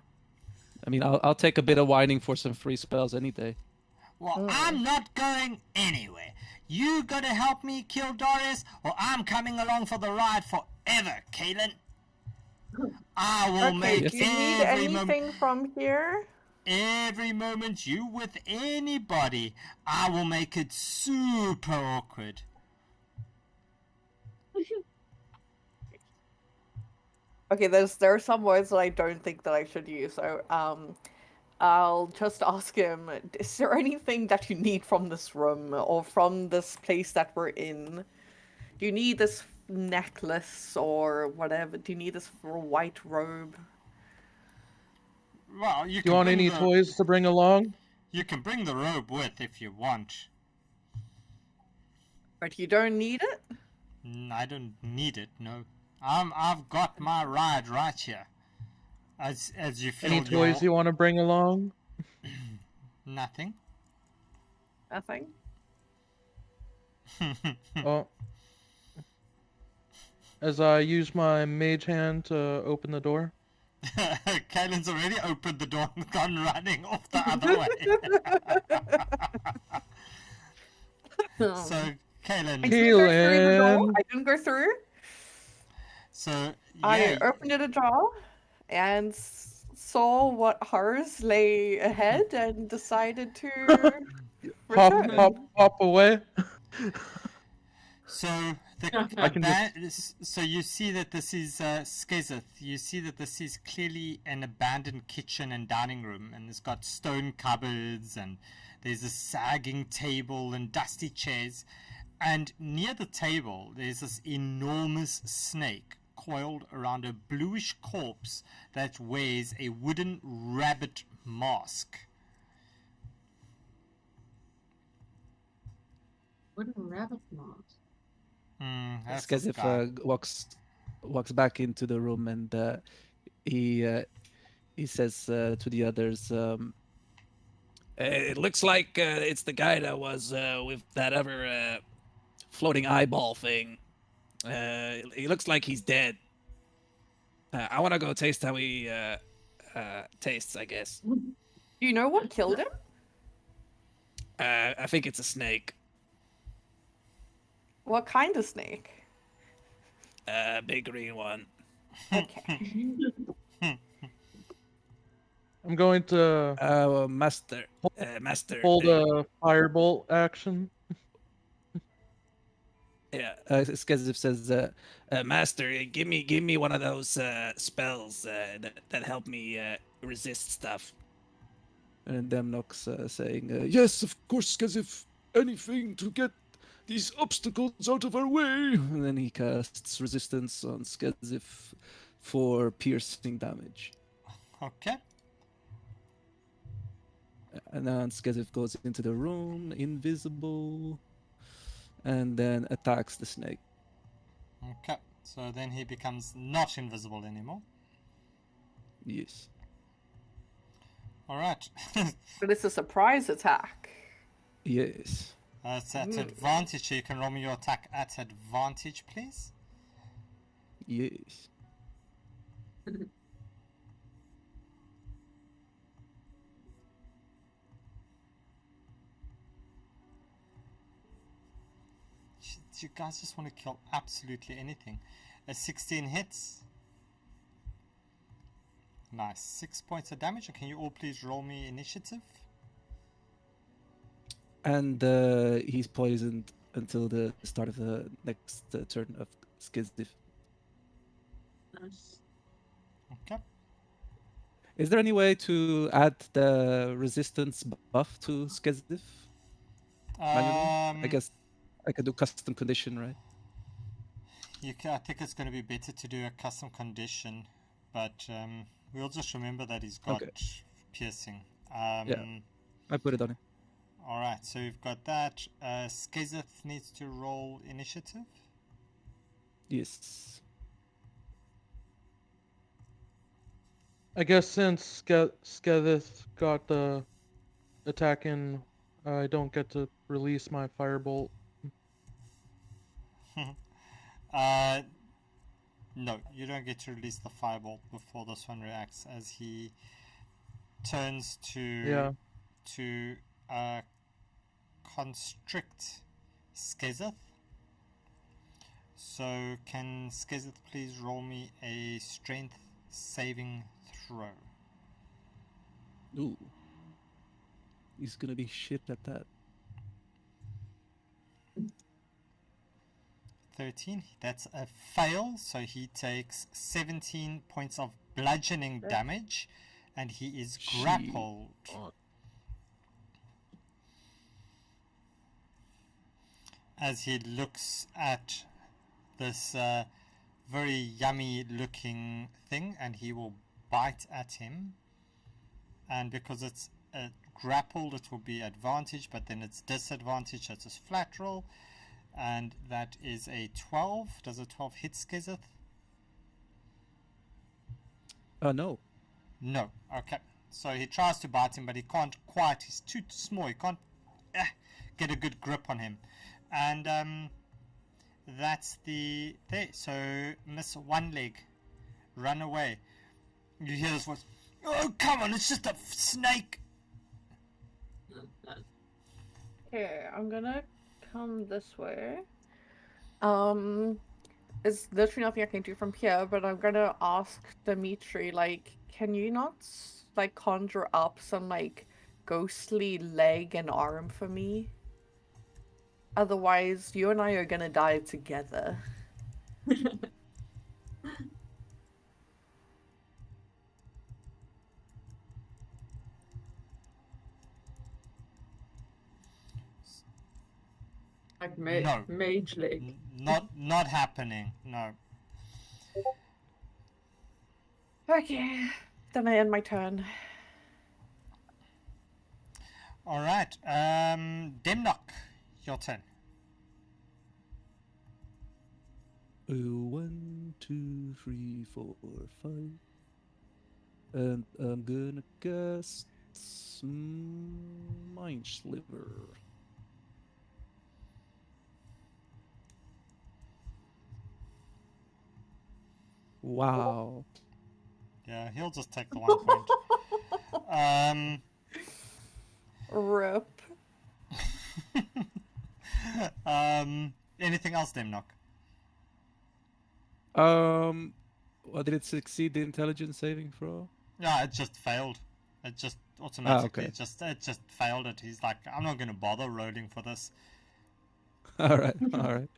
I mean, I'll take a bit of whining for some free spells any day. Well, I'm not going anywhere. You gotta help me kill Darius, or I'm coming along for the ride forever, Kaylin. I will Okay, make do you need every moment. anything from here? Every moment you with anybody, I will make it super awkward. Okay, there are some words that I don't think that I should use. So I'll just ask him, is there anything that you need from this room or from this place that we're in? Do you need this necklace or whatever? Do you need this white robe? Well, you Do you can want bring any the toys to bring along? you can bring the robe with if you want. But you don't need it? I don't need it. No, I've got my ride right here. As you feel Any toys you want to bring along? nothing. Nothing? Oh. As I use my mage hand to open the door. Kaylin's already opened the door and gone running off the other way. So, Kaylin. I didn't go through the door. Kaylin. I didn't go through. So, I yeah. opened it ajar and saw what horrors lay ahead and decided to return. Hop away. So, I can so you see that this is Skezeth. You see that this is clearly an abandoned kitchen and dining room, and it's got stone cupboards, and there's a sagging table and dusty chairs. And near the table, there's this enormous snake coiled around a bluish corpse that wears a wooden rabbit mask. Wooden rabbit mask. That's As this if guy. walks back into the room and he says to the others, "It looks like it's the guy that was with that other floating eyeball thing. He looks like he's dead. I want to go taste how he tastes, I guess. Do you know what killed him? I think it's a snake. What kind of snake? Big green one. Okay. I'm going to Master. hold a firebolt action. Yeah, Skezif says, "Master, give me one of those spells that help me resist stuff." And Demnox saying, Yes, of course, as if anything to get these obstacles out of our way. and then he casts resistance on Skezif for piercing damage. Okay. And then Skezif goes into the room, invisible, and then attacks the snake. Okay. So then he becomes not invisible anymore. Yes. All right. But it's a surprise attack. Yes. It's at advantage. So you can roll me your attack at advantage, please. Yes. you guys just want to kill absolutely anything. A 16 hits. Nice. 6 points of damage. Can you all please roll me initiative? And he's poisoned until the start of the next turn of Skizdiv. Nice. Okay. Is there any way to add the resistance buff to Skizdiv manually? I guess I could do custom condition, right? I think it's going to be better to do a custom condition, but we'll just remember that he's got piercing. Yeah, I put it on it. Alright, so we've got that. Skazeth needs to roll initiative. Yes. I guess since Skethith got the attack in, I don't get to release my firebolt. No, you don't get to release the firebolt before this one reacts, as he turns to constrict Skazeth. So can Skazeth please roll me a strength saving throw? Ooh. He's gonna be shit at that. 13. That's a fail, so he takes 17 points of bludgeoning damage, and he is grappled. As he looks at this very yummy looking thing, and he will bite at him. And because it's grappled, it will be advantage, but then it's disadvantage, so it's a flat roll. And that is a 12. Does a 12 hit Skizeth? No. No. Okay. So he tries to bite him, but he can't quite. He's too small. He can't get a good grip on him. And that's the there. So miss one leg. Run away. You hear this voice. Oh, come on. It's just a snake. Okay, I'm gonna come this way. There's literally nothing I can do from here, but I'm gonna ask Dimitri, like, can you not like conjure up some like ghostly leg and arm for me? Otherwise, you and I are gonna die together. Like No. mage leg. Not happening. No. Okay, then I end my turn. All right. Demnock, your turn. 1, 2, 3, 4, 5. And I'm gonna cast Mind Sliver. Wow. Yeah, he'll just take the 1 point. Rip. Anything else, Demnock? Well, did it succeed the intelligence saving throw? Yeah, it just failed. It just automatically okay. it just failed it. He's like, I'm not gonna bother rolling for this. All right, all right.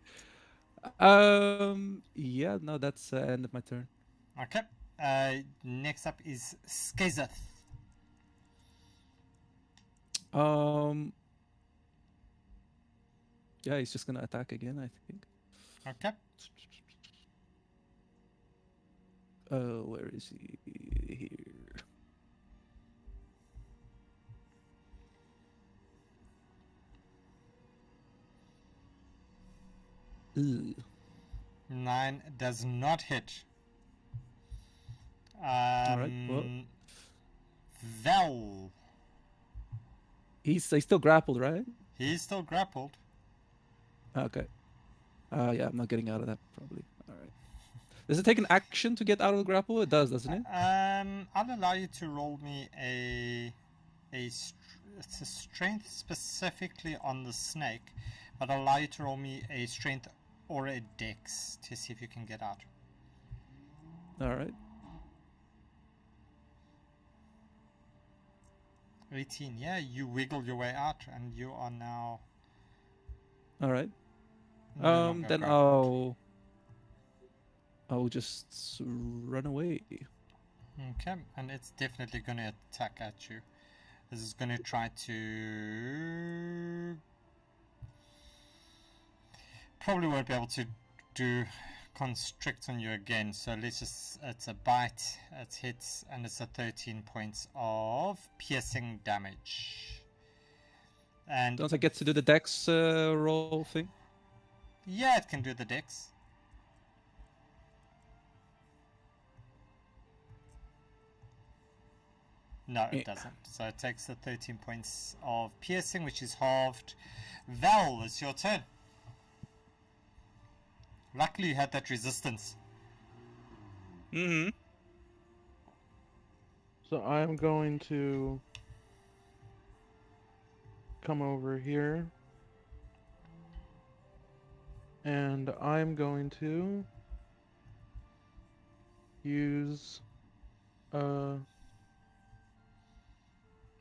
Yeah, no, that's end of my turn. Okay. Next up is Skazeth. Yeah, he's just gonna attack again, I think. Okay. Where is he? Here. Ugh. 9 does not hit. Alright, well. Vel. He's still grappled, right? He's still grappled. Okay. Yeah, I'm not getting out of that probably. Alright. Does it take an action to get out of the grapple? It does, doesn't it? I'll allow you to roll me it's a strength specifically on the snake, But I'll allow you to roll me a strength or a dex to see if you can get out. All right. 18, yeah, you wiggle your way out and you are now All right. no longer Then grappled. I'll just run away. Okay, and it's definitely going to attack at you. This is going to try to... Probably won't be able to do constrict on you again, so let's just... It's a bite, it hits, and it's a 13 points of piercing damage. And Don't I get to do the dex roll thing? yeah, it can do the dex. No, it doesn't. So it takes the 13 points of piercing, which is halved. Val, it's your turn. Luckily you had that resistance. Mm-hmm. So I'm going to come over here. And I'm going to use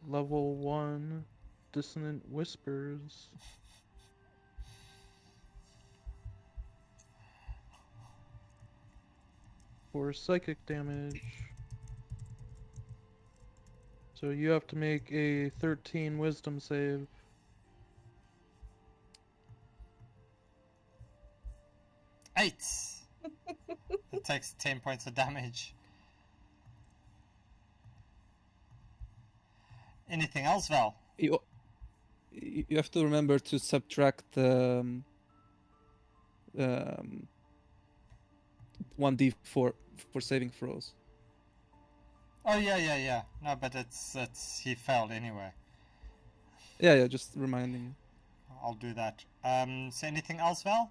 level 1 Dissonant Whispers. For psychic damage. So you have to make a 13 wisdom save. Eight! It takes 10 points of damage. Anything else, Val? You have to remember to subtract 1d4 for saving throws. Oh yeah. No, but it's he failed anyway. Yeah, just reminding you. I'll do that. So anything else, Val?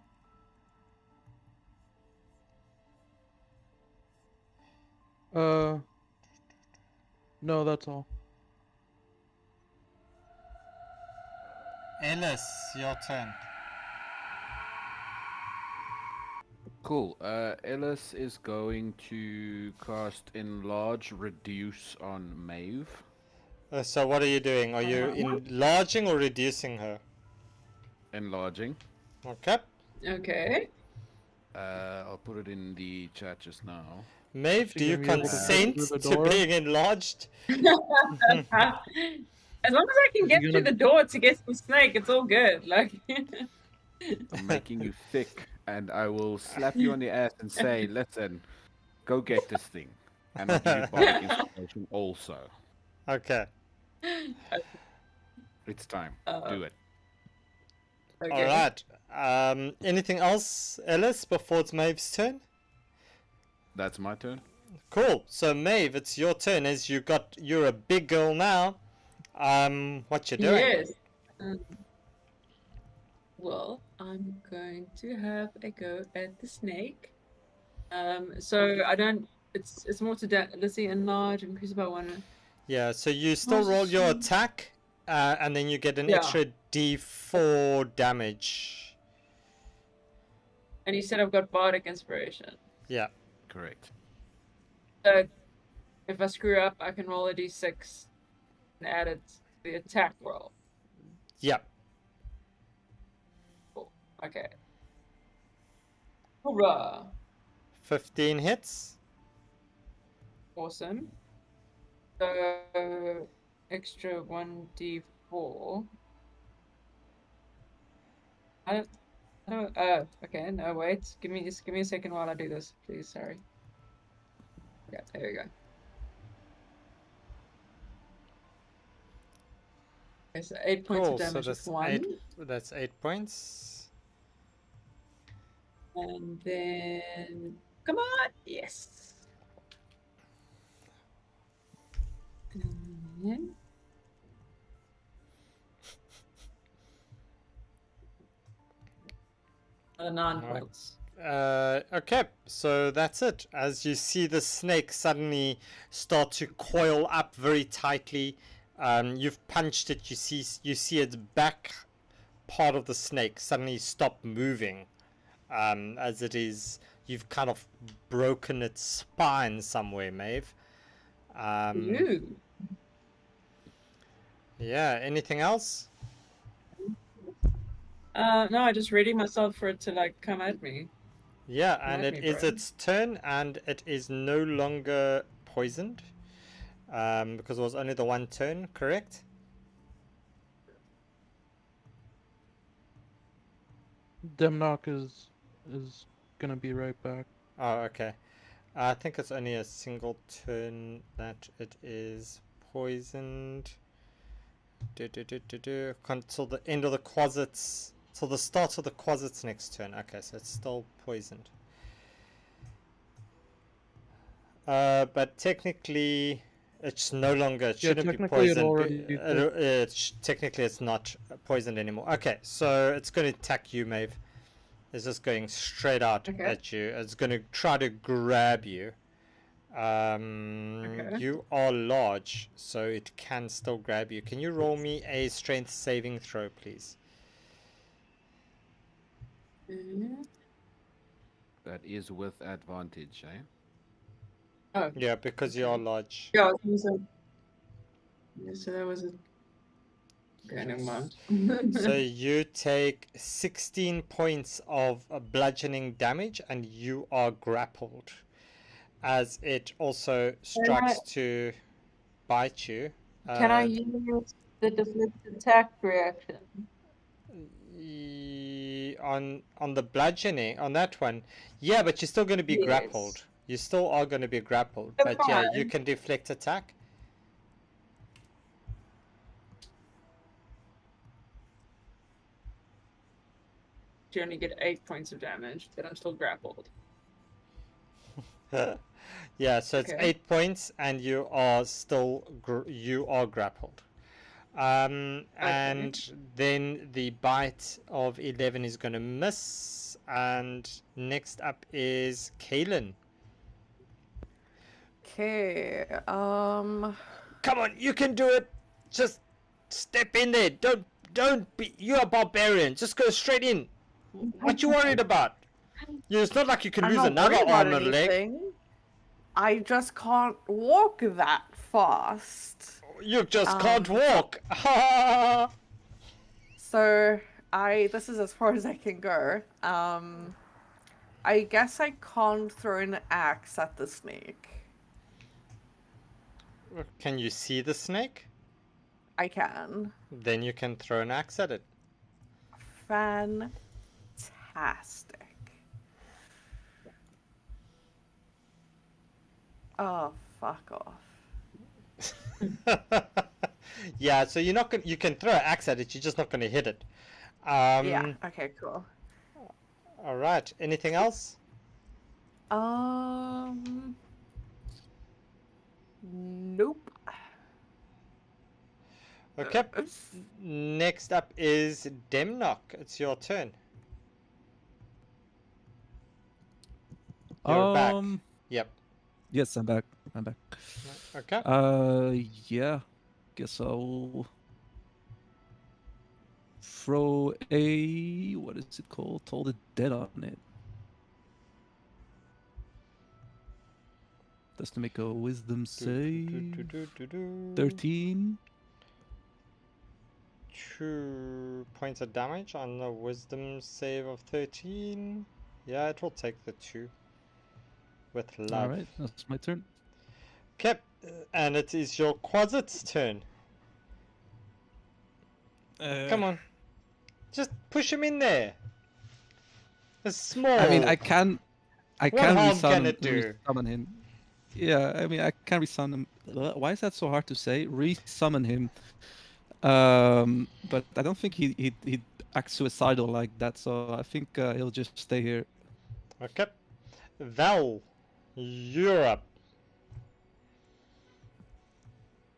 No, that's all. Ellis, your turn. Cool. Ellis is going to cast Enlarge Reduce on Maeve. So what are you doing? Are you enlarging or reducing her? Enlarging. Okay. Okay. I'll put it in the chat just now. Maeve, do you gonna be able to consent go through the to door? being enlarged? As long as I can get through the door to get some snake, it's all good. Like, I'm making you thick, and I will slap you on the ass and say, "Listen, go get this thing." And I'll give you bardic inspiration also. Okay. It's time. Do it. okay. Alright. Anything else, Ellis, before it's Maeve's turn? That's my turn. Cool. So Maeve, it's your turn as you're a big girl now. What you doing? Yes. Well, I'm going to have a go at the snake. So I don't. It's more to let's see, enlarge, increase by 1. Yeah, so you still roll your attack, and then you get an extra d4 damage. And you said I've got bardic inspiration. Yeah. Correct. So if I screw up, I can roll a d6 and add it to the attack roll. Yeah. Cool. Okay. Hoorah! 15 hits. Awesome. So extra 1d4. I don't. Okay. No, wait. Give me a second while I do this, please. Sorry. Yeah. There we go. Okay, so 8 points Cool. of damage So with 1. that's 8 points. And then, come on, yes. And then, another 9 Alright. points. Okay, so that's it. As you see the snake suddenly start to coil up very tightly, you've punched it. You see its back part of the snake suddenly stop moving, as it is, you've kind of broken its spine somewhere, Maeve. Ooh. Yeah, anything else? No, I just ready myself for it to like come at me. Yeah, Come and at it me, is bro. its turn, and it is no longer poisoned, because it was only the one turn, correct? Demnock is gonna be right back. Oh, okay. I think it's only a single turn that it is poisoned. Until the end of the quasit's, till the start of the quasit's next turn. Okay, so it's still poisoned. But technically, it's no longer. It Yeah, shouldn't be technically it poisoned. already Technically, it's not poisoned anymore. Okay, so it's going to attack you, Maeve. It's just going straight out Okay. at you. It's going to try to grab you. Okay. You are large, so it can still grab you. Can you roll me a strength saving throw, please? Mhm. That is with advantage, eh? Oh, Yeah, because you are large. yeah. I was gonna say. Yeah, so that was a. Okay, never mind. So you take 16 points of bludgeoning damage, and you are grappled. As it also strikes to bite you. Can I use the deflect attack reaction? On the bludgeoning, on that one, yeah, but you're still going to be grappled. Yes. You still are going to be grappled, Never but yeah, you mind. can deflect attack. You only get 8 points of damage, but I'm still grappled. Yeah, so it's Okay. 8 points, and you are still you are grappled. And then the bite of 11 is going to miss, and next up is Kaylin. Okay. Come on, you can do it. Just step in there. Don't be. You are barbarian. Just go straight in. What you worried about? It's not like you can I'm lose not another worried about armor leg. anything. I just can't walk that fast. You just can't walk. So this is as far as I can go. I guess I can't throw an axe at the snake. Can you see the snake? I can. Then you can throw an axe at it. Fantastic. Oh, fuck off. Yeah, so you're not gonna. You can throw an axe at it. You're just not gonna hit it. Yeah, okay, cool. All right. Anything else? Nope. Okay. Next up is Demnock. It's your turn. You're back. Yep. Yes, I'm back. I'm back. Okay. Yeah. Guess I'll throw a, what is it called? Toll the Dead on it. Just to make a wisdom save. 13. 2 points of damage on the wisdom save of 13. Yeah, it will take the 2 with love. Alright, that's my turn. Okay, and it is your Quasit's turn. Come on. Just push him in there. It's small. I mean, I can What harm can it do? resummon him. Yeah, I mean, I can resummon him. Why is that so hard to say? Resummon him. But I don't think he'd act suicidal like that, so I think he'll just stay here. Okay. Val, you're up.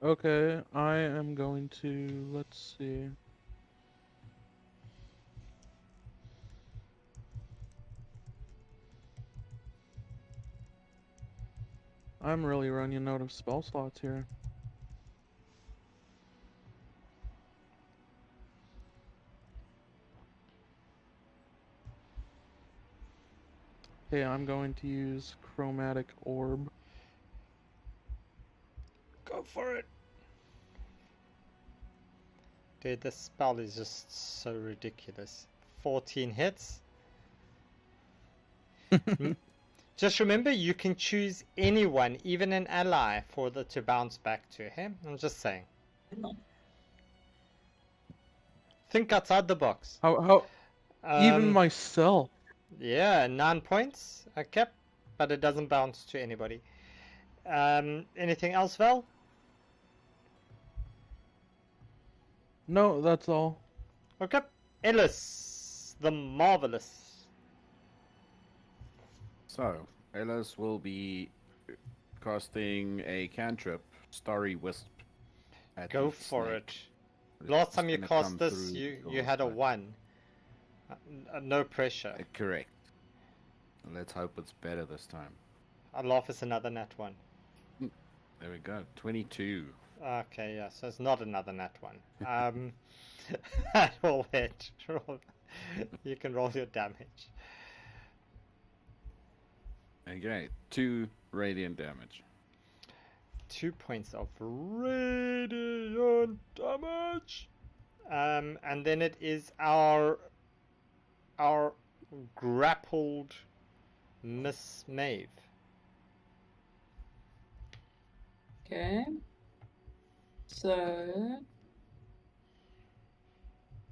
Okay, I am going to, let's see. I'm really running out of spell slots here. Okay, I'm going to use Chromatic Orb. Go for it. Dude, this spell is just so ridiculous. 14 hits. Just remember, you can choose anyone, even an ally, for the to bounce back to him. I'm just saying. Think outside the box. How even Um, myself. Yeah, 9 points. Okay, but it doesn't bounce to anybody. Anything else, Val? No, that's all. Okay, Ellis, the Marvelous. So, Ellis will be casting a cantrip, Starry Wisp. At Go the for snake. it. Last It's time you gonna cast come this, through you your had a side. 1. No pressure. Correct. Let's hope it's better this time. I laugh, it's another nat 1. There we go. 22. Okay, yeah, so it's not another nat 1. Roll it. You can roll your damage. Okay, 2 radiant damage. 2 points of radiant damage. And then it is our grappled Miss Maeve. Okay. So.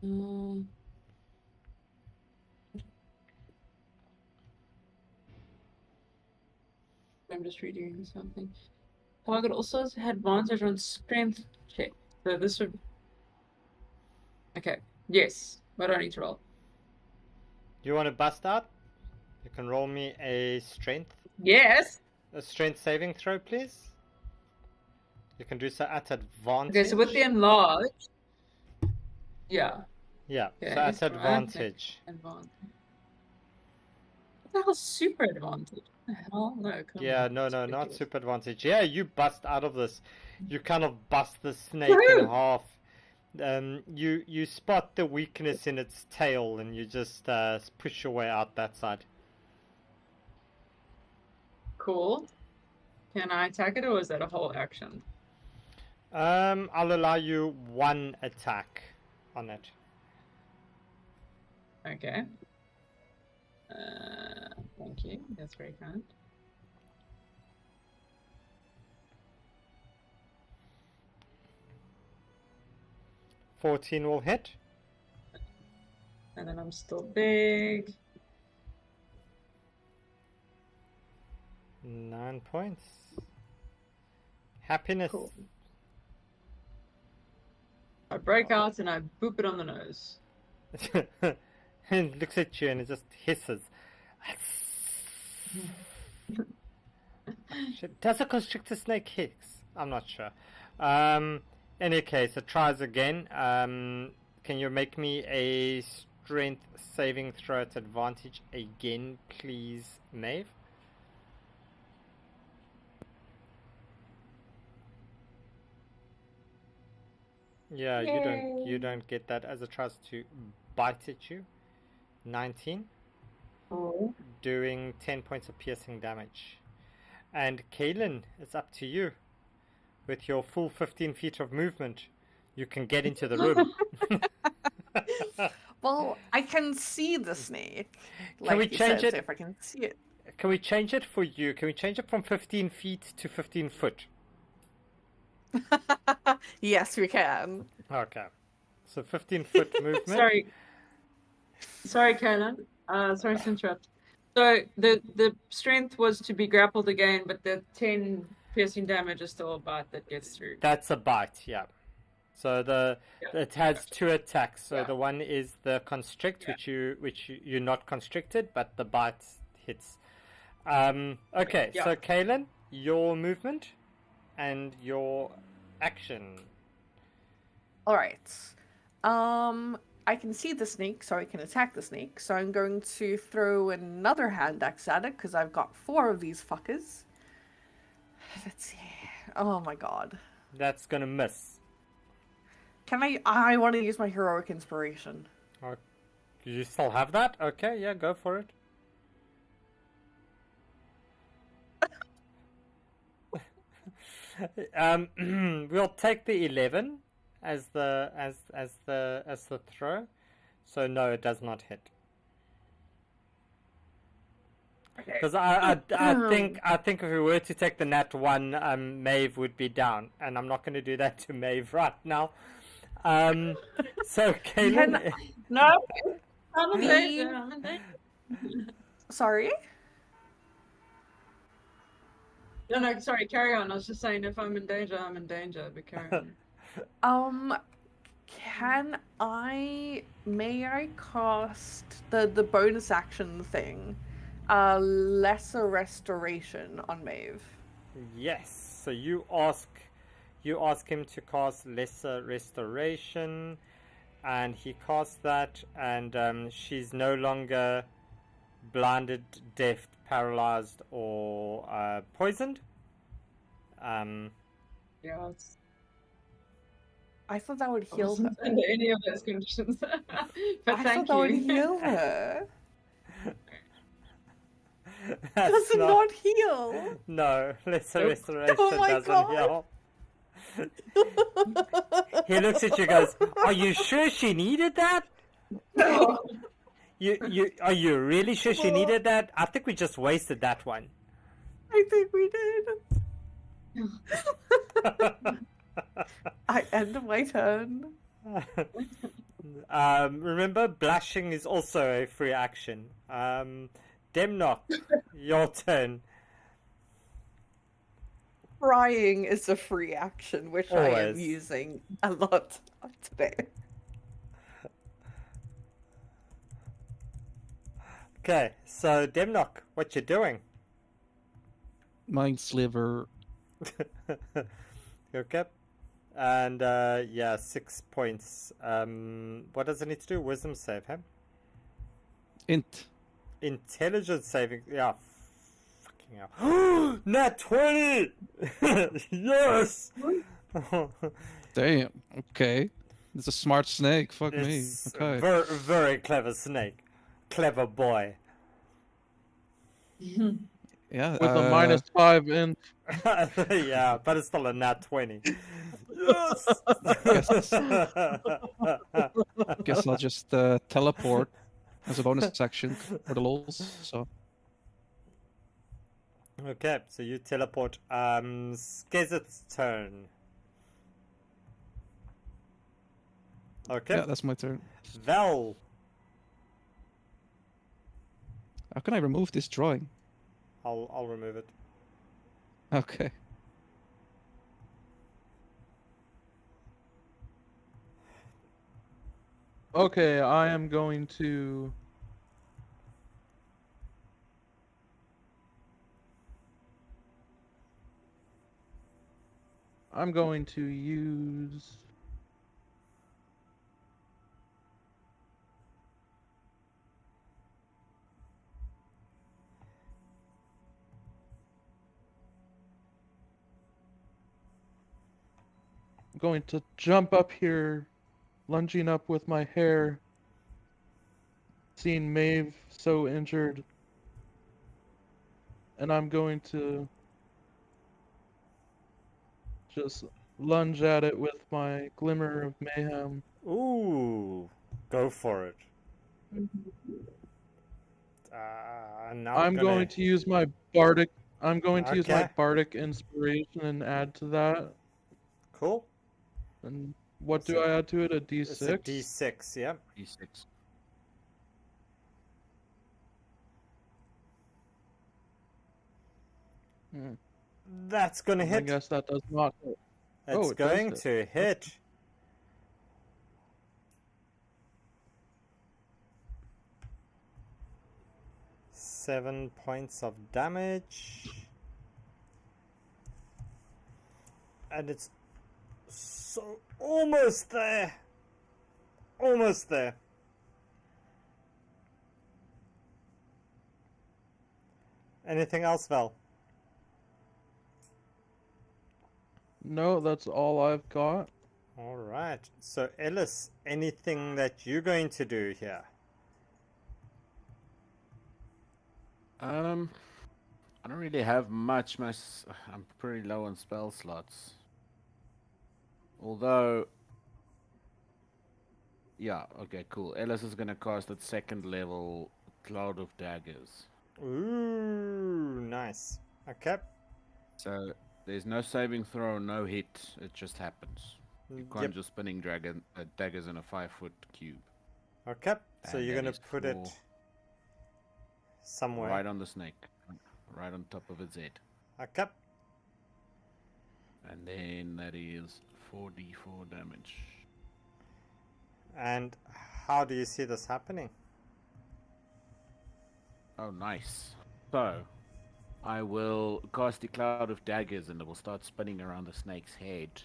I'm just redoing something. Target also has advantage on strength check. So this would. Okay. Yes. What do I need to roll? You want to bust out? You can roll me a strength saving throw, please. You can do so at advantage. Okay, so with the enlarge. Yeah. Yeah, Okay, so at so advantage. Advantage. What the hell's super advantage? What the hell? No, come Yeah, on. no, It's not ridiculous. super advantage. Yeah, you bust out of this. You kind of bust the snake in Woohoo! half. You spot the weakness in its tail, and you just push your way out that side. Cool. Can I attack it, or is that a whole action? I'll allow you 1 attack on it. Okay. Thank you. That's very kind. $14 will hit. And then I'm still big. 9 points. Happiness. Cool. I break out and I boop it on the nose. And looks at you and it just hisses. Does a constrictor snake hiss? I'm not sure. Any case, it tries again. Can you make me a strength saving throw at advantage again, please, Maeve? Yeah, you don't get that as it tries to bite at you. 19. Oh. Doing 10 points of piercing damage. And Kaylin, it's up to you. With your full 15 feet of movement, you can get into the room. Well, I can see the snake. Can we you change said, it? so if I can see it. Can we change it for you? Can we change it from 15 feet to 15 foot? Yes, we can. Okay. So 15 foot movement. Sorry, Kaylin. Sorry to interrupt. So the strength was to be grappled again, but the 10 piercing damage is still a bite that gets through. That's a bite, yeah. So it has 2 attacks. So Yeah. the one is the constrict, which you're not constricted, but the bite hits. Okay, Yeah. so Kaylin, your movement and your action. All right. I can see the snake, so I can attack the snake. So I'm going to throw another hand axe at it because I've got 4 of these fuckers. Let's see. Oh my god. That's gonna miss. Can I want to use my heroic inspiration. You still have that? Okay, yeah, go for it. We'll take the 11 as the throw. So no, it does not hit. Okay. Because I think if we were to take the nat 1, Maeve would be down, and I'm not going to do that to Maeve right now. So Kaylin, No, I'm in The- danger. I'm in danger. Sorry? No, sorry, carry on. I was just saying if I'm in danger, I'm in danger, but carry on. May I cast the bonus action thing? Lesser restoration on Maeve. yes. So you ask him to cast lesser restoration, and he casts that, and she's no longer blinded, deaf, paralyzed, or poisoned. Yeah, I thought that would I heal her. wasn't under any of those conditions. But I thank thought that would you. heal her. That's Does it not heal? No, lesser Nope. restoration Oh my doesn't God. heal. He looks at you and goes, "Are you sure she needed that? Are you really sure she needed that? I think we just wasted that one." I think we did. I end my turn. Remember, blushing is also a free action. Demnock, your turn. Crying is a free action, which I am Always. using a lot today. Okay, so Demnock, what you doing? Mind sliver. Okay. And yeah, 6 points. What does it need to do? Wisdom save, huh? Int. Intelligence saving. Yeah. Fucking hell. Nat 20! Yes! Damn. Okay. It's a smart snake. Fuck It's me. Okay. very, very clever snake. Clever boy. Yeah. With a -5 int. Yeah, but it's still a nat 20. Yes! Guess I'll just teleport as a bonus action for the lols. So Okay, so you teleport. Skezzet's turn. Okay. yeah, that's my turn. Val. How can I remove this drawing? I'll remove it. Okay. Okay, I am going to. I'm going to use. I'm going to jump up here, lunging up with my hair, seeing Maeve so injured, and I'm going to just lunge at it with my Glimmer of Mayhem. Ooh, go for it. Now I'm going to use my bardic. I'm going to use my Okay. bardic inspiration and add to that. Cool. And what So do I add to it? A It's D6. a D6, yeah. D6. Hmm. That's gonna I hit. guess that does not hit. It's Oh, it does going hit. to hit. Seven points of damage. And it's so almost there. Almost there. Anything else, Val? No, that's all I've got. All right. So, Ellis, anything that you're going to do here? I don't really have much. I'm pretty low on spell slots. Although, yeah, okay, cool. Ellis is gonna cast at second level Cloud of Daggers. Ooh, nice. Okay. So there's no saving throw, no hit. It just happens. You Yep. conjure spinning daggers in a 5-foot cube. Okay. So And you're that gonna is put it for somewhere. right on the snake, right on top of its head. Okay. And then that is 4d4 damage. And how do you see this happening? Oh, nice. So, I will cast the Cloud of Daggers and it will start spinning around the snake's head.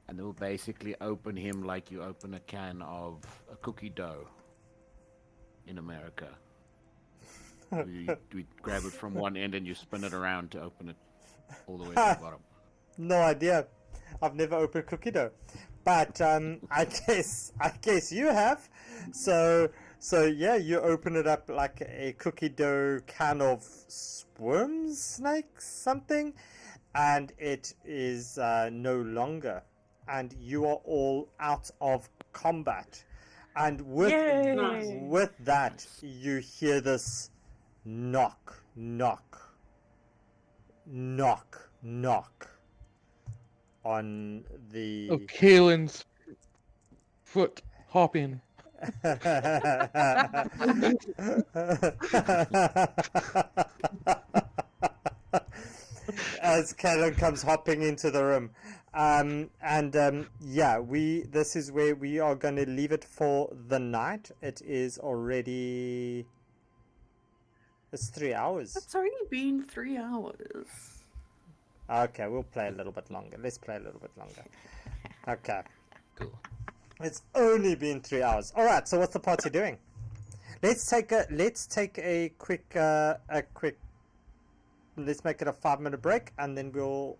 And it will basically open him like you open a can of a cookie dough in America. we grab it from one end and you spin it around to open it all the way to the bottom. No idea. I've never opened cookie dough, but I guess you have. So yeah, you open it up like a cookie dough can of worm snakes something, and it is no longer, and you are all out of combat. And with Yay! that, you hear this knock, knock, knock, knock on the Oh, Kaelin's foot hopping. as Kellen comes hopping into the room. Yeah, this is where we are going to leave it for the night. It is already... It's 3 hours. It's already been 3 hours. Okay, we'll play a little bit longer. Let's play a little bit longer. Okay. Cool. It's only been 3 hours. All right. So what's the party doing? Let's take a quick Let's make it a 5-minute break, and then we'll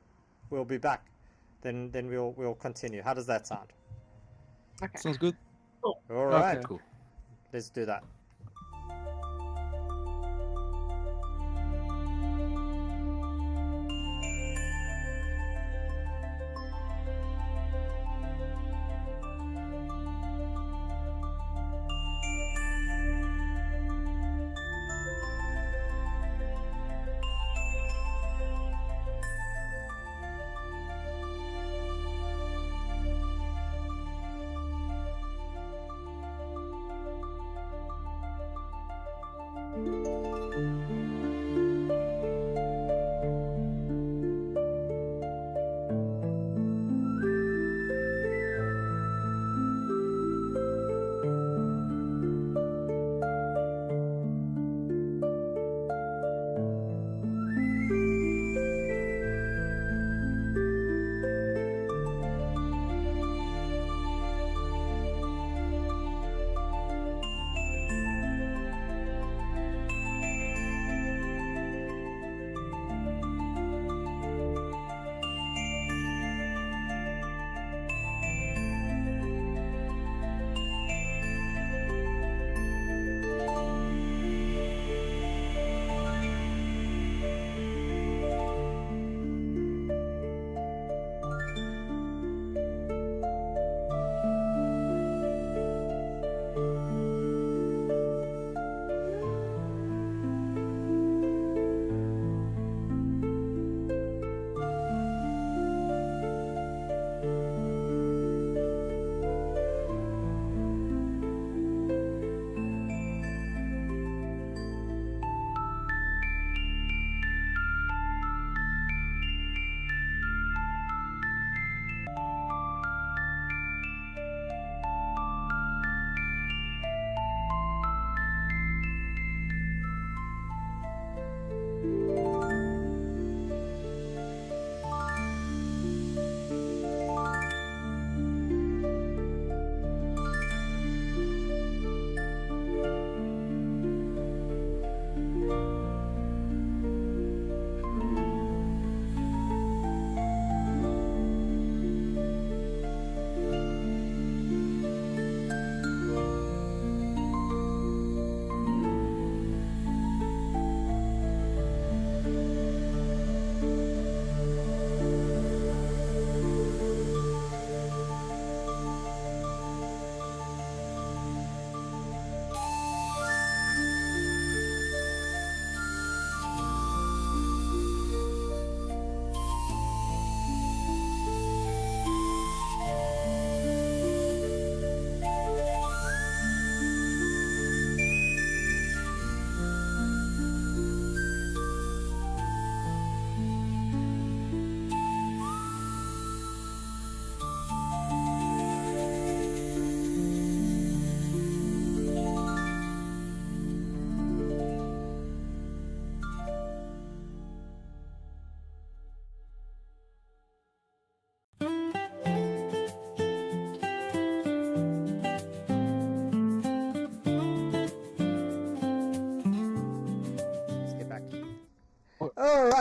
be back. Then we'll continue. How does that sound? Okay. Sounds good. All right. Okay. Cool. Let's do that.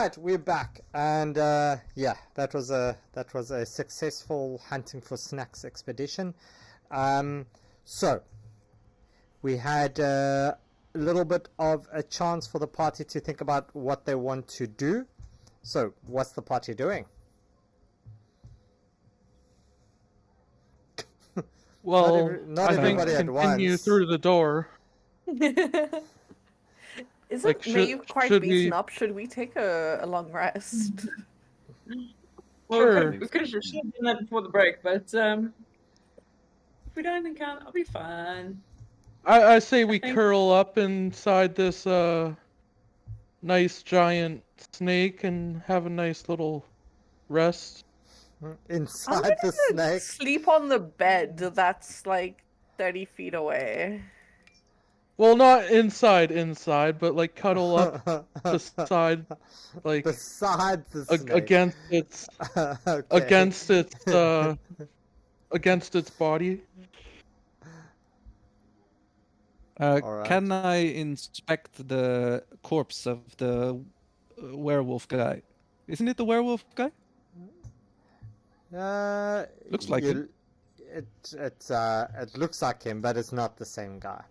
right, we're back, and yeah, that was a successful hunting for snacks expedition. So we had a little bit of a chance for the party to think about what they want to do. So, what's the party doing? Well, not I think everybody at continue once. through the door. Isn't Like, Maeve quite should beaten we- up? Should we take a long rest? Well, Sure. we could have done that before the break, but if we don't encounter, I'll be fine. I say we think- curl up inside this nice giant snake and have a nice little rest. I'm Inside gonna the snake. sleep on the bed that's like 30 feet away. Well, not inside, but like cuddle up beside, like Beside the snake. against its Okay. against its body. Alright. Can I inspect the corpse of the werewolf guy? Isn't it the werewolf guy? Looks like him. It looks like him, but it's not the same guy.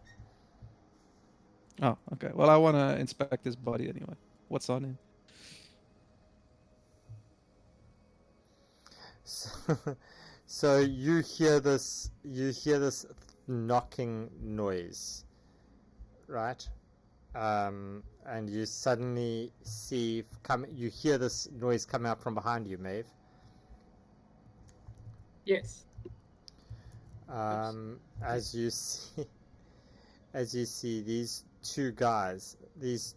Oh, okay. Well, I want to inspect his body anyway. What's on him? So you hear this knocking noise, right? And you suddenly you hear this noise come out from behind you, Maeve. Yes. As you see these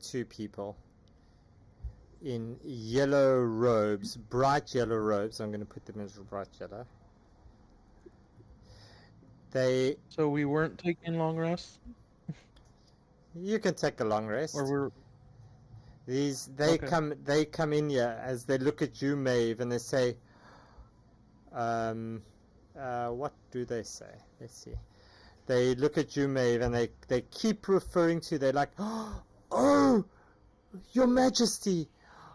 two people in yellow robes, bright yellow robes. I'm going to put them as bright yellow. So we weren't taking long rests, You can take a long rest. or we're They Okay. come in here as they look at you, Maeve, and they say, what do they say? Let's see. They look at you, Maeve, and they keep referring to. They're like, oh, Your Majesty,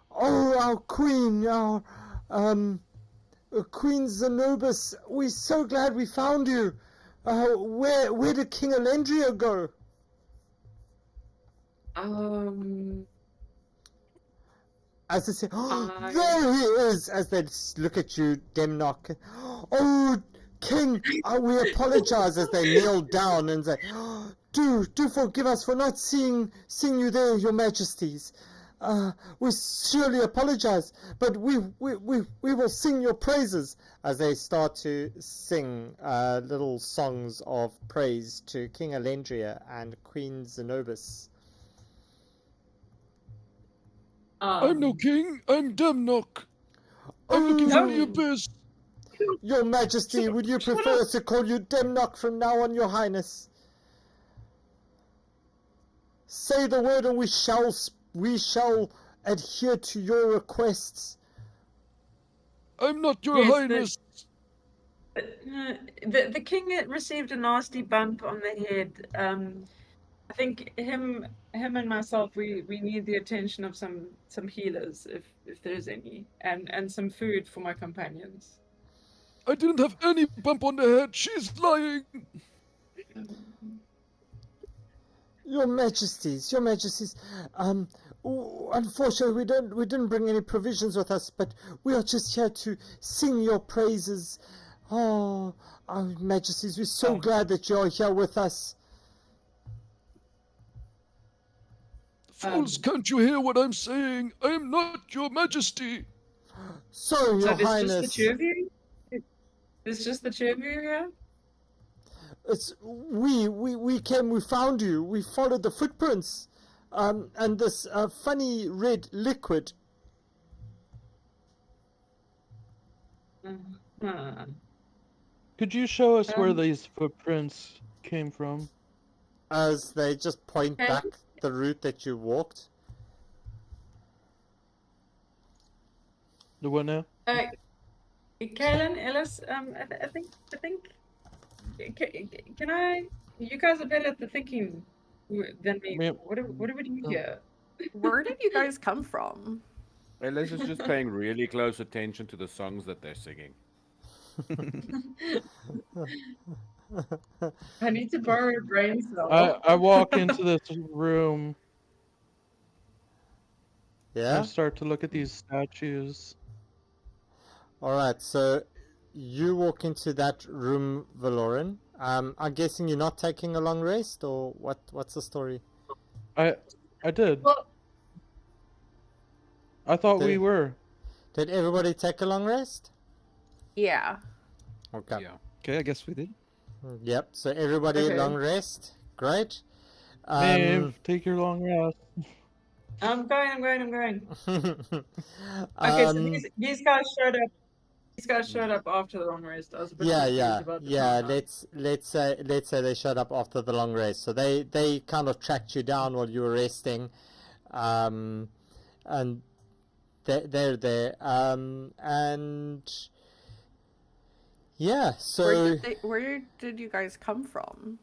oh, our Queen, our Queen Zenobus. We're so glad we found you. Where did King Elendria go? As they say, oh, there he is! As they look at you, Demnock. Oh, King, we apologize, as they kneel down and say, do forgive us for not seeing you there, Your Majesties. We surely apologize, but we will sing your praises, as they start to sing little songs of praise to King Elendria and Queen Zenobus. I'm no king, I'm Demnock. I'm looking for the abyss. Your Majesty, would you prefer us to call you Demnock from now on, Your Highness? Say the word and we shall adhere to your requests. I'm not your Yes, highness. The king received a nasty bump on the head. I think him and myself, we need the attention of some healers, if there's any, and some food for my companions. I didn't have any bump on the head. She's lying. Your Majesties, unfortunately we didn't bring any provisions with us, but we are just here to sing your praises. Oh, our Majesties, we're so glad that you're here with us. Fools, can't you hear what I'm saying? I am not your majesty. So, Your So there's Highness, just the two of you? There's just the two of you here? we came, we found you, we followed the footprints, and this funny red liquid. Uh-huh. Could you show us where these footprints came from? As they just point Okay. back the route that you walked. The what now? Kaylin, Ellis, I think, can I? You guys are better at the thinking than me. Ma'am. What do we do here? Where did you guys come from? Ellis is just paying really close attention to the songs that they're singing. I need to borrow a brain cell. I walk into this room and I Yeah. start to look at these statues. All right. So you walk into that room, Valoran. I'm guessing you're not taking a long rest, or what? What's the story? I did. Well, I thought we Did- were. Did everybody take a long rest? yeah. Okay. Yeah. Okay, I guess we did. Yep. So everybody Okay. long rest. Great. Maeve, take your long rest. I'm going. Okay, so Um, these guys showed up. These guys showed up after the long rest. I was a bit yeah, confused yeah, about the yeah. timeline. Let's say they showed up after the long rest. So they kind of tracked you down while you were resting, and they're there. And yeah. So Where did you guys come from?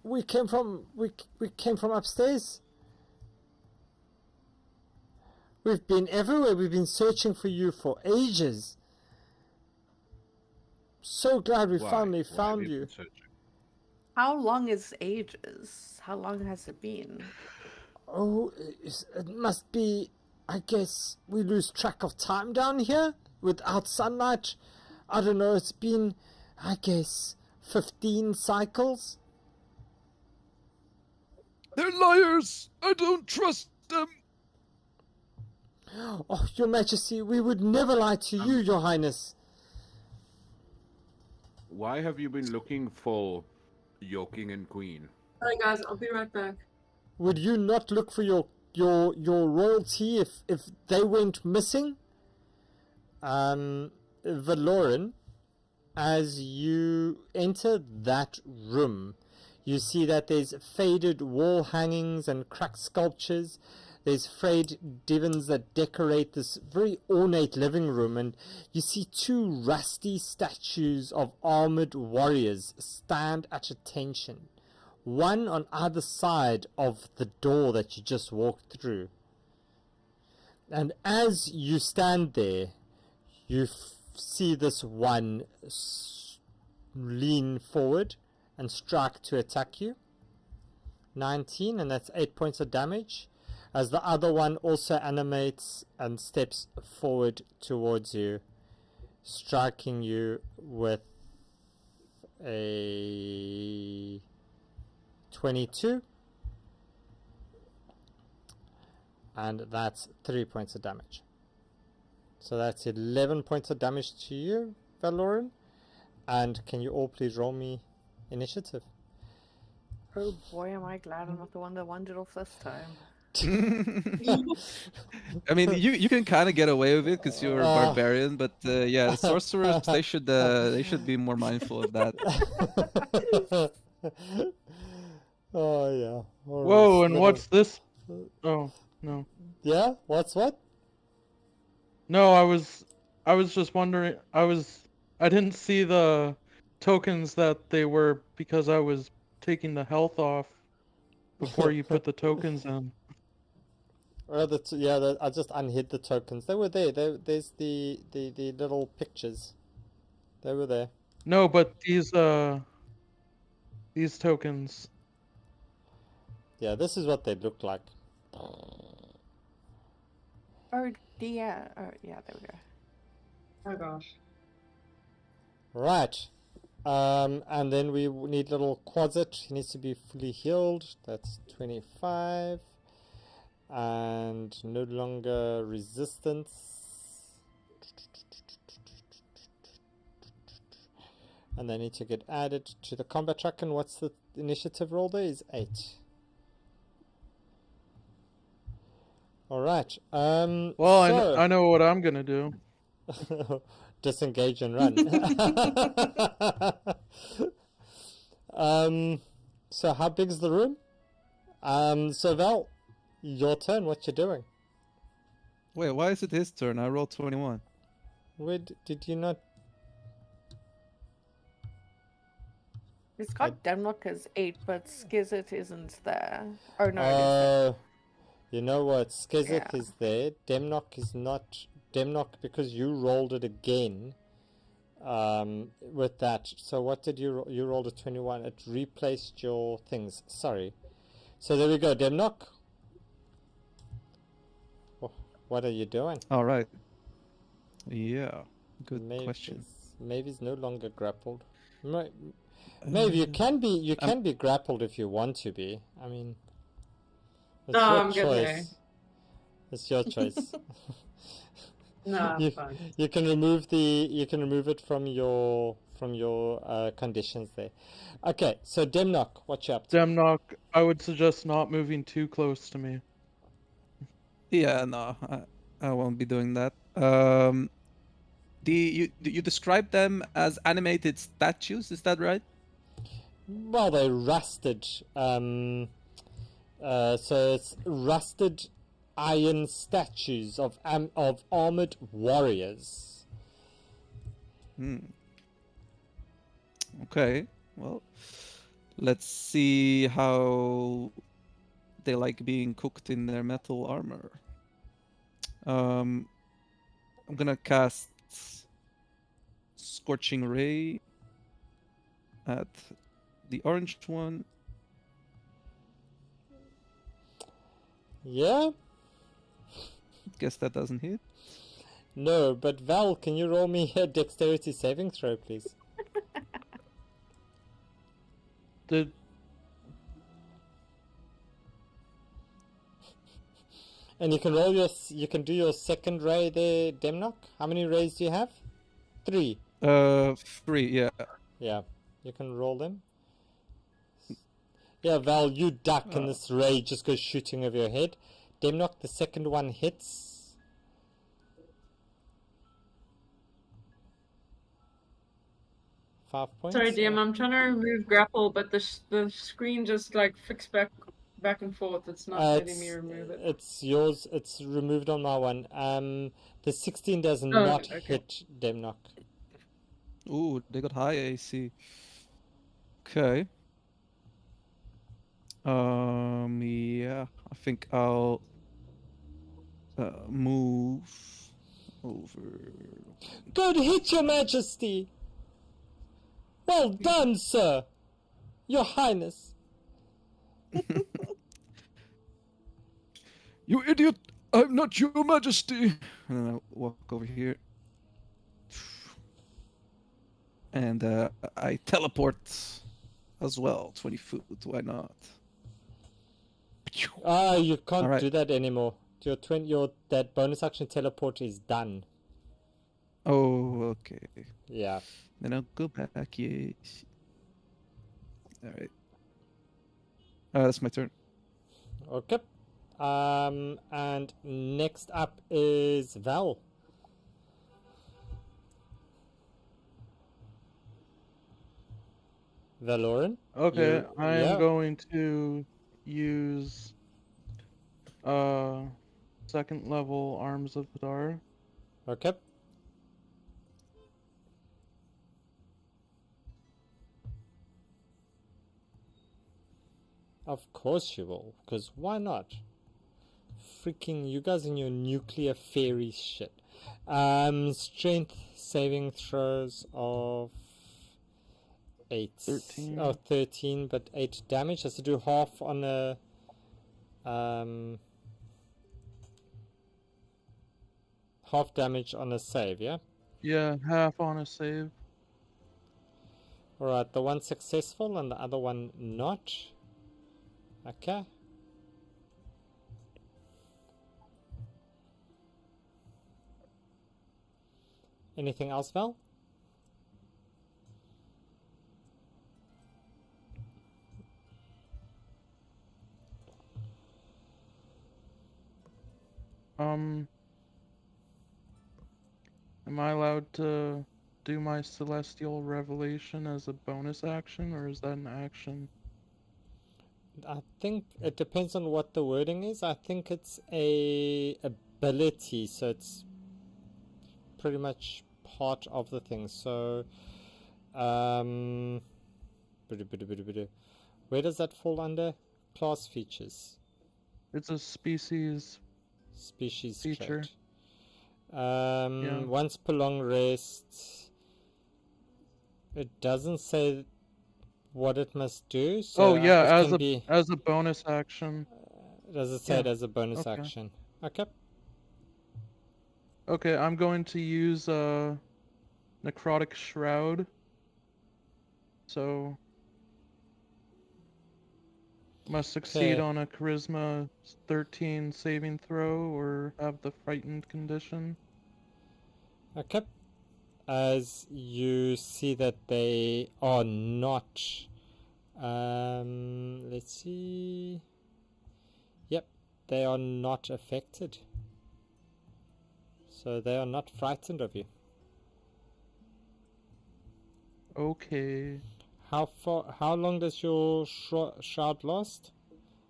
we came from upstairs. We've been everywhere. We've been searching for you for ages. So glad we finally Why have found you you. been searching? How long is ages? How long has it been? Oh, it must be. I guess we lose track of time down here without sunlight. I don't know. It's been, I guess, 15 cycles. They're liars. I don't trust them. Oh, Your Majesty, we would never lie to you, Your Highness. Why have you been looking for your king and queen? Alright, guys, I'll be right back. Would you not look for your royalty if they went missing? Valoran, as you enter that room, you see that there's faded wall hangings and cracked sculptures. There's frayed divans that decorate this very ornate living room, and you see two rusty statues of armored warriors stand at attention, one on either side of the door that you just walked through. And as you stand there, you see this one lean forward and strike to attack you. 19, and that's 8 points of damage. As the other one also animates and steps forward towards you, striking you with a 22. And that's 3 points of damage. So that's 11 points of damage to you, Valoran. And can you all please roll me initiative? Oh boy, am I glad I'm not the one that wandered off this time. I mean, you can kind of get away with it because you're a barbarian, but yeah, sorcerers they should be more mindful of that. Oh yeah. Whoa, and what's this? Oh, no. Yeah? What's what? No, I was just wondering. I didn't see the tokens that they were because I was taking the health off before you put the tokens in. I just unhid the tokens. They were there. There's the little pictures. They were there. No, but these tokens. Yeah, this is what they look like. Yeah, there we go. Oh gosh. Right. And then we need little Quasit. He needs to be fully healed. That's 25. And no longer resistance. And they need to get added to the combat track. And what's the initiative roll there? Is 8. Alright. Well, so... I know what I'm gonna do. Disengage and run. So how big is the room? So Val, your turn. What you doing? Wait, why is it his turn? I rolled 21. Where did you not? It's got Demlock as 8, but Skizit isn't there. Oh no, it is there. You know what? Skezik Yeah. is there. Demnock is not. Demnock, because you rolled it again with that. So what did you rolled a 21? It replaced your things. Sorry. So there we go. Demnock. What are you doing? All right. Yeah. Good Maeve question. Maeve is no longer grappled. Maybe you can be grappled if you want to be. I mean, it's No, your I'm good there. choice. It's your choice. No, I'm you, fine. you can remove it from your conditions there. Okay, so Demnock, what you up to? Demnock, I would suggest not moving too close to me. Yeah, no, I won't be doing that. You describe them as animated statues, is that right? Well, they rusted. So it's rusted iron statues of armored warriors. Okay, well, let's see how they like being cooked in their metal armor. I'm gonna cast Scorching Ray at the orange one. Yeah. Guess that doesn't hit. No, but Val, can you roll me a dexterity saving throw, please? Did And you can do your second ray there, Demnock. How many rays do you have? 3. 3, yeah. Yeah, you can roll them. Yeah, Val, you duck and this ray just goes shooting over your head. Demnock, the second one hits. Five points. Sorry, DM, I'm trying to remove grapple, but the screen just like flicks back and forth. It's not letting me remove it. It's yours. It's removed on my one. The 16 does Oh, not okay. hit Demnock. Ooh, they got high AC. Okay. Yeah, I think I'll move over. Good hit, Your Majesty. Well done, sir. Your Highness. You idiot! I'm not your majesty! And then I'll walk over here. And I teleport as well, 20 foot, why not? Ah, you can't Alright. do that anymore. That bonus action teleport is done. Oh, okay. Yeah. Then I'll go back, yes. Alright. That's my turn. Okay. And next up is Val. Valoran. okay, I am yeah. going to use second level Arms of Hadar. Okay. Of course you will, because why not? Freaking you guys and your nuclear fairy shit. Strength saving throws of 8. 13. Oh, 13, but 8 damage. Has to do half on a half damage on a save, yeah? Yeah, half on a save. Alright, the one successful and the other one not. Okay. Anything else, Val? Am I allowed to do my Celestial Revelation as a bonus action, or is that an action? I think it depends on what the wording is. I think it's a ability, so it's pretty much part of the thing. So, where does that fall under? Class features. It's a species Species feature. trait. Yeah. Once per long rest. It doesn't say what it must do, so Oh yeah, it can be. as a bonus action. Does it say Yeah. it as a bonus Okay. action? Okay. Okay, I'm going to use necrotic shroud. So must succeed Okay. on a charisma 13 saving throw or have the frightened condition. Okay. As you see that they are not. Let's see. Yep, they are not affected. So they are not frightened of you. Okay. How long does your shroud last?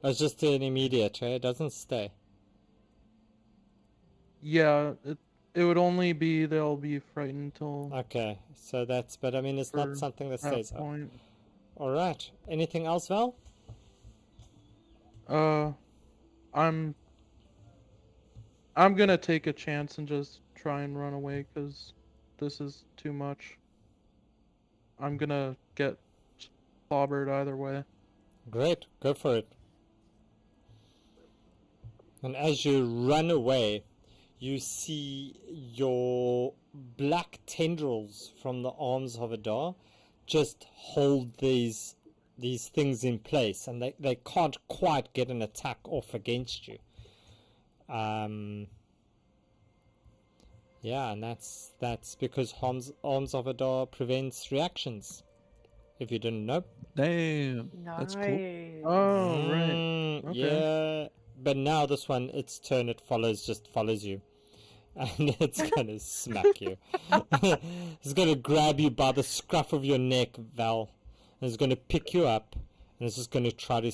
It's just an immediate, right? It doesn't stay. Yeah, it would only be they'll be frightened till Okay, so that's, but I mean, it's not for something that that stays. point. Alright. Anything else, Val? I'm gonna take a chance and just try and run away because this is too much. I'm gonna get clobbered either way. Great, go for it. And as you run away, you see your black tendrils from the arms of Adar just hold these things in place, and they can't quite get an attack off against you. Yeah, and that's because arms of Adar prevents reactions. If you didn't know. Damn, that's cool. Nice. Oh, right. Okay. Yeah, but now this one, its turn, it just follows you. And it's gonna smack you. It's gonna grab you by the scruff of your neck, Val. And it's gonna pick you up. And it's just gonna try to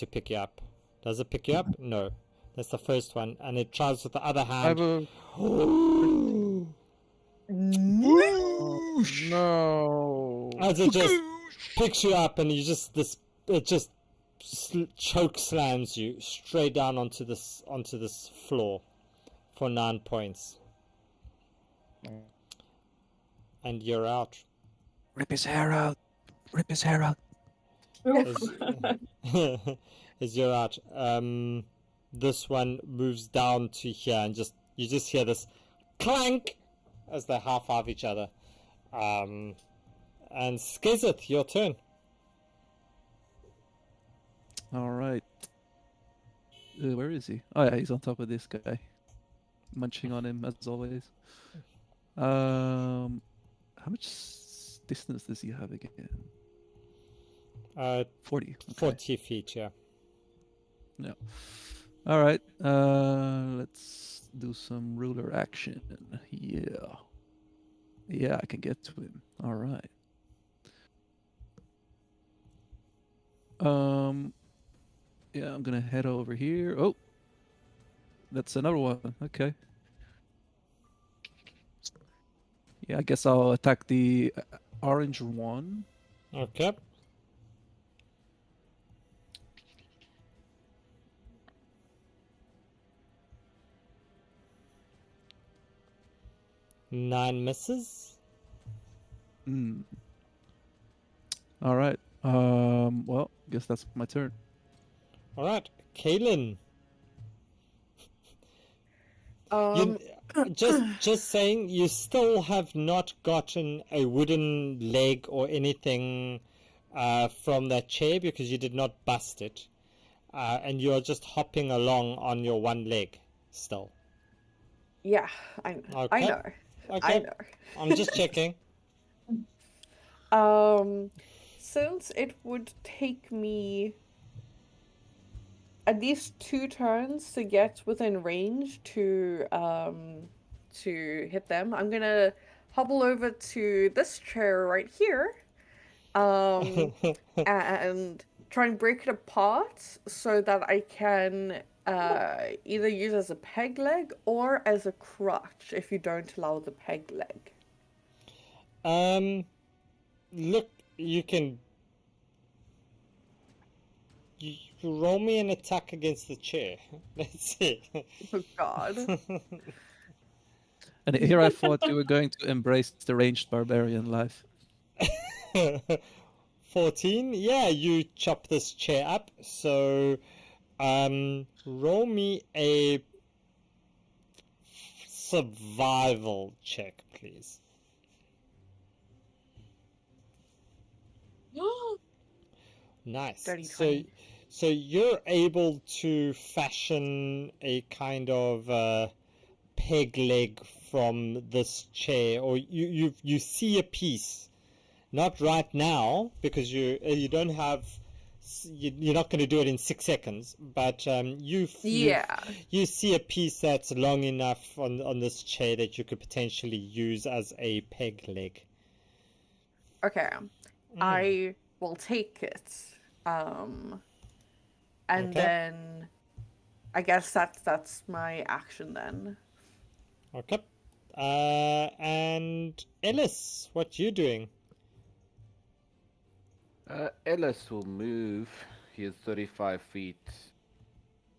pick you up. Does it pick you up? No. That's the first one. And it tries with the other I have hand. a no. As it just picks you up, and it just choke slams you straight down onto this floor for 9 points, and you're out. Rip his hair out. Rip his hair out. As you're out. This one moves down to here, and you just hear this clank as they high five each other. And Skizeth, your turn. All right. Where is he? Oh yeah, he's on top of this guy, munching on him as always. How much distance does he have again? 40. Okay. 40 feet, yeah. No. All right. Let's do some ruler action. Yeah. Yeah, I can get to him. All right. Yeah, I'm gonna head over here. Oh, that's another one. Okay. Yeah, I guess I'll attack the orange one. Okay. Nine misses. Hmm. All right. Well, guess that's my turn. All right, Kaylin. Just saying, you still have not gotten a wooden leg or anything from that chair because you did not bust it, and you're just hopping along on your one leg still. Yeah, I know. Okay. I know. Okay. I know. I'm just checking. Since it would take me at least 2 turns to get within range to hit them, I'm gonna hobble over to this chair right here, and try and break it apart so that I can either use as a peg leg or as a crutch if you don't allow the peg leg. Look, you can. roll me an attack against the chair. Let's see. Oh God. And here I thought you were going to embrace the ranged barbarian life. 14. Yeah, you chop this chair up. So, roll me a survival check, please. Nice. Dirty So, 20. so you're able to fashion a kind of peg leg from this chair, or you see a piece. Not right now, because you don't have, you're not going to do it in 6 seconds. But you see a piece that's long enough on this chair that you could potentially use as a peg leg. Okay. I will take it. And Okay. then I guess that's my action then. Okay. And Ellis, what you doing? Ellis will move his 35 feet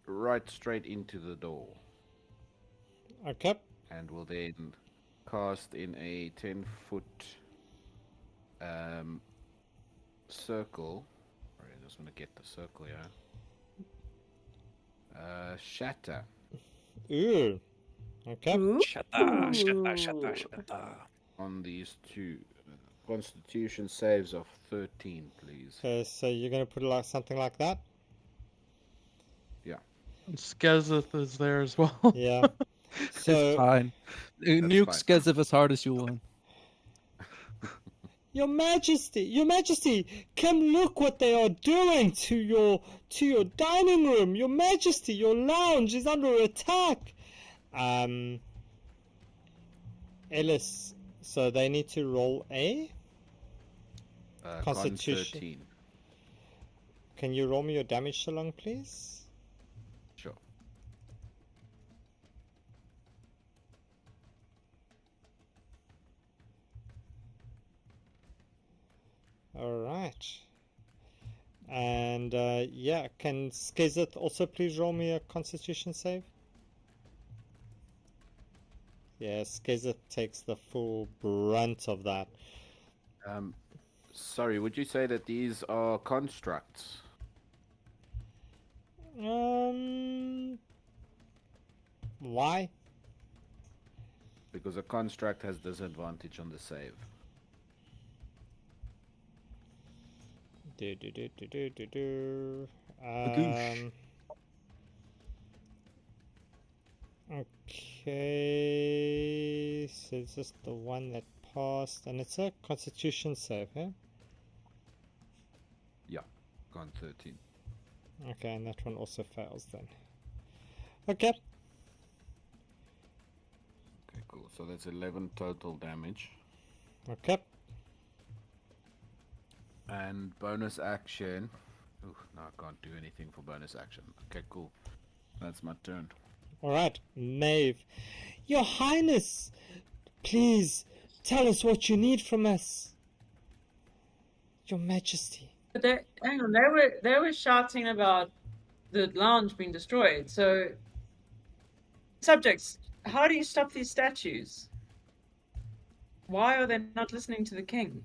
right straight into the door, Okay. and will then cast in a 10-foot circle. Sorry, I just want to get the circle here. Shatter. Ooh. Okay. Ooh. On these two. Constitution saves of 13, please. Okay, so you're going to put it like something like that? Yeah. And Skazeth is there as well. Yeah. It's So, fine. Nuke fine. Skeziv as hard as you want. Your Majesty, come look what they are doing to your dining room. Your Majesty, your lounge is under attack. Ellis, so they need to roll a Constitution. 13. Can you roll me your damage so long, please? Sure. All right. And yeah, can Skazeth also please roll me a Constitution save? Yeah, Skazeth takes the full brunt of that. Sorry, would you say that these are constructs? Why? Because a construct has disadvantage on the save. Okay, so it's just the one that passed, and it's a Constitution save, eh? Yeah, con 13. Okay, and that one also fails then. Okay. Okay, cool. So that's 11 total damage. Okay. And bonus action. Ooh, no, I can't do anything for bonus action. Okay, cool. That's my turn. Alright, Maeve. Your Highness, please tell us what you need from us. Your Majesty. But hang on, they were shouting about the lounge being destroyed. So, subjects, how do you stop these statues? Why are they not listening to the king?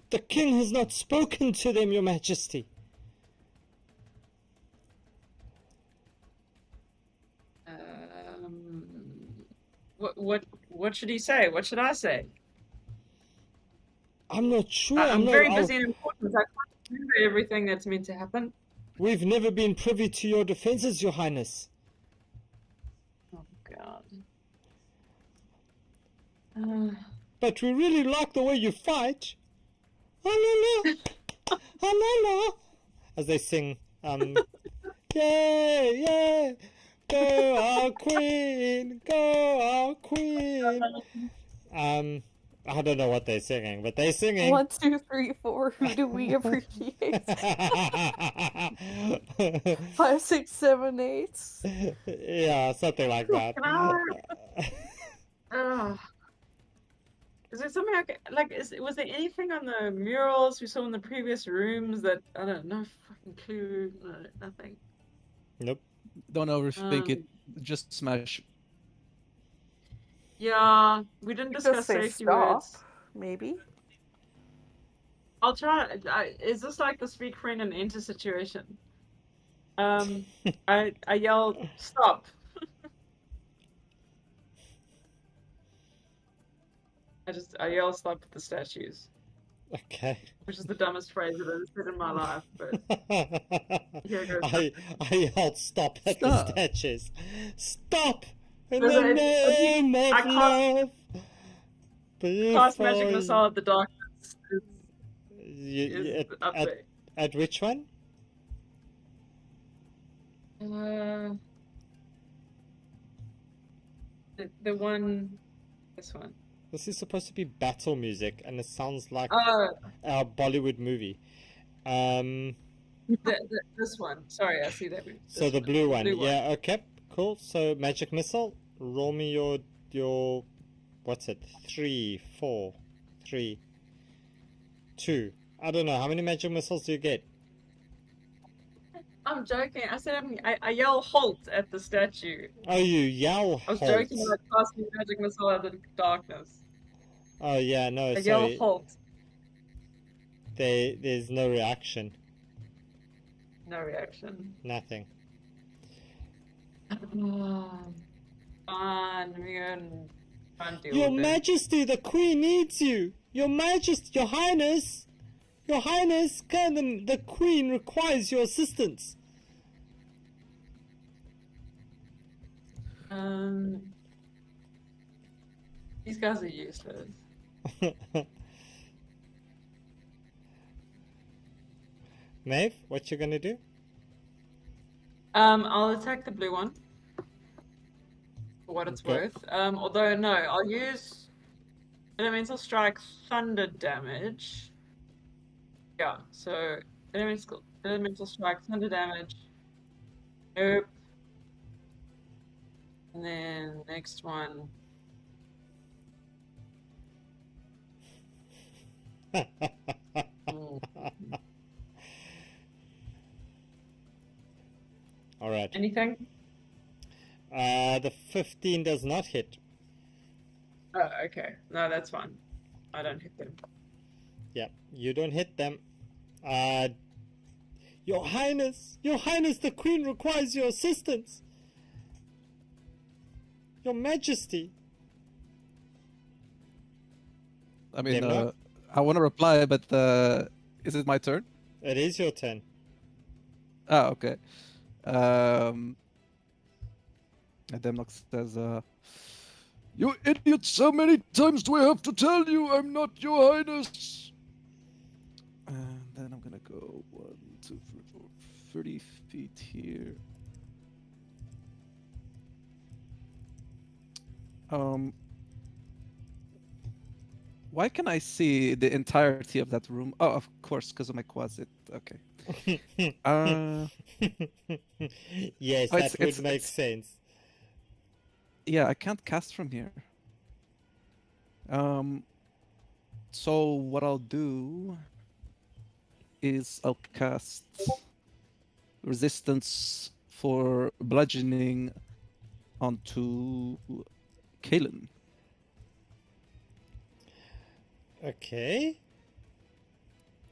The king has not spoken to them, Your Majesty. What should he say? What should I say? I'm not sure. I'm not, very busy and important. I can't remember everything that's meant to happen. We've never been privy to your defenses, Your Highness. Oh God. But we really like the way you fight. Oh, no, no. Oh, no, no. As they sing, yay, yay, go our queen, go our queen. I don't know what they're singing, but they're singing. 1, 2, 3, 4. Who do we appreciate? 5, 6, 7, 8. Yeah, something like that. Is there something was there anything on the murals we saw in the previous rooms that I don't know, fucking clue, no, nothing. Nope. Don't overthink it. Um, Just smash. Yeah, we didn't Just discuss say safety stop, words. maybe. I'll try. Is this like the speak friend and enter situation? I yell stop. I yell stop at the statues, Okay. which is the dumbest phrase I've ever said in my life. But here goes. I yelled stop at the Stop. statues. Stop! In No, the no, name I of can't- love. Cast magic Before missile at the darkness you, is up there. at which one? The one, this one. This is supposed to be battle music, and it sounds like Oh, a Bollywood movie. this one. Sorry, I see that. So the blue one. blue one. Yeah. Okay. Cool. So magic missile. Roll me your. What's it? 3, 4, 3, 2. I don't know. How many magic missiles do you get? I'm joking. I said I yell halt at the statue. Oh, you yell I was halt. joking about casting magic missile out of the darkness. Oh yeah, no. I Sorry. yell halt. There's no reaction. No reaction. Nothing. Fine, let me go and try and deal Your with it. Majesty, the Queen needs you. Your Majesty, Your Highness, the Queen requires your assistance. These guys are useless. Maeve, what you gonna do? I'll attack the blue one. For what it's Okay. worth. Although no, I'll use elemental strike thunder damage. Yeah, so elemental strike thunder damage. Nope. And then next one. All right. Anything? The 15 does not hit. Oh, okay. No, that's fine. I don't hit them. Yeah, you don't hit them. Your Highness, the Queen requires your assistance. Your Majesty. I mean, Demna? I want to reply, but is it my turn? It is your turn. Ah, okay. And Demnox says, You idiots, how many times do I have to tell you I'm not your highness? and then I'm gonna go 1, 2, 3, 4, 30 feet here. Why can I see the entirety of that room? Oh, of course, because of my quasit. Okay. Yes, Oh, that would make sense. Yeah, I can't cast from here. So what I'll do is I'll cast resistance for bludgeoning onto Kalen. Okay.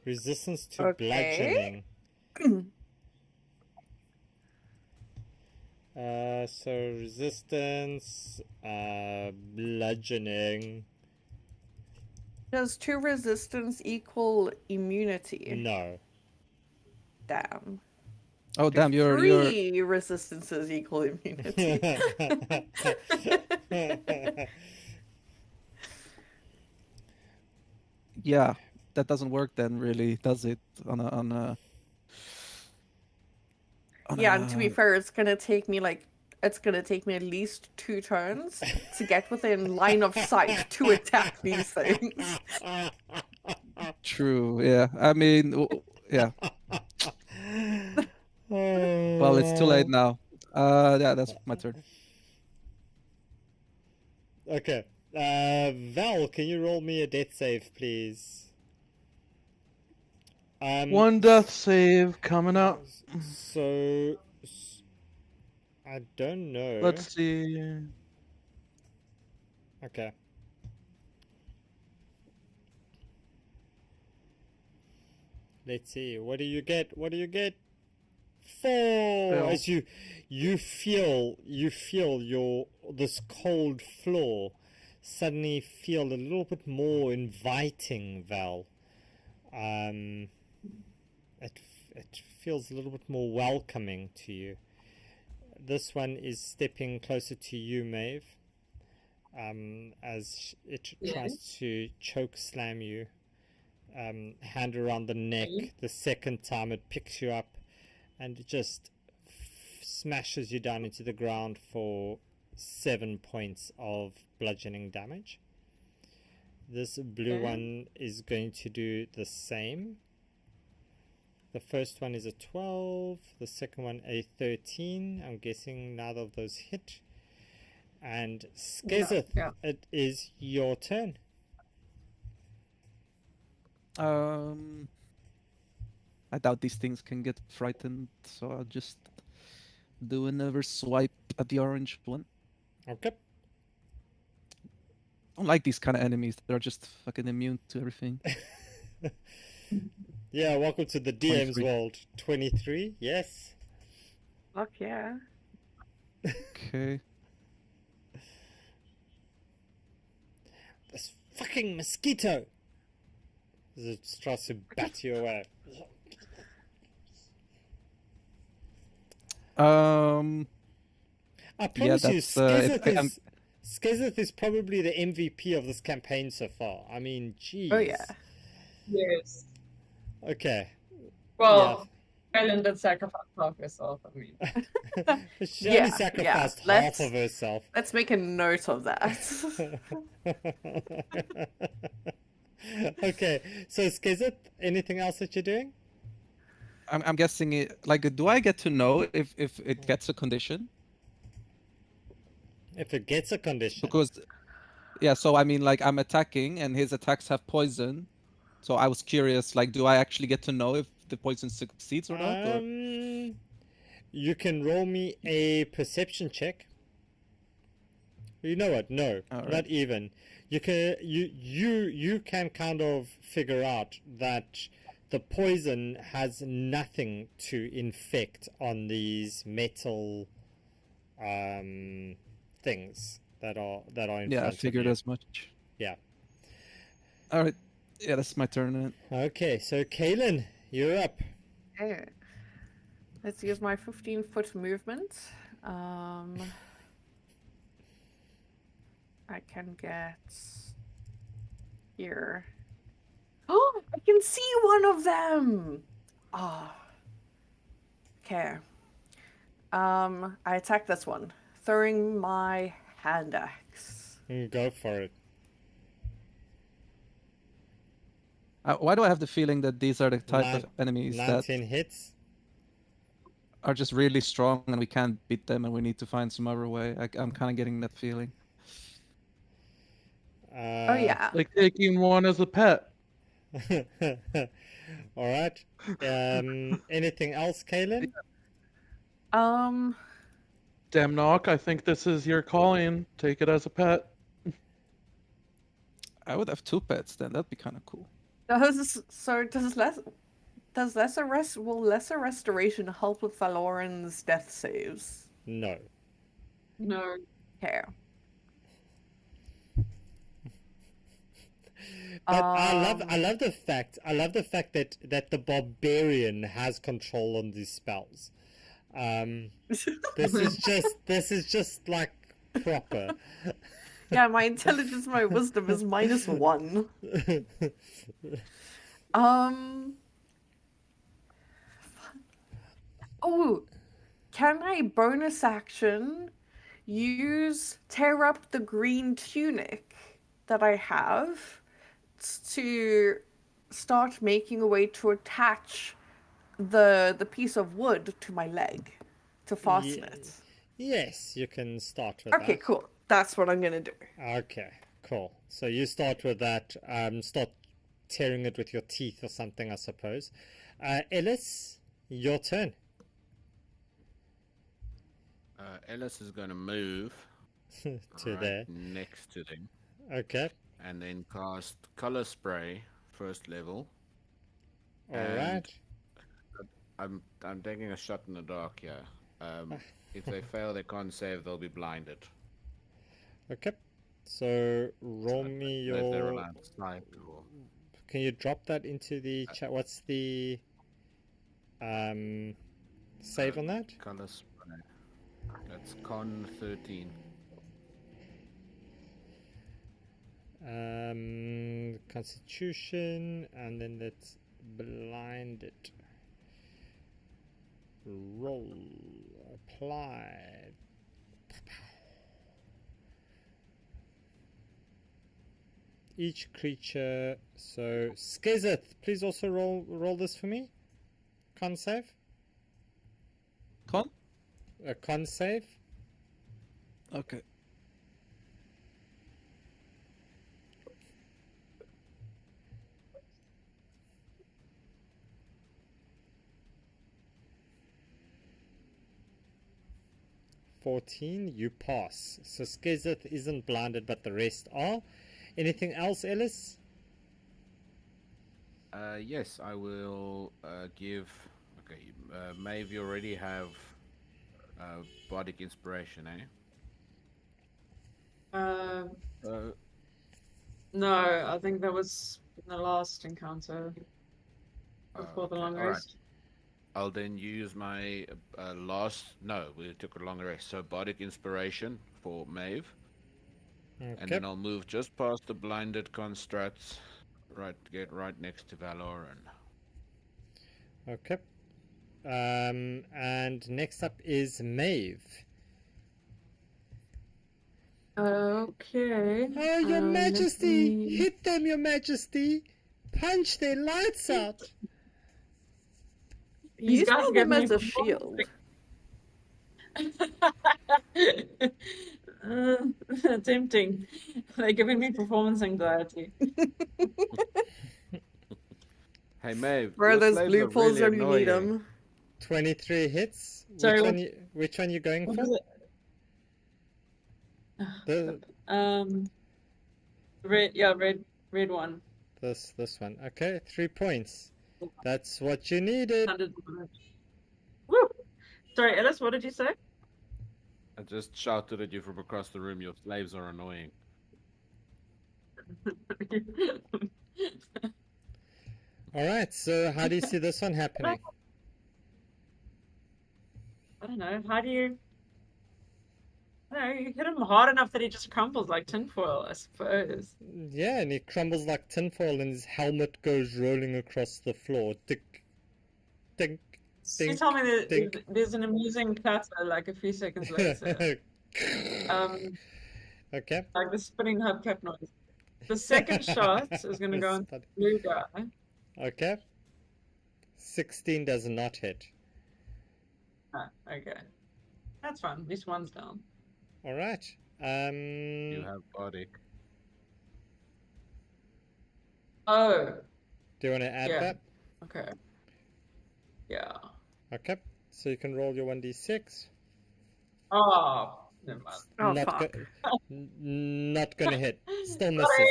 Resistance to Okay. bludgeoning. So resistance, bludgeoning. Does 2 resistance equal immunity? No. Damn. Oh damn, you're 3 resistances equal immunity. yeah, that doesn't work then really, does it? On a Yeah, and to be fair, it's gonna take me at least 2 turns to get within line of sight to attack these things. True, yeah. I mean, yeah. Well, it's too late now. Yeah, that's my turn. Okay. Val, can you roll me a death save, please? One death save coming up. So, I don't know. Let's see. Okay. Let's see. What do you get? What do you get? 4. Fail. As you feel your this cold floor suddenly feel a little bit more inviting, Val. It feels a little bit more welcoming to you. This one is stepping closer to you, Maeve. As it tries to choke slam you. Hand around the neck. The second time it picks you up and it just smashes you down into the ground for 7 points of bludgeoning damage. This blue one is going to do the same. The first one is a 12, the second one a 13. I'm guessing neither of those hit. And Skezeth, it is your turn. I doubt these things can get frightened, so I'll just do another swipe at the orange one. Okay. I don't like these kind of enemies. They're just fucking immune to everything. Yeah, welcome to the DM's 23. world. 23, yes. Fuck yeah. Okay. This fucking mosquito! As it tries to bat you away. I promise you, that's, if Skezeth is probably the MVP of this campaign so far. I mean, jeez. Oh yeah. Yes. Okay. Well, Ellen did sacrifice half herself. I mean, She only sacrificed half let's- of herself. Let's make a note of that. Okay, so Skezeth, anything else that you're doing? I'm guessing it. Like, do I get to know if it gets a condition? If it gets a condition. Because, yeah. So I mean, like, I'm attacking, and his attacks have poison. So I was curious. Like, do I actually get to know if the poison succeeds or not? Or... You can roll me a perception check. You know what? No, Alright. not even. You can kind of figure out that the poison has nothing to infect on these metal things that are in Yeah, I front of figured you. as much. Yeah. All right. Yeah, that's my turn. Then. Okay, so Kaylin, you're up. Okay. Let's use my 15-foot movement. I can get here. Oh, I can see one of them. Ah. Okay. I attack this one, throwing my hand axe. Go for it. Why do I have the feeling that these are the type Nine- of enemies 19 hits. that are just really strong and we can't beat them and we need to find some other way? I'm kind of getting that feeling. Oh yeah. Like taking one as a pet. All right. Anything else, Kaylin? Demnock, I think this is your calling. Take it as a pet. I would have 2 pets then. That'd be kind of cool. Will lesser restoration help with Valoran's death saves? No. no. Okay. But I love the fact that the barbarian has control on these spells. This is just like proper. Yeah, my intelligence, my wisdom is -1. Oh, can I bonus action use tear up the green tunic that I have to start making a way to attach the piece of wood to my leg to fasten it? Yes, you can start with Okay, that. cool. That's what I'm gonna do. Okay, Cool. So you start with that. Start tearing it with your teeth or something, I suppose. Ellis, your turn. Ellis is going to move To right there. next to them Okay. and then cast Color Spray, first level. All And right. I'm taking a shot in the dark here. If they fail their con save, they'll be blinded. Okay. So roll me If they're your. allowed to snipe or... Can you drop that into the chat? What's the save on that? Color Spray. That's con 13. Constitution, and then let's blind it. Roll. Apply. Each creature. So Skizeth, please also roll this for me. Con save. Con? A con save. Okay. You pass. So Skizeth isn't blinded, but the rest are. Anything else, Ellis? Yes, I will give... Okay, Maeve, you already have Bardic Inspiration, eh? No, I think that was in the last encounter before the long all right. rest. I'll then use my last... No, we took a long rest. So Bardic Inspiration for Maeve. And Okay. then I'll move just past the blinded constructs. Get right next to Valor and... Okay. And next up is Maeve. Okay. Oh, Your let Majesty! me- Hit them, Your Majesty! Punch their lights out! You guys saw give them me as a performance shield. Tempting. They're giving me performance anxiety. Hey, Maeve, Where are your those slaves blue are pulls really when you need annoying. them? 23 hits. Sorry, Which one you going what for? is The, it? Red one. this one. Okay, 3 points. That's what you needed. 100 damage. Woo! Sorry, Ellis, what did you say? I just shouted at you from across the room. Your slaves are annoying. Alright, so how do you see this one happening? I don't know. How do you? No, you hit him hard enough that he just crumbles like tinfoil, I suppose. Yeah, and he crumbles like tinfoil and his helmet goes rolling across the floor. Tick, tink, You tink, tell me that tink. there's an amusing clatter like a few seconds later. Okay. Like the spinning hubcap noise. The second shot is going to go into the blue guy. Okay. 16 does not hit. Ah, okay. That's fine. At least one's down. Alright. You have Bardic. Oh, Do you want to add Yeah. that? okay. Yeah. Okay. So you can roll your 1d6. Oh, never mind. Oh, not fuck. not gonna hit. Still misses.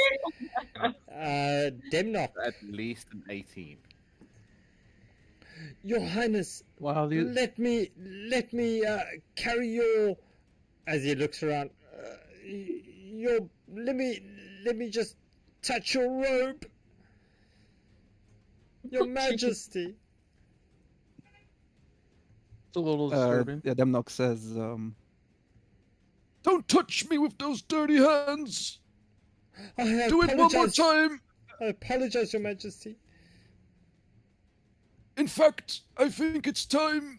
Demnock. At least an 18. Your Highness, Wow, these, let me carry your. As he looks around, your let me just touch your robe, Your Majesty. it's a little disturbing. Yeah, Demnock says, Don't touch me with those dirty hands! I Do it one more apologize. time! I apologize, Your Majesty. In fact, I think it's time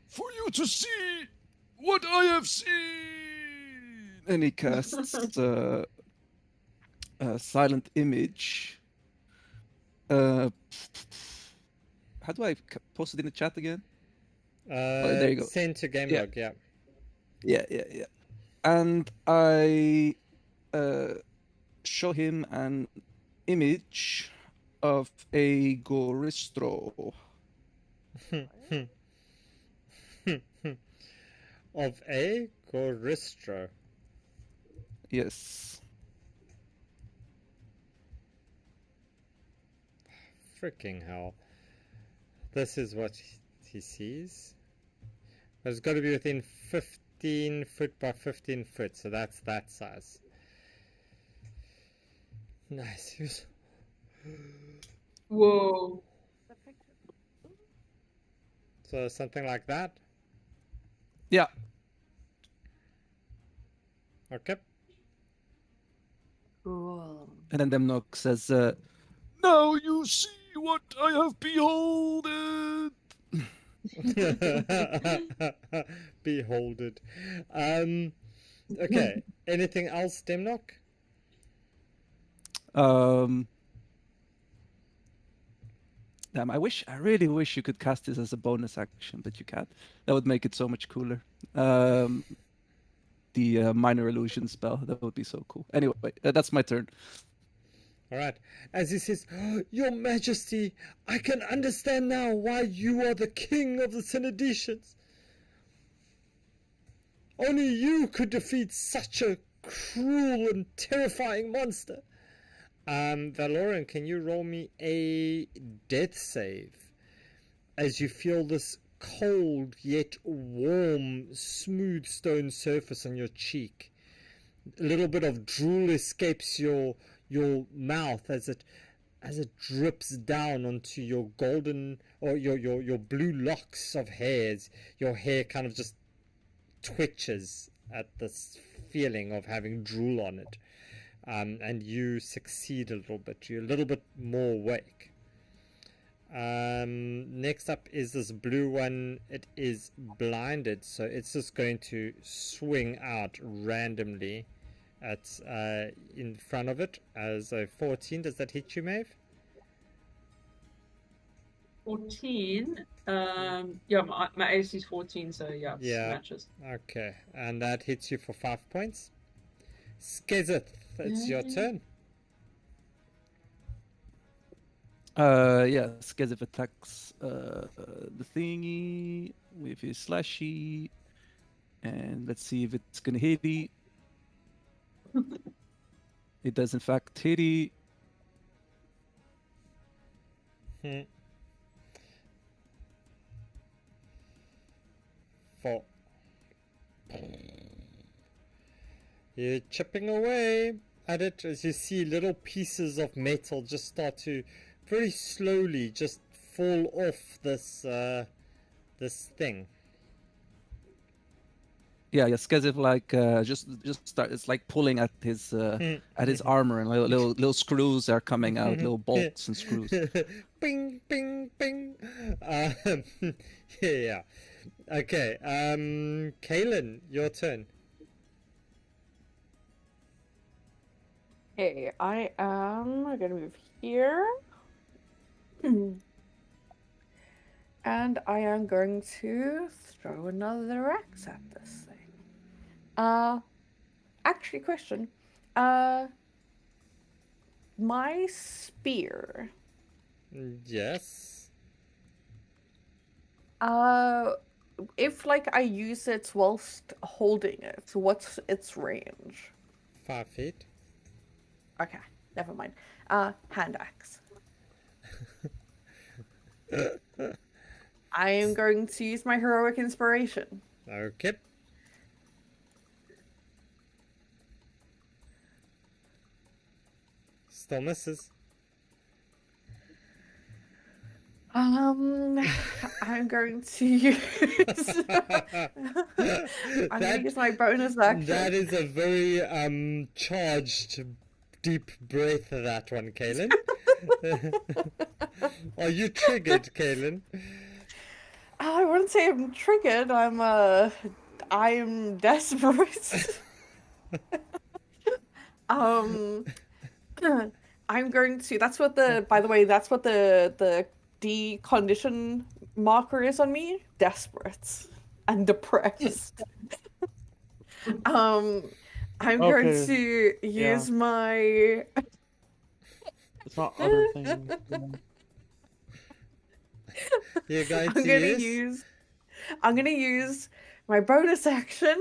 for you to see what I have seen! and he casts silent image. How do I post it in the chat again? There you go. Send to game log. Yeah. Yeah. And I show him an image of a Goristro. Of a Goristro. Yes. Freaking hell. This is what he sees. But it's got to be within 15 foot by 15 foot, so that's that size. Nice. Whoa. So something like that. Yeah. Okay. Cool. And then Demnok says, Now you see what I have beholden. Beholded. Okay. Anything else, Demnok? Damn, I really wish you could cast this as a bonus action, but you can't. That would make it so much cooler. The minor illusion spell, that would be so cool. Anyway, that's my turn. All right. As he says, Your Majesty, I can understand now why you are the king of the Synodicians. Only you could defeat such a cruel and terrifying monster. Valoran, can you roll me a death save as you feel this cold yet warm, smooth stone surface on your cheek? A little bit of drool escapes your mouth as it drips down onto your golden or your blue locks of hairs. Your hair kind of just twitches at this feeling of having drool on it. And you succeed a little bit. You're a little bit more awake. Next up is this blue one. It is blinded, so it's just going to swing out randomly at in front of it as a 14. Does that hit you, Maeve? 14. Yeah, my AC is 14, so yeah, matches. Okay, and that hits you for 5 points. Skizeth, it's your turn. Yeah, Skizeth attacks the thingy with his slashy, and let's see if it's gonna hit it. It does in fact hit it. Four. You're chipping away at it as you see little pieces of metal just start to very slowly just fall off this this thing. Yeah, Skizeth like just start. It's like pulling at his armor, and little screws are coming out, little bolts and screws. Bing, bing, bing. Yeah. Okay. Kaylin, your turn. Okay, I am gonna move here. And I am going to throw another axe at this thing. Actually, question. My spear. Yes. If like I use it whilst holding it, what's its range? 5 feet. Okay, never mind. Hand axe. I am going to use my heroic inspiration. Okay. Still misses. I'm going to use. I'm going to use my bonus action. That is a very charged, deep breath. That one, Kaylin. Are you triggered, Kaylin? I wouldn't say I'm triggered. I'm desperate. I'm going to. That's what the. By the way, that's what the decondition marker is on me. Desperate and depressed. I'm going Okay, to yeah. use my. It's not other things. You're going I'm to gonna use? I'm gonna use my bonus action,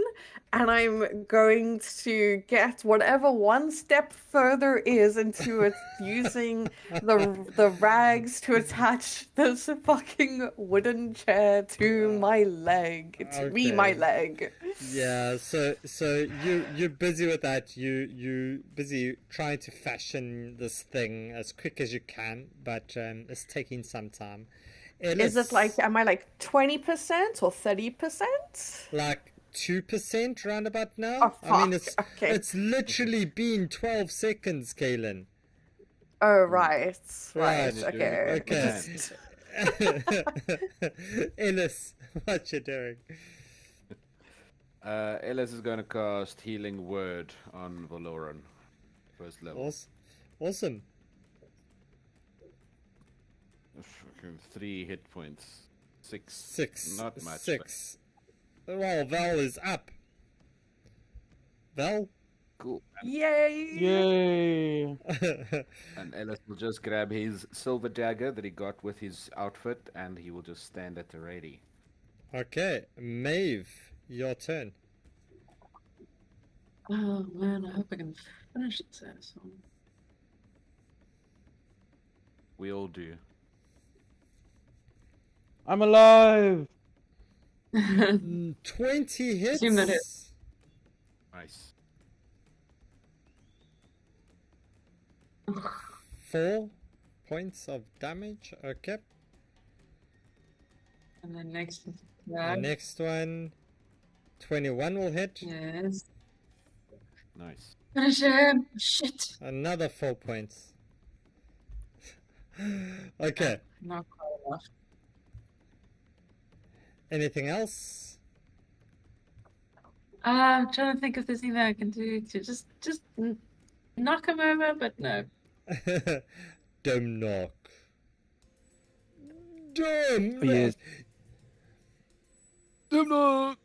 and I'm going to get whatever one step further is into it using the rags to attach this fucking wooden chair to my leg. To me, my Okay. leg. Yeah, so you're busy with that. You busy trying to fashion this thing as quick as you can, but it's taking some time. Is it like, am I like 20% or 30%? like 2% roundabout now? Oh, I mean, fuck. Okay. it's literally been 12 seconds, Kaylin. Oh, right. Right. Right. Okay. Okay. Just- Ellis, what you doing? Ellis is going to cast Healing Word on Valoran. First level. Awesome. Fucking 3 hit points. 6. 6. Not much. 6. Well, Val is up. Val? Cool. Yay! Yay! And Ellis will just grab his silver dagger that he got with his outfit, and he will just stand at the ready. Okay, Maeve, your turn. Oh man, I hope I can finish this asshole. We all do. I'm alive! 20 hits. Assume that hits. Nice. 4 points of damage. Okay. And then next, The next one, 21 will hit. yes. Nice. Finish him. Shit. Another 4 points. Okay. Not quite enough. Anything else? I'm trying to think if there's anything I can do to just knock him over, but no. Dumb knock. Dumb knock. Yes. Demnock!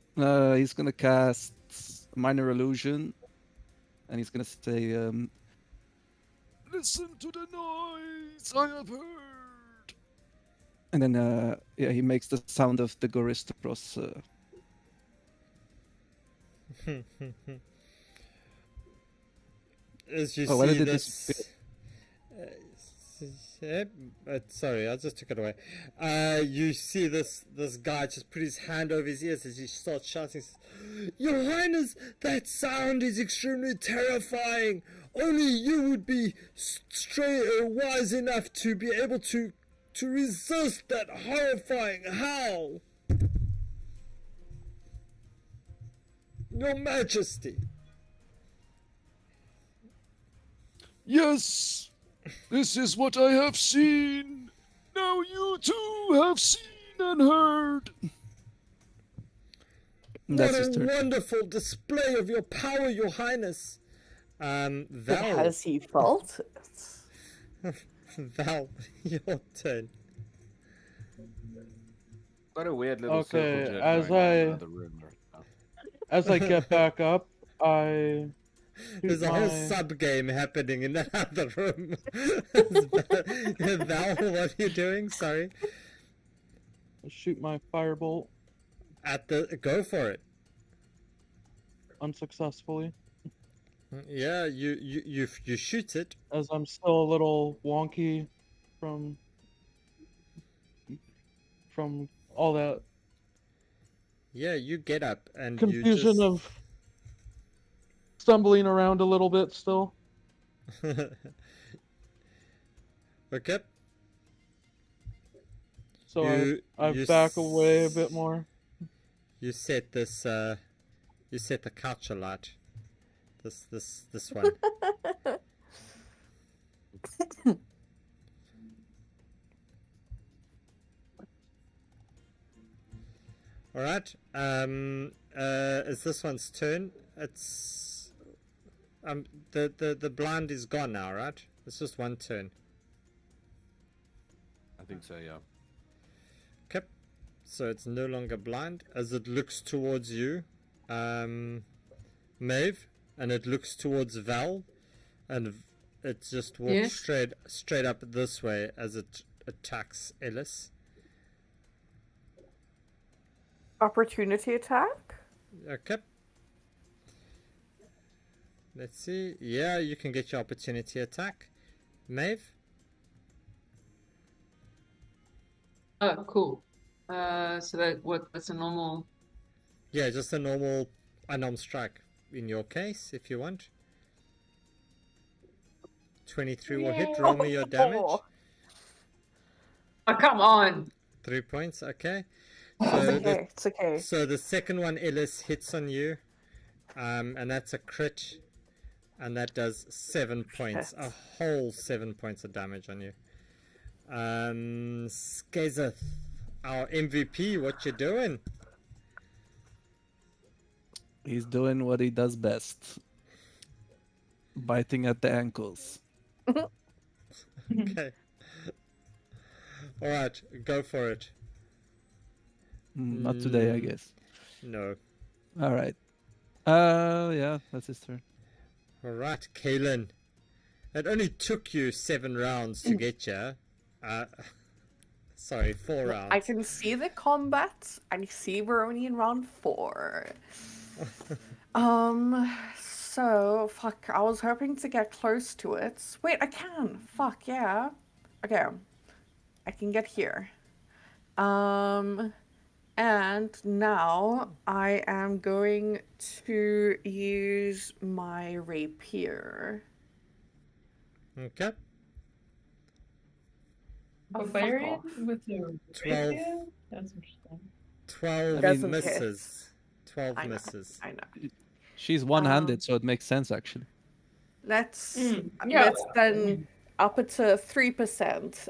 He's gonna cast Minor Illusion, and he's gonna say, Listen to the noise I have heard! and then yeah, he makes the sound of the Goristopros. As you Oh, why see did it this, sorry, I just took it away. You see this guy just put his hand over his ears as he starts shouting, "Your Highness, that sound is extremely terrifying. Only you would be wise enough to be able to resist that horrifying howl. Your Majesty." Yes! This is what I have seen! Now you too have seen and heard! That's What his a turn. wonderful display of your power, Your Highness. Val, Has he felt it? Val, your turn. Got a weird little Okay, circle jerk as going on in I- another room right now. As I get back up, I There's a whole sub game happening in that other room. Val, what are you doing? Sorry. shoot my firebolt Go for it. unsuccessfully, Yeah, you shoot it. as I'm still a little wonky from all that Yeah, you get up and confusion you just... of stumbling around a little bit still. Okay. So You- I you back away a s- bit more. You set this. You set the couch alight. This one. All right. It's this one's turn. It's the blind is gone now, right? It's just one turn. I think so, yeah. Okay. So it's no longer blind as it looks towards you. Maeve, and it looks towards Val, and it just walks Yes. straight up this way as it attacks Ellis. Opportunity attack? Okay. Let's see. Yeah, you can get your opportunity attack. Maeve? Oh, cool. So that's a normal. Yeah, just a normal unarmed strike in your case, if you want. 23 will hit. Roll me your damage. Oh, Oh, come on. 3 points, okay. it's So okay. It's okay. so the second one, Ellis, hits on you. And that's a crit. And that does 7 points. Shit. A whole 7 points of damage on you. Skazeth, our MVP, what you doing? He's doing what he does best. Biting at the ankles. Okay. Alright, go for it. Not today, I guess. No. All right. Yeah, that's his turn. Alright, Kaelin. It only took you 7 rounds to get here. Sorry, 4 rounds. I can see the combat. I see we're only in round 4. So fuck. I was hoping to get close to it. Wait, I can. Fuck yeah. Okay, I can get here. And now I am going to use my rapier. Okay. Oh, fuck Barbarian off. with the 12. rapier? That's interesting. 12 Doesn't misses. 12 I know. misses. I know. She's one-handed, so it makes sense actually. Let's yeah. let's then up it to 3%.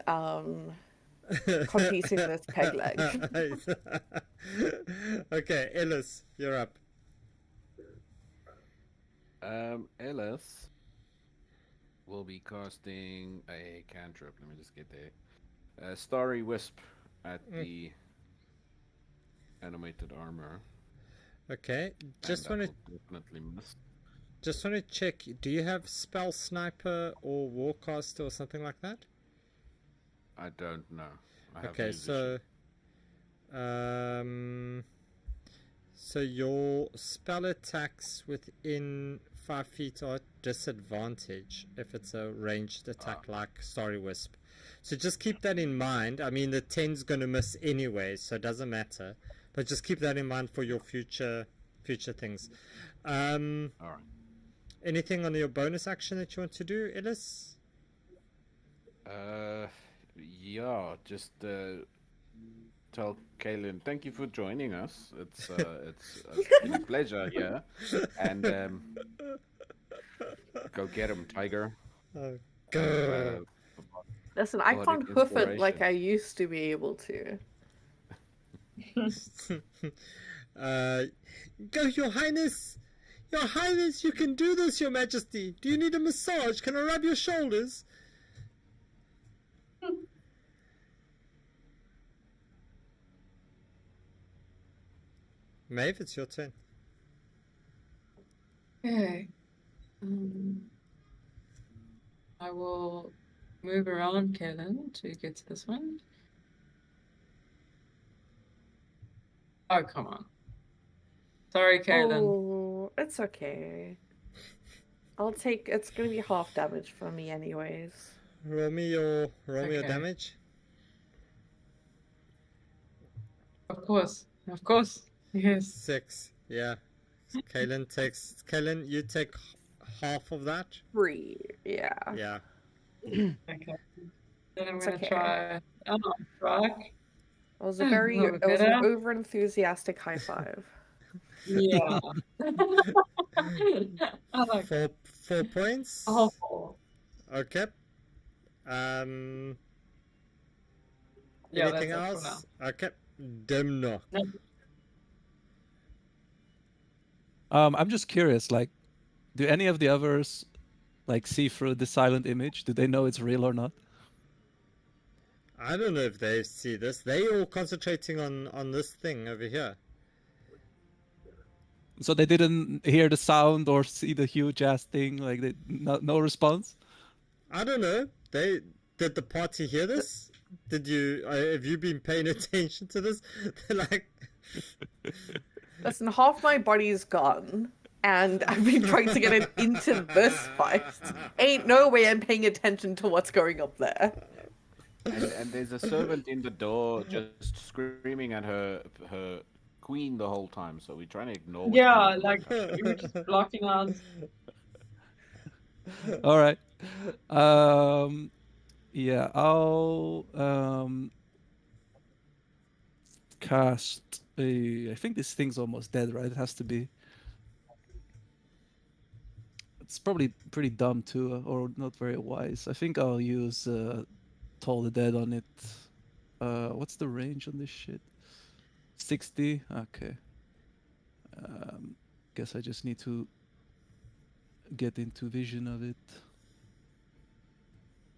Competing this peg leg. Okay, Ellis, you're up. Ellis will be casting a cantrip. Let me just get there. Starry Wisp at the animated armor. Okay, just and want that to will definitely miss. just want to check. Do you have spell sniper or warcaster or something like that? I don't know. I have Okay, used so so your spell attacks within 5 feet are at disadvantage if it's a ranged attack like Starry Wisp. So just keep that in mind. I mean, the 10's going to miss anyway, so it doesn't matter. But just keep that in mind for your future things. All right. Anything on your bonus action that you want to do, Ellis? Yeah, just tell Kaelin thank you for joining us. It's been a pleasure here, and go get him, Tiger. Oh, go. Listen, I Bardic can't hoof it like inspiration. I used to be able to. Go, Your Highness! Your Highness, you can do this, Your Majesty! Do you need a massage? Can I rub your shoulders? Maeve, it's your turn. Okay. I will move around Kaelin to get to this one. Oh, come on. Sorry, Kaelin. Oh, it's okay. I'll take. It's gonna be half damage for me, anyways. Roll me your Okay. damage. Of course. Of course. Yes. 6. Yeah. Kaelin, you take half of that. 3. Yeah. Yeah. Okay. Then I'm It's gonna okay. try. Oh, strike. It was a very. Little It bit was an better. over enthusiastic high five. Yeah. I like 4 points. oh. Okay. Yeah, Anything that's it for else? Okay. Demno. I'm just curious, like, do any of the others like see through the silent image? Do they know it's real or not? I don't know if they see this. They all concentrating on this thing over here. So they didn't hear the sound or see the huge ass thing. Like no response. I don't know. Did the party hear this? Did you have you been paying attention to this? Like, Listen, half my body's gone, and I've been trying to get it into this fight. Ain't no way I'm paying attention to what's going up there. And there's a servant in the door just screaming at her queen the whole time. So we're trying to ignore. What's Yeah, going on. like you're just blocking out. All right. Yeah, I'll cast a. I think this thing's almost dead, right? It has to be. It's probably pretty dumb too, or not very wise. I think I'll use Toll the Dead on it. What's the range on this shit? 60. Okay. Guess I just need to get into vision of it.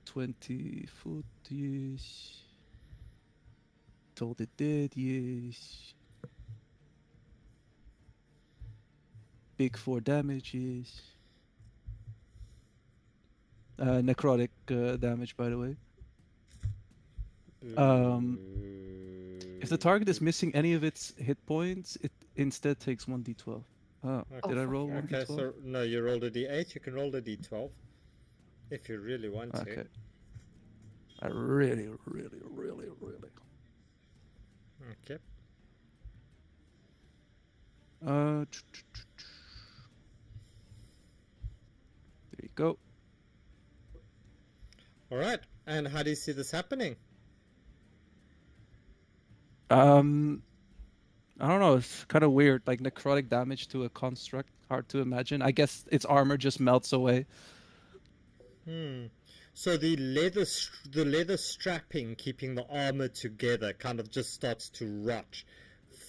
20 foot, yes. Toll the Dead, yes. Big 4 damage, yes. Necrotic damage, by the way. If the target is missing any of its hit points, it instead takes 1d12. Oh, did I roll 1d12? okay, so no, you rolled a d8. You can roll a d12 if you really want to. Okay. I really. Okay. There you go. All right. And how do you see this happening? I don't know. It's kind of weird. Like necrotic damage to a construct, hard to imagine. I guess its armor just melts away. So the leather strapping keeping the armor together kind of just starts to rot.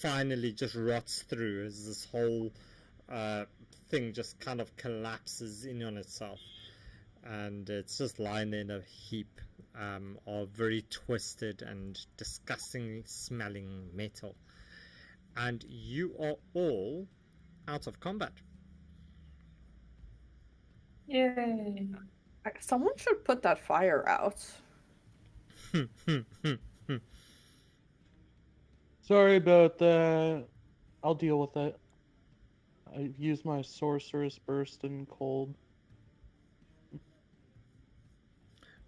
Finally, just rots through as this whole thing just kind of collapses in on itself, and it's just lying there in a heap of very twisted and disgusting smelling metal. And you are all out of combat. Yay. Someone should put that fire out. Sorry about that. I'll deal with it. I use my sorceress burst and cold.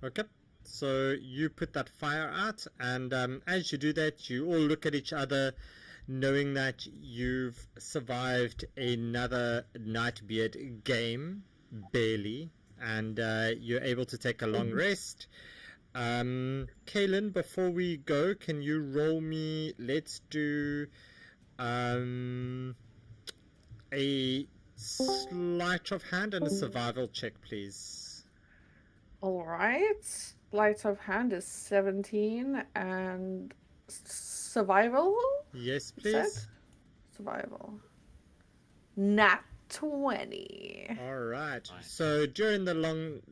Okay, so you put that fire out, and as you do that, you all look at each other, knowing that you've survived another Nightbeard game, barely, and you're able to take a long rest. Kaylin, before we go, can you roll me, let's do a sleight of hand and a survival check, please. All right. Sleight of hand is 17, and survival? Yes, you said? please. Survival. Nat 20. All right. So during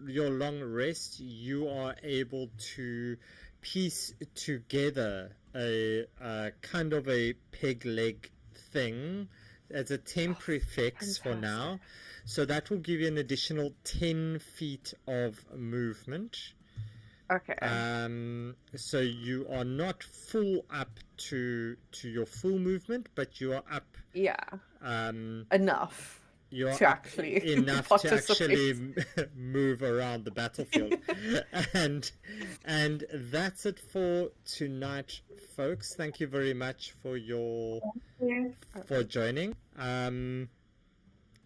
your long rest, you are able to piece together a kind of a peg leg thing as a temporary fix for now. So that will give you an additional 10 feet of movement. Okay. So you are not full up to your full movement, but you are up. Yeah. Enough. You're to actually enough to actually move around the battlefield. and that's it for tonight, folks. Thank you very much for for joining.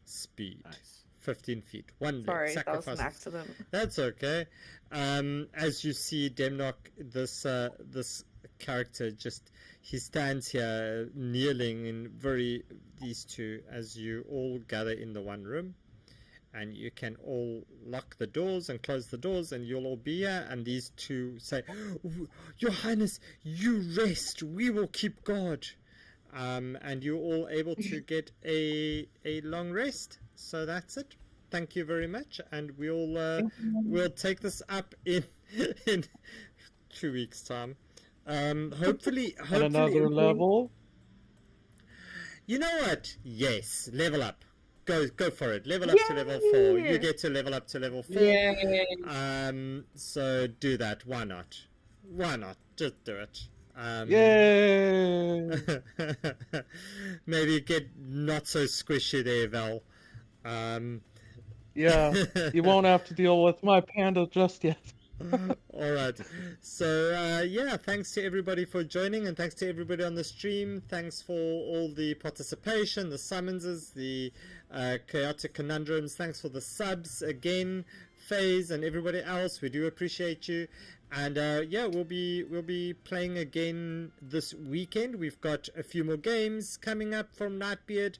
Speed. Nice. 15 feet. One Sorry, that was sacrifices. an accident. That's okay. As you see, Demnock, this character he stands here kneeling in these two as you all gather in the one room, and you can all lock the doors and close the doors, and you'll all be here, and these two say, "Your Highness, you rest, we will keep guard." And you're all able to get a long rest. So that's it. Thank you very much, and we'll take this up in 2 weeks' time. Hopefully another level. You know what? Yes, level up. Go for it. Level up to level 4. You Yay! get to level up to level 4. Yay. So do that. Why not? Why not? Just do it. Yay! Maybe get not so squishy there, Val. Yeah, you won't have to deal with my panda just yet. All right. So, yeah, thanks to everybody for joining, and thanks to everybody on the stream. Thanks for all the participation, the summonses, the chaotic conundrums. Thanks for the subs again, FaZe, and everybody else. We do appreciate you. And yeah, we'll be playing again this weekend. We've got a few more games coming up from Nightbeard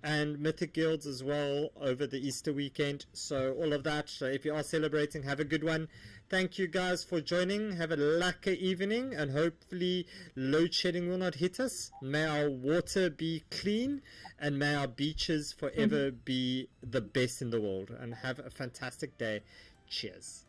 and Mythic Guilds as well over the Easter weekend. So all of that. So if you are celebrating, have a good one. Thank you guys for joining. Have a lucky evening, and hopefully load shedding will not hit us. May our water be clean, and may our beaches forever be the best in the world. And have a fantastic day. Cheers.